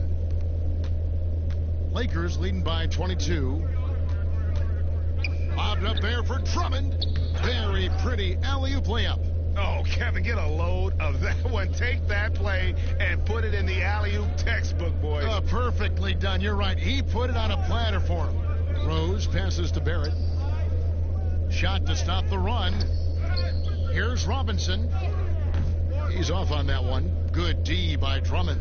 Lakers leading by 22. Lobbed up there for Drummond. Very pretty alley-oop layup. Oh, Kevin, get a load of that one. Take that play and put it in the alley-oop textbook, boys. Perfectly done. You're right. He put it on a platter for him. Rose passes to Barrett. Shot to stop the run. Here's Robinson. He's off on that one. Good D by Drummond.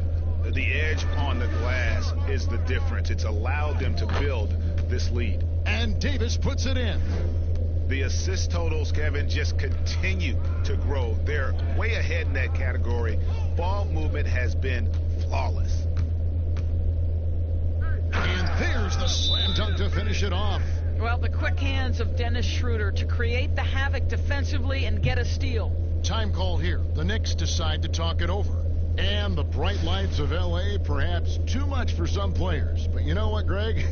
The edge on the glass is the difference. It's allowed them to build this lead. And Davis puts it in. The assist totals, Kevin, just continue to grow. They're way ahead in that category. Ball movement has been flawless. And there's the slam dunk to finish it off. Well, the quick hands of Dennis Schroeder to create the havoc defensively and get a steal. Time call here. The Knicks decide to talk it over. And the bright lights of L.A., perhaps too much for some players. But you know what, Greg?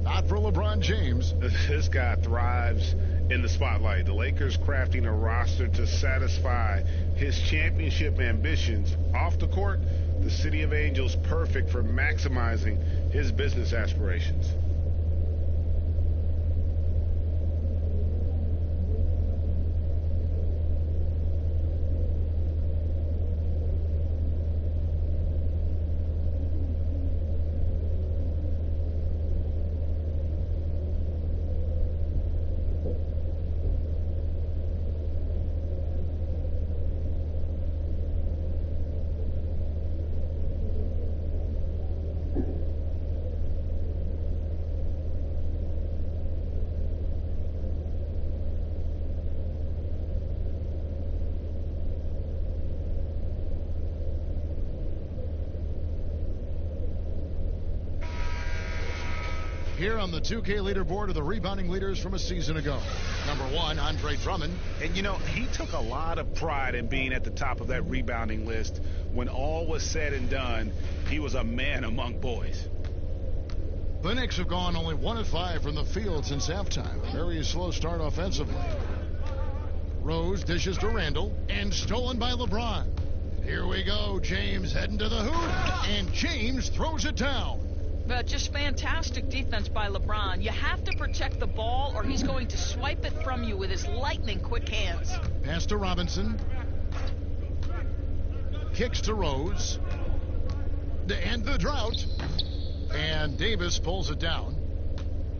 Not for LeBron James. This guy thrives in the spotlight. The Lakers crafting a roster to satisfy his championship ambitions. Off the court, the City of Angels perfect for maximizing his business aspirations. Here on the 2K leaderboard are the rebounding leaders from a season ago. Number 1, Andre Drummond. And, you know, he took a lot of pride in being at the top of that rebounding list. When all was said and done, he was a man among boys. The Knicks have gone only 1 of 5 from the field since halftime. Very slow start offensively. Rose dishes to Randall, and stolen by LeBron. Here we go. James heading to the hoop, and James throws it down. But just fantastic defense by LeBron. You have to protect the ball or he's going to swipe it from you with his lightning quick hands. Pass to Robinson. Kicks to Rose. To end the drought. And Davis pulls it down.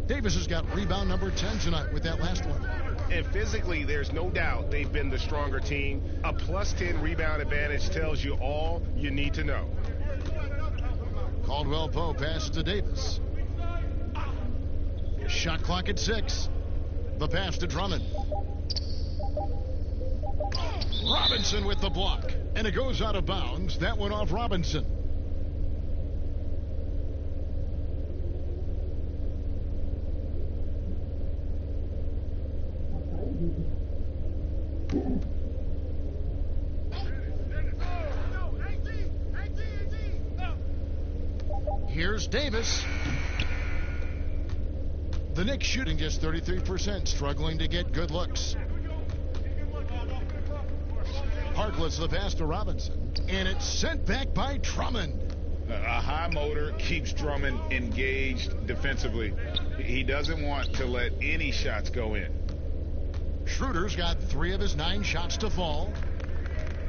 Davis has got rebound number 10 tonight with that last one. And physically, there's no doubt they've been the stronger team. A plus 10 rebound advantage tells you all you need to know. Caldwell Pope passes to Davis. Shot clock at 6. The pass to Drummond. Robinson with the block. And it goes out of bounds. That went off Robinson. Here's Davis. The Knicks shooting just 33%, struggling to get good looks. Harkless the pass to Robinson, and it's sent back by Drummond. A high motor keeps Drummond engaged defensively. He doesn't want to let any shots go in. Schroeder's got 3 of his 9 shots to fall.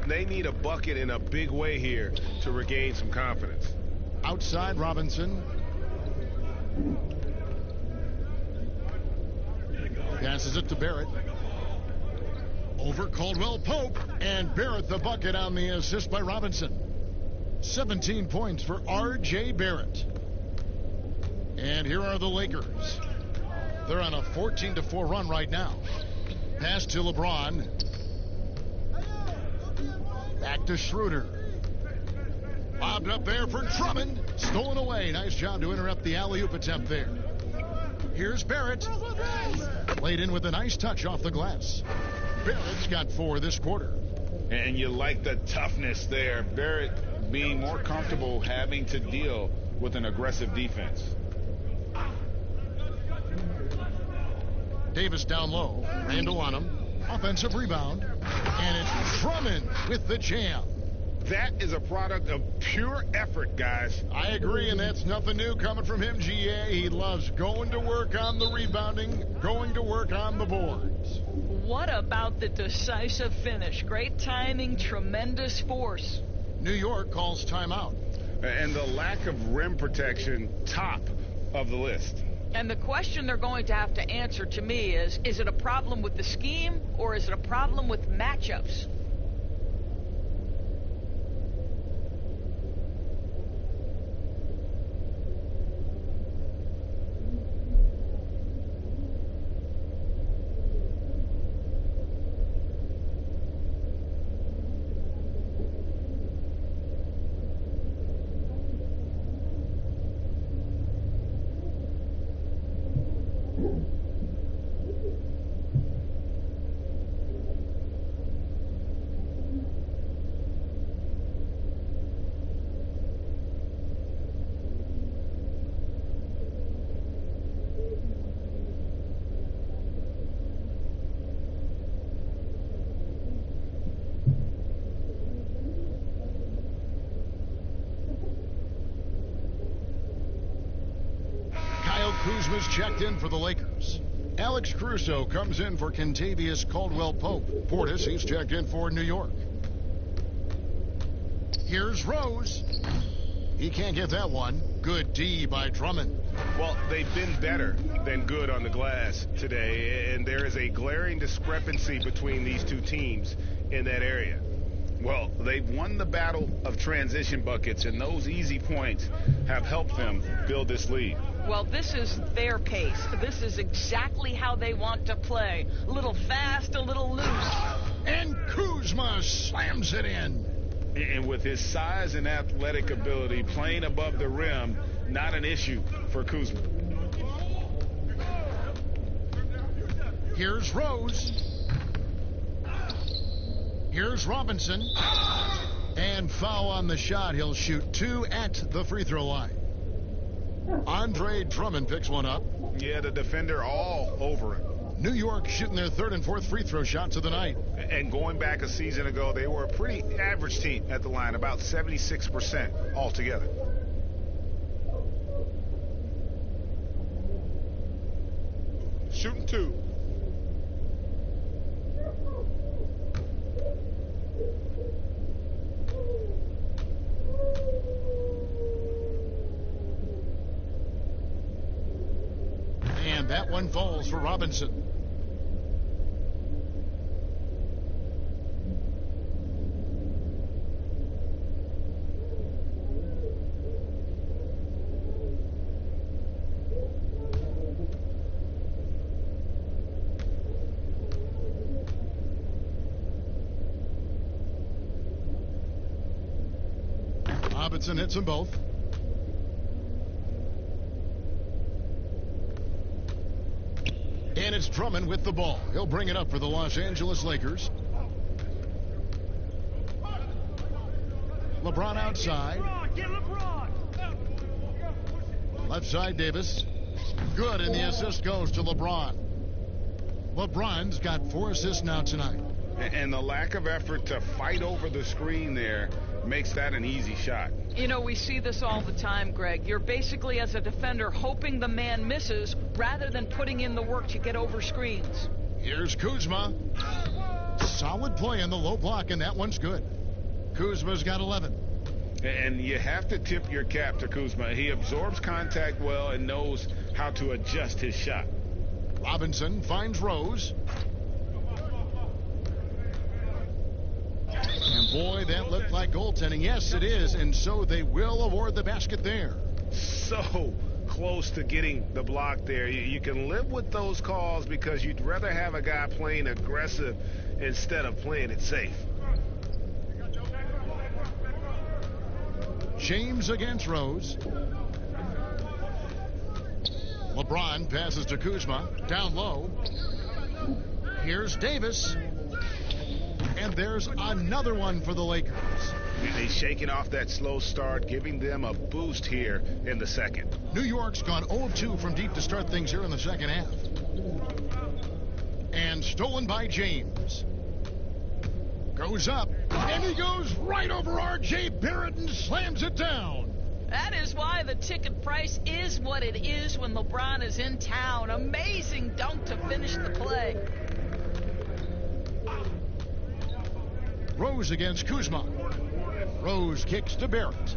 They need a bucket in a big way here to regain some confidence. Outside Robinson. Passes it to Barrett. Over Caldwell Pope. And Barrett the bucket on the assist by Robinson. 17 points for R.J. Barrett. And here are the Lakers. They're on a 14-4 run right now. Pass to LeBron. Back to Schroeder. Lobbed up there for Drummond. Stolen away. Nice job to interrupt the alley-oop attempt there. Here's Barrett. Laid in with a nice touch off the glass. Barrett's got 4 this quarter. And you like the toughness there. Barrett being more comfortable having to deal with an aggressive defense. Davis down low. Randall on him. Offensive rebound. And it's Drummond with the jam. That is a product of pure effort, guys. I agree, and that's nothing new coming from him, GA. He loves going to work on the rebounding, going to work on the boards. What about the decisive finish? Great timing, tremendous force. New York calls timeout. And the lack of rim protection, top of the list. And the question they're going to have to answer to me is it a problem with the scheme or is it a problem with matchups? Kuzma's checked in for the Lakers. Alex Caruso comes in for Kentavious Caldwell-Pope. Portis, he's checked in for New York. Here's Rose. He can't get that one. Good D by Drummond. Well, they've been better than good on the glass today, and there is a glaring discrepancy between these two teams in that area. Well, they've won the battle of transition buckets, and those easy points have helped them build this lead. Well, this is their pace. This is exactly how they want to play. A little fast, a little loose. And Kuzma slams it in. And with his size and athletic ability, playing above the rim, not an issue for Kuzma. Here's Rose. Here's Robinson. And foul on the shot. He'll shoot 2 at the free throw line. Andre Drummond picks one up. Yeah, the defender all over him. New York shooting their 3rd and 4th free throw shots of the night. And going back a season ago, they were a pretty average team at the line, about 76% altogether. Shooting 2. And that one falls for Robinson. Robinson hits them both. And it's Drummond with the ball. He'll bring it up for the Los Angeles Lakers. LeBron outside. Left side, Davis. Good, and the assist goes to LeBron. LeBron's got 4 assists now tonight. And the lack of effort to fight over the screen there makes that an easy shot. You know, we see this all the time, Greg. You're basically, as a defender, hoping the man misses rather than putting in the work to get over screens. Here's Kuzma. Solid play in the low block, and that one's good. Kuzma's got 11. And you have to tip your cap to Kuzma. He absorbs contact well and knows how to adjust his shot. Robinson finds Rose. And boy, that looked like goaltending. Yes, it is. And so they will award the basket there. So close to getting the block there. You can live with those calls because you'd rather have a guy playing aggressive instead of playing it safe. James against Rose. LeBron passes to Kuzma. Down low. Here's Davis. And there's another one for the Lakers. And he's shaking off that slow start, giving them a boost here in the second. New York's gone 0-2 from deep to start things here in the second half. And stolen by James. Goes up, and he goes right over R.J. Barrett and slams it down. That is why the ticket price is what it is when LeBron is in town. Amazing dunk to finish the play. Rose against Kuzma. Rose kicks to Barrett.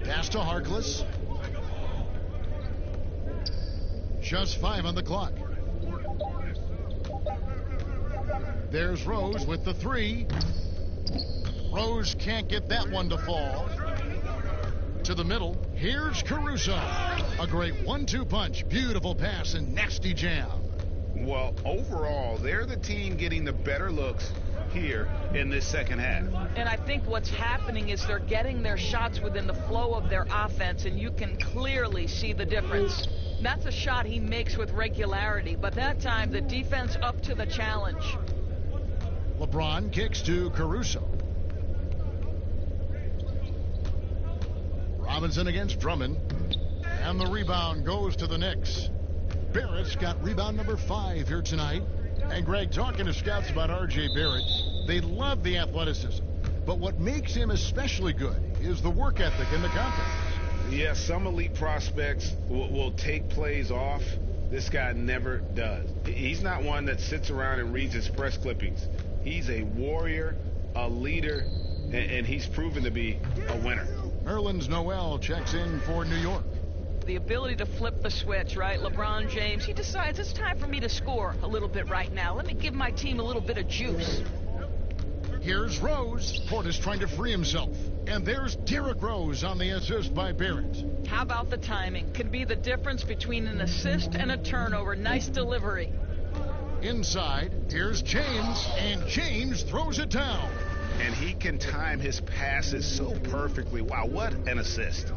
Pass to Harkless. Just 5 on the clock. There's Rose with the 3. Rose can't get that one to fall. To the middle. Here's Caruso. A great 1-2 punch. Beautiful pass and nasty jam. Well, overall, they're the team getting the better looks here in this second half. And I think what's happening is they're getting their shots within the flow of their offense, and you can clearly see the difference. That's a shot he makes with regularity, but that time the defense up to the challenge. LeBron kicks to Caruso. Robinson against Drummond. And the rebound goes to the Knicks. Barrett's got rebound number 5 here tonight. And Greg, talking to scouts about R.J. Barrett, they love the athleticism. But what makes him especially good is the work ethic and the confidence. Yeah, some elite prospects will take plays off. This guy never does. He's not one that sits around and reads his press clippings. He's a warrior, a leader, and he's proven to be a winner. Nerlens Noel checks in for New York. The ability to flip the switch, right? LeBron James, he decides it's time for me to score a little bit right now. Let me give my team a little bit of juice. Here's Rose. Portis trying to free himself. And there's Derrick Rose on the assist by Barrett. How about the timing? Could be the difference between an assist and a turnover. Nice delivery. Inside, here's James, and James throws it down. And he can time his passes so perfectly. Wow, what an assist.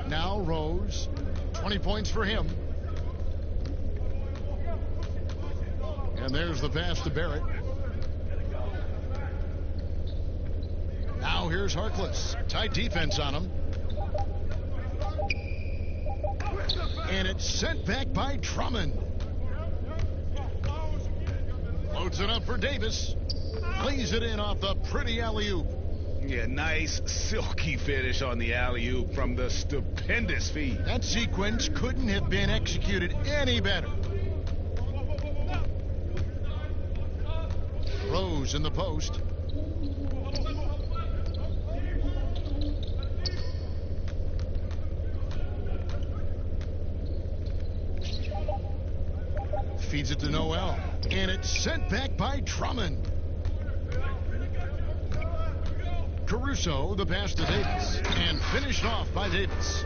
Now Rose. 20 points for him. And there's the pass to Barrett. Now here's Harkless. Tight defense on him. And it's sent back by Drummond. Loads it up for Davis. Lays it in off the pretty alley-oop. Yeah, nice silky finish on the alley-oop from the stupendous feed. That sequence couldn't have been executed any better. Rose in the post. Feeds it to Noel. And it's sent back by Drummond. Caruso, the pass to Davis. And finished off by Davis.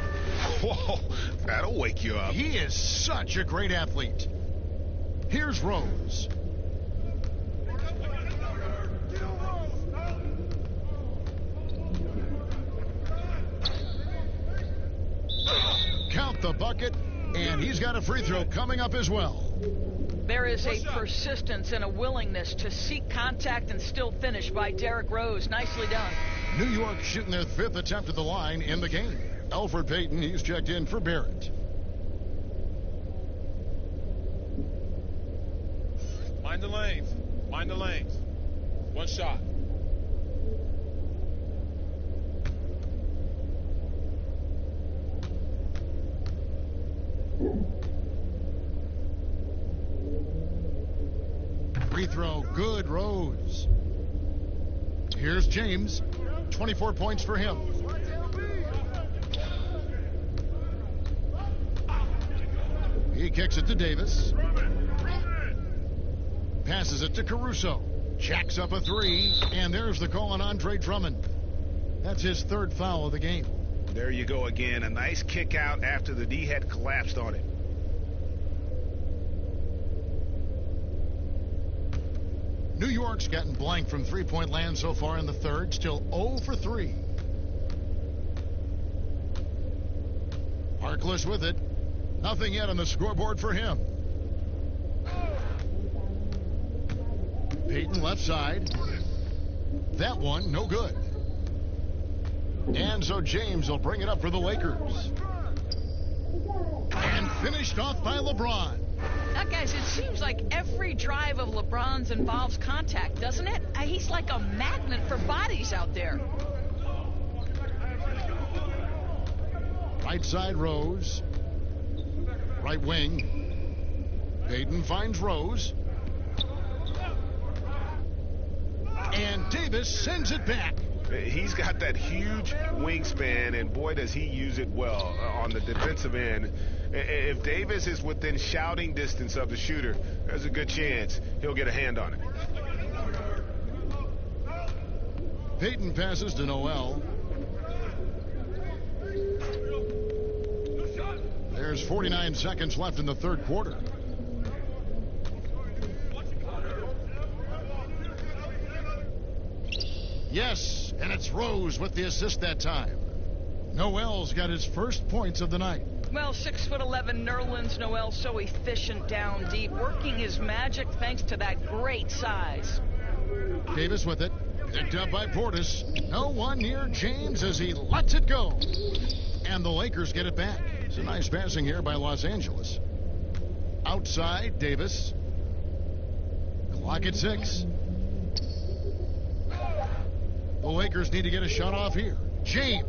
Whoa, that'll wake you up. He is such a great athlete. Here's Rose. Count the bucket, and he's got a free throw coming up as well. There is a persistence and a willingness to seek contact and still finish by Derrick Rose. Nicely done. New York shooting their 5th attempt at the line in the game. Elfrid Payton, he's checked in for Barrett. Mind the lanes. Mind the lanes. One shot. Free throw, good, Rose. Here's James. 24 points for him. He kicks it to Davis. Passes it to Caruso. Jacks up a 3, and there's the call on Andre Drummond. That's his 3rd foul of the game. There you go again. A nice kick out after the D had collapsed on it. New York's gotten blank from three-point land so far in the 3rd. Still 0 for 3. Harkless with it. Nothing yet on the scoreboard for him. Payton left side. That one, no good. And so James will bring it up for the Lakers. And finished off by LeBron. Now, guys, it seems like every drive of LeBron's involves contact, doesn't it? He's like a magnet for bodies out there. Right side, Rose. Right wing. Payton finds Rose. And Davis sends it back. He's got that huge wingspan, and boy, does he use it well on the defensive end. If Davis is within shouting distance of the shooter, there's a good chance he'll get a hand on it. Payton passes to Noel. There's 49 seconds left in the 3rd quarter. Yes, and it's Rose with the assist that time. Noel's got his first points of the night. Well, 6'11" Nerlens Noel, so efficient down deep, working his magic thanks to that great size. Davis with it. Picked up by Portis. No one near James as he lets it go. And the Lakers get it back. It's a nice passing here by Los Angeles. Outside, Davis. Clock at 6. The Lakers need to get a shot off here. James.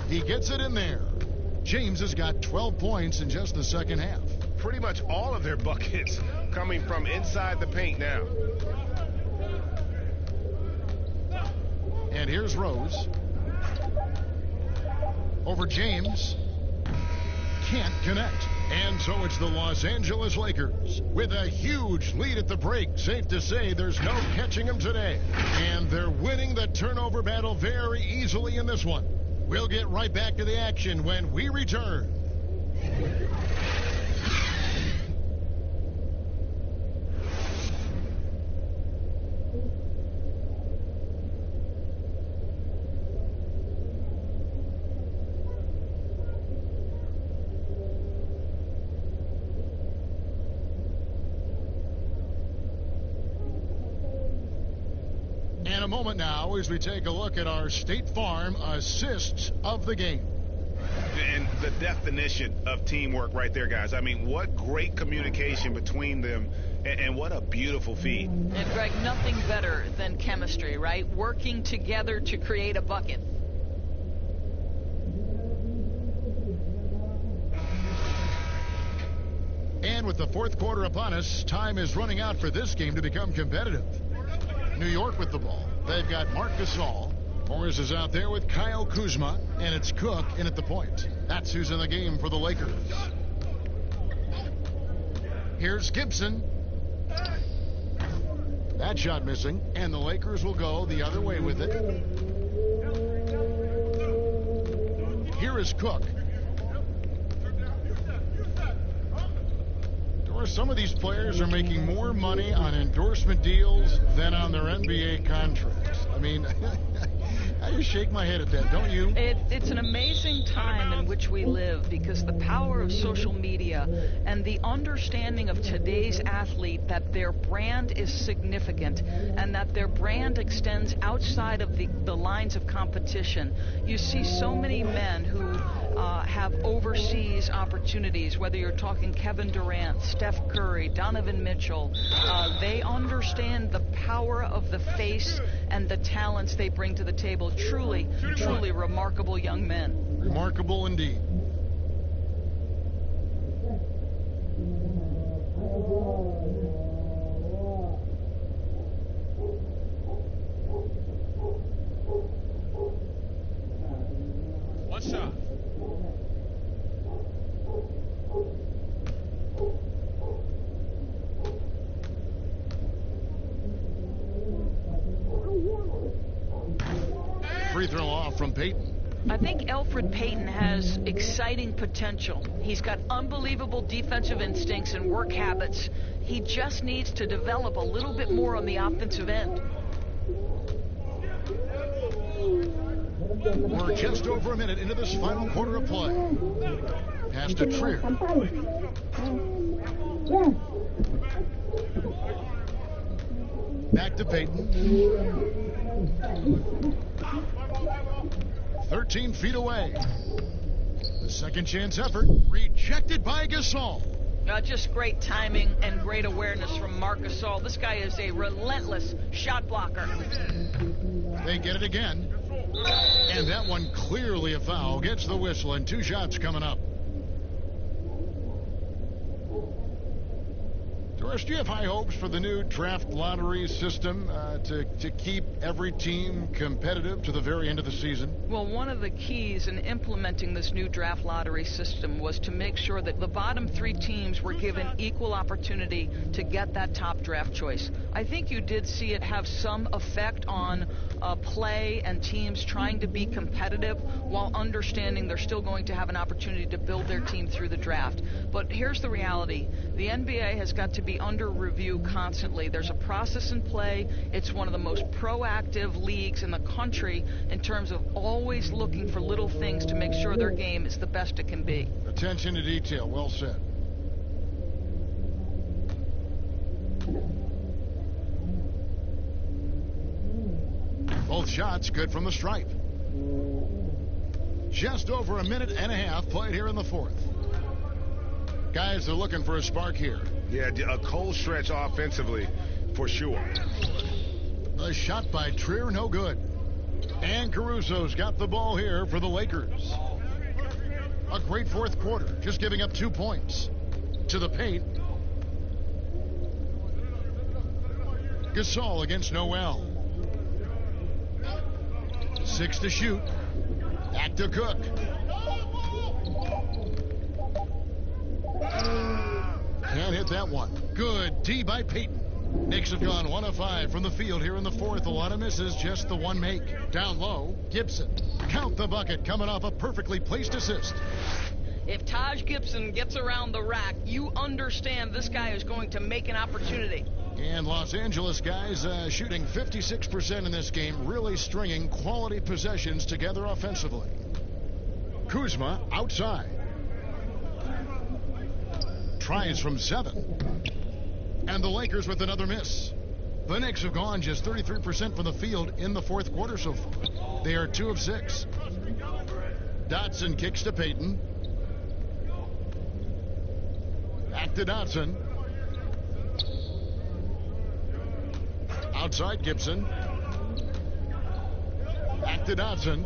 He gets it in there. James has got 12 points in just the second half. Pretty much all of their buckets coming from inside the paint now. And here's Rose. Over James. Can't connect. And so it's the Los Angeles Lakers with a huge lead at the break. Safe to say there's no catching them today. And they're winning the turnover battle very easily in this one. We'll get right back to the action when we return. In a moment now, as we take a look at our State Farm assists of the game. And the definition of teamwork right there, guys. I mean, what great communication between them, and what a beautiful feed. And Greg, nothing better than chemistry, right? Working together to create a bucket. And with the fourth quarter upon us, time is running out for this game to become competitive. New York with the ball. They've got Marc Gasol. Morris is out there with Kyle Kuzma, and it's Cook in at the point. That's who's in the game for the Lakers. Here's Gibson. That shot missing, and the Lakers will go the other way with it. Here is Cook. Some of these players are making more money on endorsement deals than on their NBA contracts. I mean, I just shake my head at that, don't you? It's an amazing time in which we live, because the power of social media and the understanding of today's athlete that their brand is significant and that their brand extends outside of the lines of competition. You see so many men who have overseas opportunities, whether you're talking Kevin Durant, Steph Curry, Donovan Mitchell. They understand the power of the face and the talents they bring to the table. Truly, truly remarkable young men. Remarkable indeed. One shot. Free throw off from Payton. I think Elfrid Payton has exciting potential. He's got unbelievable defensive instincts and work habits. He just needs to develop a little bit more on the offensive end. We're just over a minute into this final quarter of play. Pass to Trier. Back to Payton. 13 feet away. The second chance effort rejected by Gasol. Just great timing and great awareness from Marc Gasol. This guy is a relentless shot blocker. They get it again. And that one clearly a foul. Gets the whistle, and 2 shots coming up. Doris, do you have high hopes for the new draft lottery system to keep every team competitive to the very end of the season? Well, one of the keys in implementing this new draft lottery system was to make sure that the bottom 3 teams were given equal opportunity to get that top draft choice. I think you did see it have some effect on play and teams trying to be competitive while understanding they're still going to have an opportunity to build their team through the draft. But here's the reality. The NBA has got to be under review constantly. There's a process in play. It's one of the most proactive leagues in the country in terms of always looking for little things to make sure their game is the best it can be. Attention to detail. Well said. Both shots good from the stripe. Just over a minute and a half played here in the fourth. Guys are looking for a spark here. Yeah, a cold stretch offensively for sure. The shot by Trier, no good. And Caruso's got the ball here for the Lakers. A great fourth quarter, just giving up 2 points. To the paint. Gasol against Noel. 6 to shoot. Back to Cook. Can't hit that one. Good D by Payton. Knicks have gone 1 of 5 from the field here in the fourth. A lot of misses, just the one make. Down low, Gibson. Count the bucket, coming off a perfectly placed assist. If Taj Gibson gets around the rack, you understand this guy is going to make an opportunity. And Los Angeles guys shooting 56% in this game, really stringing quality possessions together offensively. Kuzma outside. Tries from 7. And the Lakers with another miss. The Knicks have gone just 33% from the field in the fourth quarter so far. They are 2 of 6. Dotson kicks to Payton. Back to Dotson. Outside Gibson. Back to Dotson.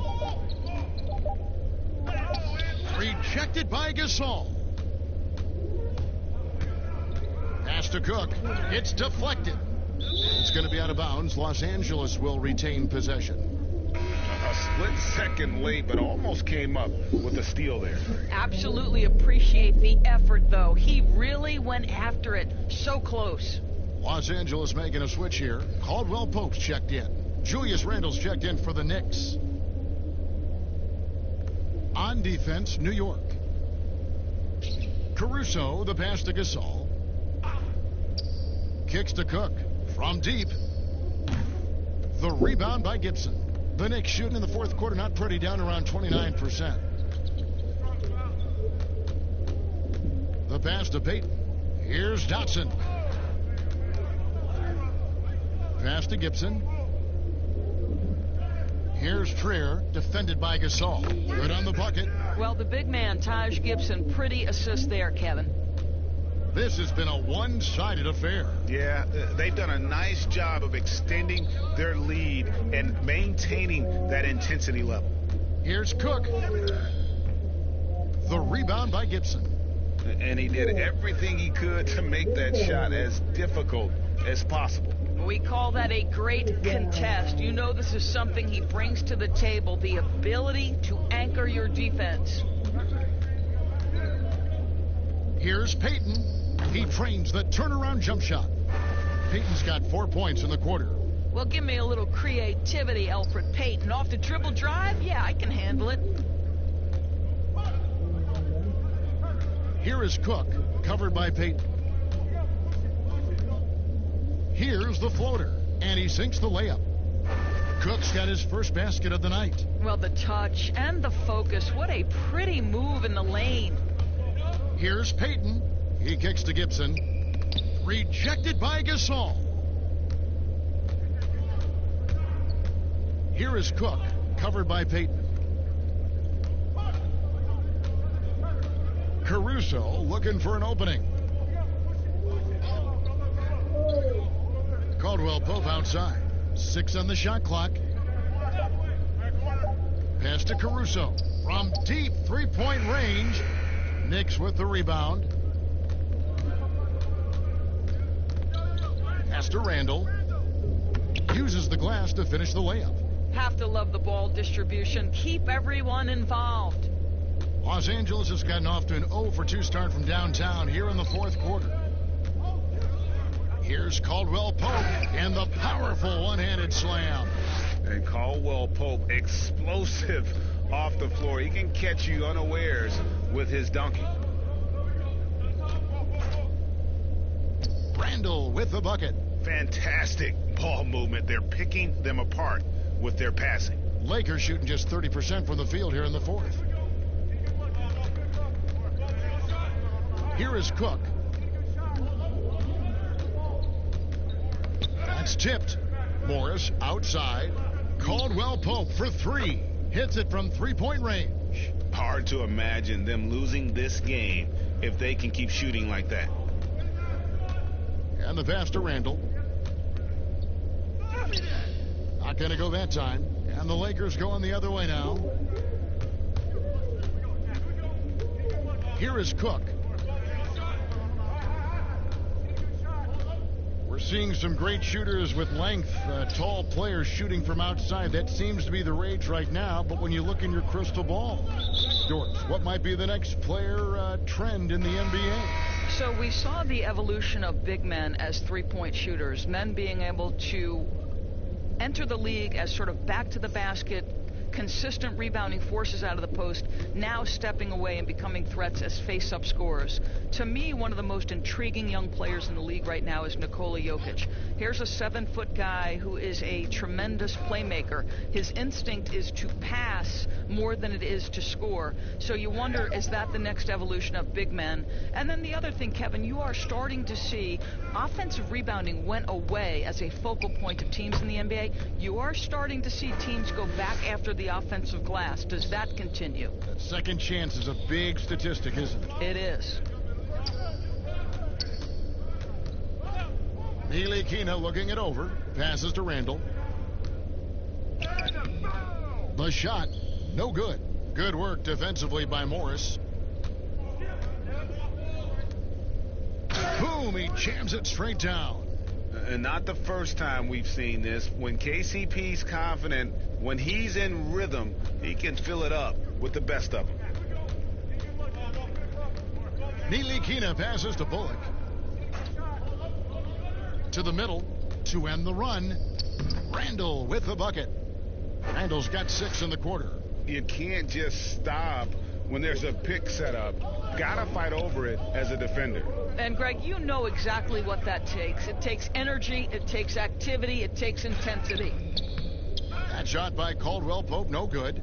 Rejected by Gasol. Pass to Cook. It's deflected. It's going to be out of bounds. Los Angeles will retain possession. A split second late, but almost came up with a steal there. Absolutely appreciate the effort, though. He really went after it. So close. Los Angeles making a switch here. Caldwell Pope's checked in. Julius Randle's checked in for the Knicks. On defense, New York. Caruso, the pass to Gasol. Kicks to Cook. From deep. The rebound by Gibson. The Knicks shooting in the fourth quarter, not pretty, down around 29%. The pass to Payton. Here's Dotson. Pass to Gibson. Here's Trier, defended by Gasol. Good on the bucket. Well, the big man, Taj Gibson, pretty assist there, Kevin. This has been a one-sided affair. Yeah, they've done a nice job of extending their lead and maintaining that intensity level. Here's Cook. The rebound by Gibson. And he did everything he could to make that shot as difficult as possible. We call that a great contest. You know this is something he brings to the table, the ability to anchor your defense. Here's Payton. He trains the turnaround jump shot. Payton's got 4 points in the quarter. Well, give me a little creativity, Elfrid Payton. Off the dribble drive? Yeah, I can handle it. Here is Cook, covered by Payton. Here's the floater, and he sinks the layup. Cook's got his first basket of the night. Well, the touch and the focus. What a pretty move in the lane. Here's Payton. He kicks to Gibson. Rejected by Gasol. Here is Cook, covered by Payton. Caruso looking for an opening. Caldwell Pope outside. 6 on the shot clock. Pass to Caruso. From deep three-point range. Knicks with the rebound. Pass to Randle. Uses the glass to finish the layup. Have to love the ball distribution. Keep everyone involved. Los Angeles has gotten off to an 0-for-2 start from downtown here in the fourth quarter. Here's Caldwell Pope and the powerful one-handed slam. And Caldwell Pope, explosive off the floor. He can catch you unawares with his dunking. Randle with the bucket. Fantastic ball movement. They're picking them apart with their passing. Lakers shooting just 30% from the field here in the fourth. Here is Cook. That's tipped. Morris outside. Caldwell Pope for 3. Hits it from three-point range. Hard to imagine them losing this game if they can keep shooting like that. And the pass to Randle. Not going to go that time. And the Lakers going the other way now. Here is Cook. We're seeing some great shooters with length, tall players shooting from outside. That seems to be the rage right now. But when you look in your crystal ball, George, what might be the next player trend in the NBA? So we saw the evolution of big men as three-point shooters, men being able to enter the league as sort of back to the basket consistent rebounding forces out of the post, now stepping away and becoming threats as face-up scorers. To me, one of the most intriguing young players in the league right now is Nikola Jokic. Here's a 7-foot guy who is a tremendous playmaker. His instinct is to pass more than it is to score. So you wonder, is that the next evolution of big men? And then the other thing, Kevin, you are starting to see offensive rebounding went away as a focal point of teams in the NBA. You are starting to see teams go back after the offensive glass. Does that continue? That second chance is a big statistic, isn't it? It is. Ntilikina looking it over. Passes to Randall. The shot, no good. Good work defensively by Morris. Boom, he jams it straight down. And not the first time we've seen this. When KCP's confident, when he's in rhythm, he can fill it up with the best of them. Ntilikina passes to Bullock. To the middle to end the run. Randall with the bucket. Randall's got 6 in the quarter. You can't just stop when there's a pick set up. Gotta fight over it as a defender. And Greg, you know exactly what that takes. It takes energy, it takes activity, it takes intensity. That shot by Caldwell Pope, no good.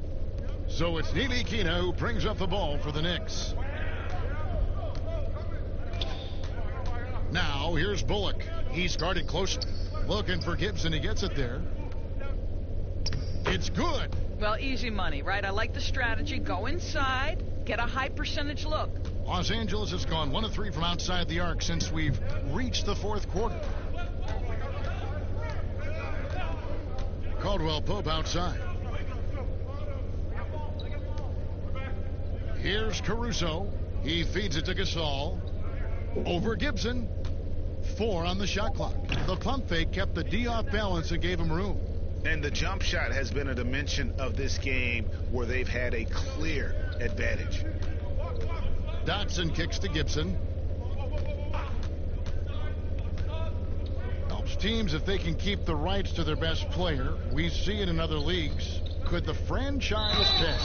So it's Ntilikina who brings up the ball for the Knicks. Now here's Bullock. He's guarded closely. Looking for Gibson. He gets it there. It's good. Well, easy money, right? I like the strategy. Go inside, get a high percentage look. Los Angeles has gone 1 of 3 from outside the arc since we've reached the 4th quarter. Caldwell Pope outside. Here's Caruso. He feeds it to Gasol. Over Gibson. 4 on the shot clock. The pump fake kept the D off balance and gave him room. And the jump shot has been a dimension of this game where they've had a clear advantage. Dotson kicks to Gibson. Helps teams if they can keep the rights to their best player. We see it in other leagues. Could the franchise tag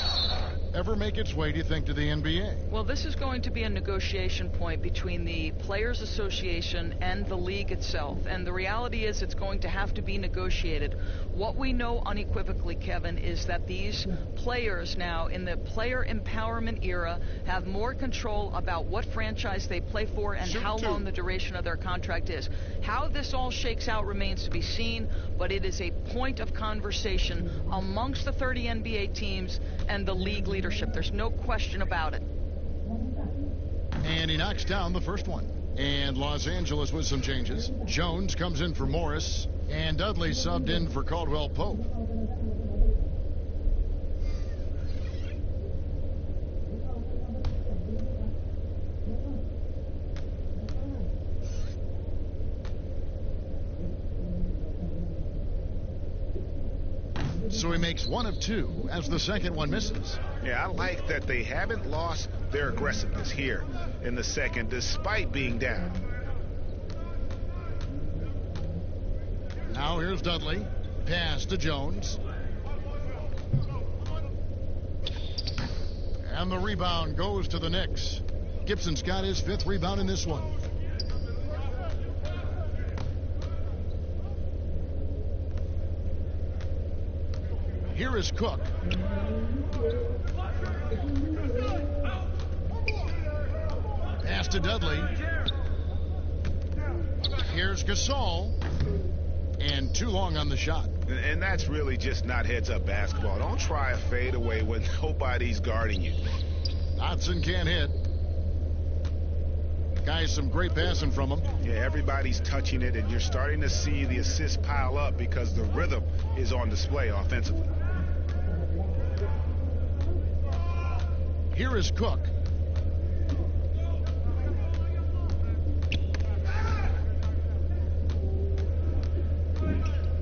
ever make its way, do you think, to the NBA? Well, this is going to be a negotiation point between the Players Association and the league itself. And the reality is it's going to have to be negotiated. What we know unequivocally, Kevin, is that these players now in the player empowerment era have more control about what franchise they play for and how long the duration of their contract is. How this all shakes out remains to be seen, but it is a point of conversation amongst the 30 NBA teams and the league leadership. There's no question about it. And he knocks down the first one. And Los Angeles with some changes. Jones comes in for Morris, and Dudley subbed in for Caldwell Pope. So he makes 1 of 2 as the second one misses. Yeah, I like that they haven't lost their aggressiveness here in the second despite being down. Now here's Dudley. Pass to Jones. And the rebound goes to the Knicks. Gibson's got his 5th rebound in this one. Here is Cook. Pass to Dudley. Here's Gasol. And too long on the shot. And that's really just not heads-up basketball. Don't try a fadeaway when nobody's guarding you. Dotson can't hit. Guys, some great passing from him. Yeah, everybody's touching it, and you're starting to see the assists pile up because the rhythm is on display offensively. Here is Cook.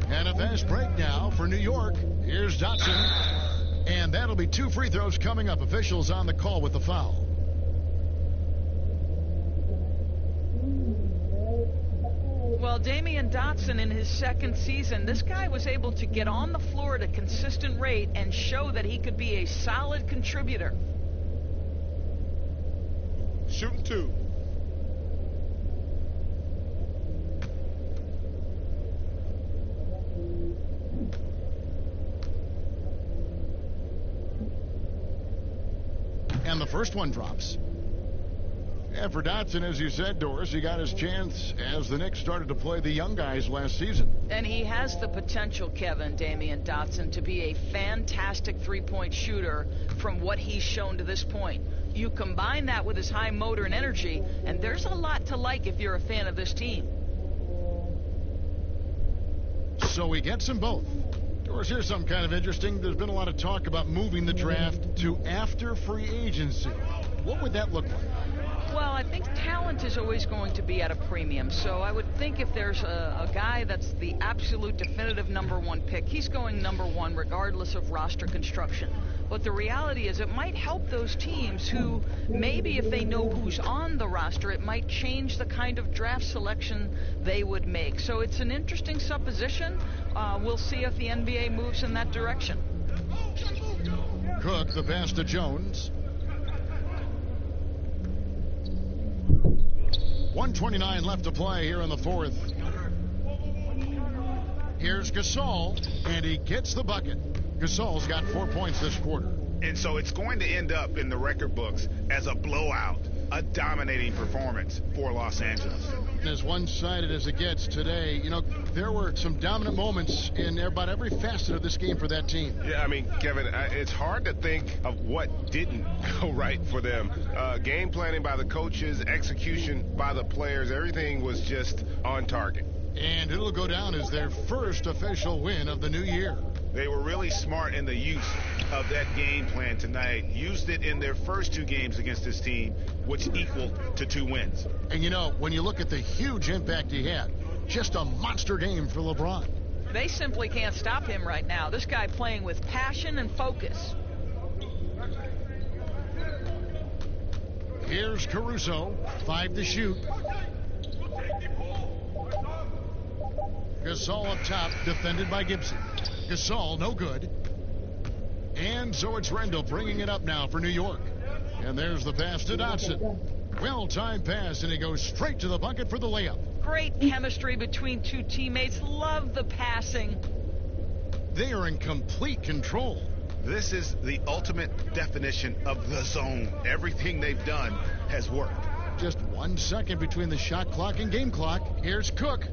And a fast break now for New York. Here's Dotson. And that'll be 2 free throws coming up. Officials on the call with the foul. Well, Damian Dotson in his second season, this guy was able to get on the floor at a consistent rate and show that he could be a solid contributor. Shooting 2. And the first one drops. And for Dotson, as you said, Doris, he got his chance as the Knicks started to play the young guys last season. And he has the potential, Kevin, Damian Dotson, to be a fantastic three-point shooter from what he's shown to this point. You combine that with his high motor and energy, and there's a lot to like if you're a fan of this team. So he gets them both. Doris, here's something kind of interesting. There's been a lot of talk about moving the draft to after free agency. What would that look like? Well, I think talent is always going to be at a premium. So I would think if there's a guy that's the absolute definitive #1 pick, he's going #1 regardless of roster construction. But the reality is it might help those teams who maybe if they know who's on the roster, it might change the kind of draft selection they would make. So it's an interesting supposition. We'll see if the NBA moves in that direction. Cook, the pass to Jones. 1:29 left to play here in the fourth. Here's Gasol, and he gets the bucket. Gasol's got 4 points this quarter. And so it's going to end up in the record books as a blowout, a dominating performance for Los Angeles. As one-sided as it gets today, you know, there were some dominant moments in about every facet of this game for that team. Yeah, I mean, Kevin, it's hard to think of what didn't go right for them. Game planning by the coaches, execution by the players, everything was just on target. And it'll go down as their first official win of the new year. They were really smart in the use of that game plan tonight. Used it in their first 2 games against this team, which equaled to 2 wins. And you know, when you look at the huge impact he had, just a monster game for LeBron. They simply can't stop him right now. This guy playing with passion and focus. Here's Caruso, 5 to shoot. Gasol up top, defended by Gibson. Gasol, no good. And so it's Rendell bringing it up now for New York. And there's the pass to Dotson. Well-timed pass, and he goes straight to the bucket for the layup. Great chemistry between 2 teammates. Love the passing. They are in complete control. This is the ultimate definition of the zone. Everything they've done has worked. Just 1 second between the shot clock and game clock. Here's Cook.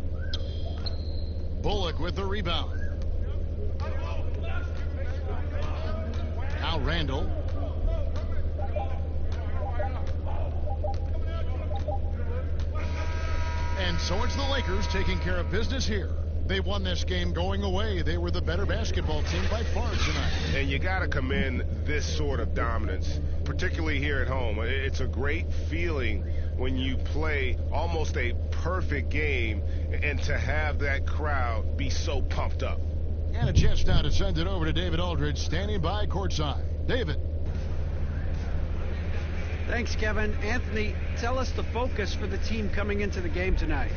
Bullock with the rebound. Now Randall. And so it's the Lakers taking care of business here. They won this game going away. They were the better basketball team by far tonight. And you got to commend this sort of dominance, particularly here at home. It's a great feeling when you play almost a perfect game and to have that crowd be so pumped up. And a chance now to send it over to David Aldridge, standing by courtside. David. Thanks, Kevin. Anthony, tell us the focus for the team coming into the game tonight.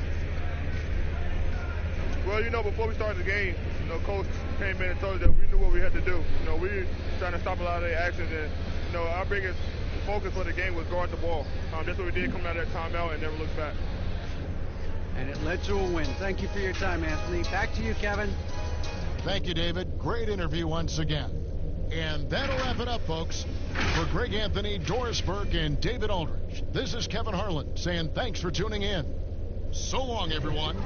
Well, you know, before we started the game, you know, Coach came in and told us that we knew what we had to do. You know, we were trying to stop a lot of their actions, and, you know, our biggest focus for the game was guard the ball. That's what we did coming out of that timeout and never looked back. And it led to a win. Thank you for your time, Anthony. Back to you, Kevin. Thank you, David. Great interview once again. And that'll wrap it up, folks. For Greg Anthony, Doris Burke, and David Aldridge, this is Kevin Harlan saying thanks for tuning in. So long, everyone.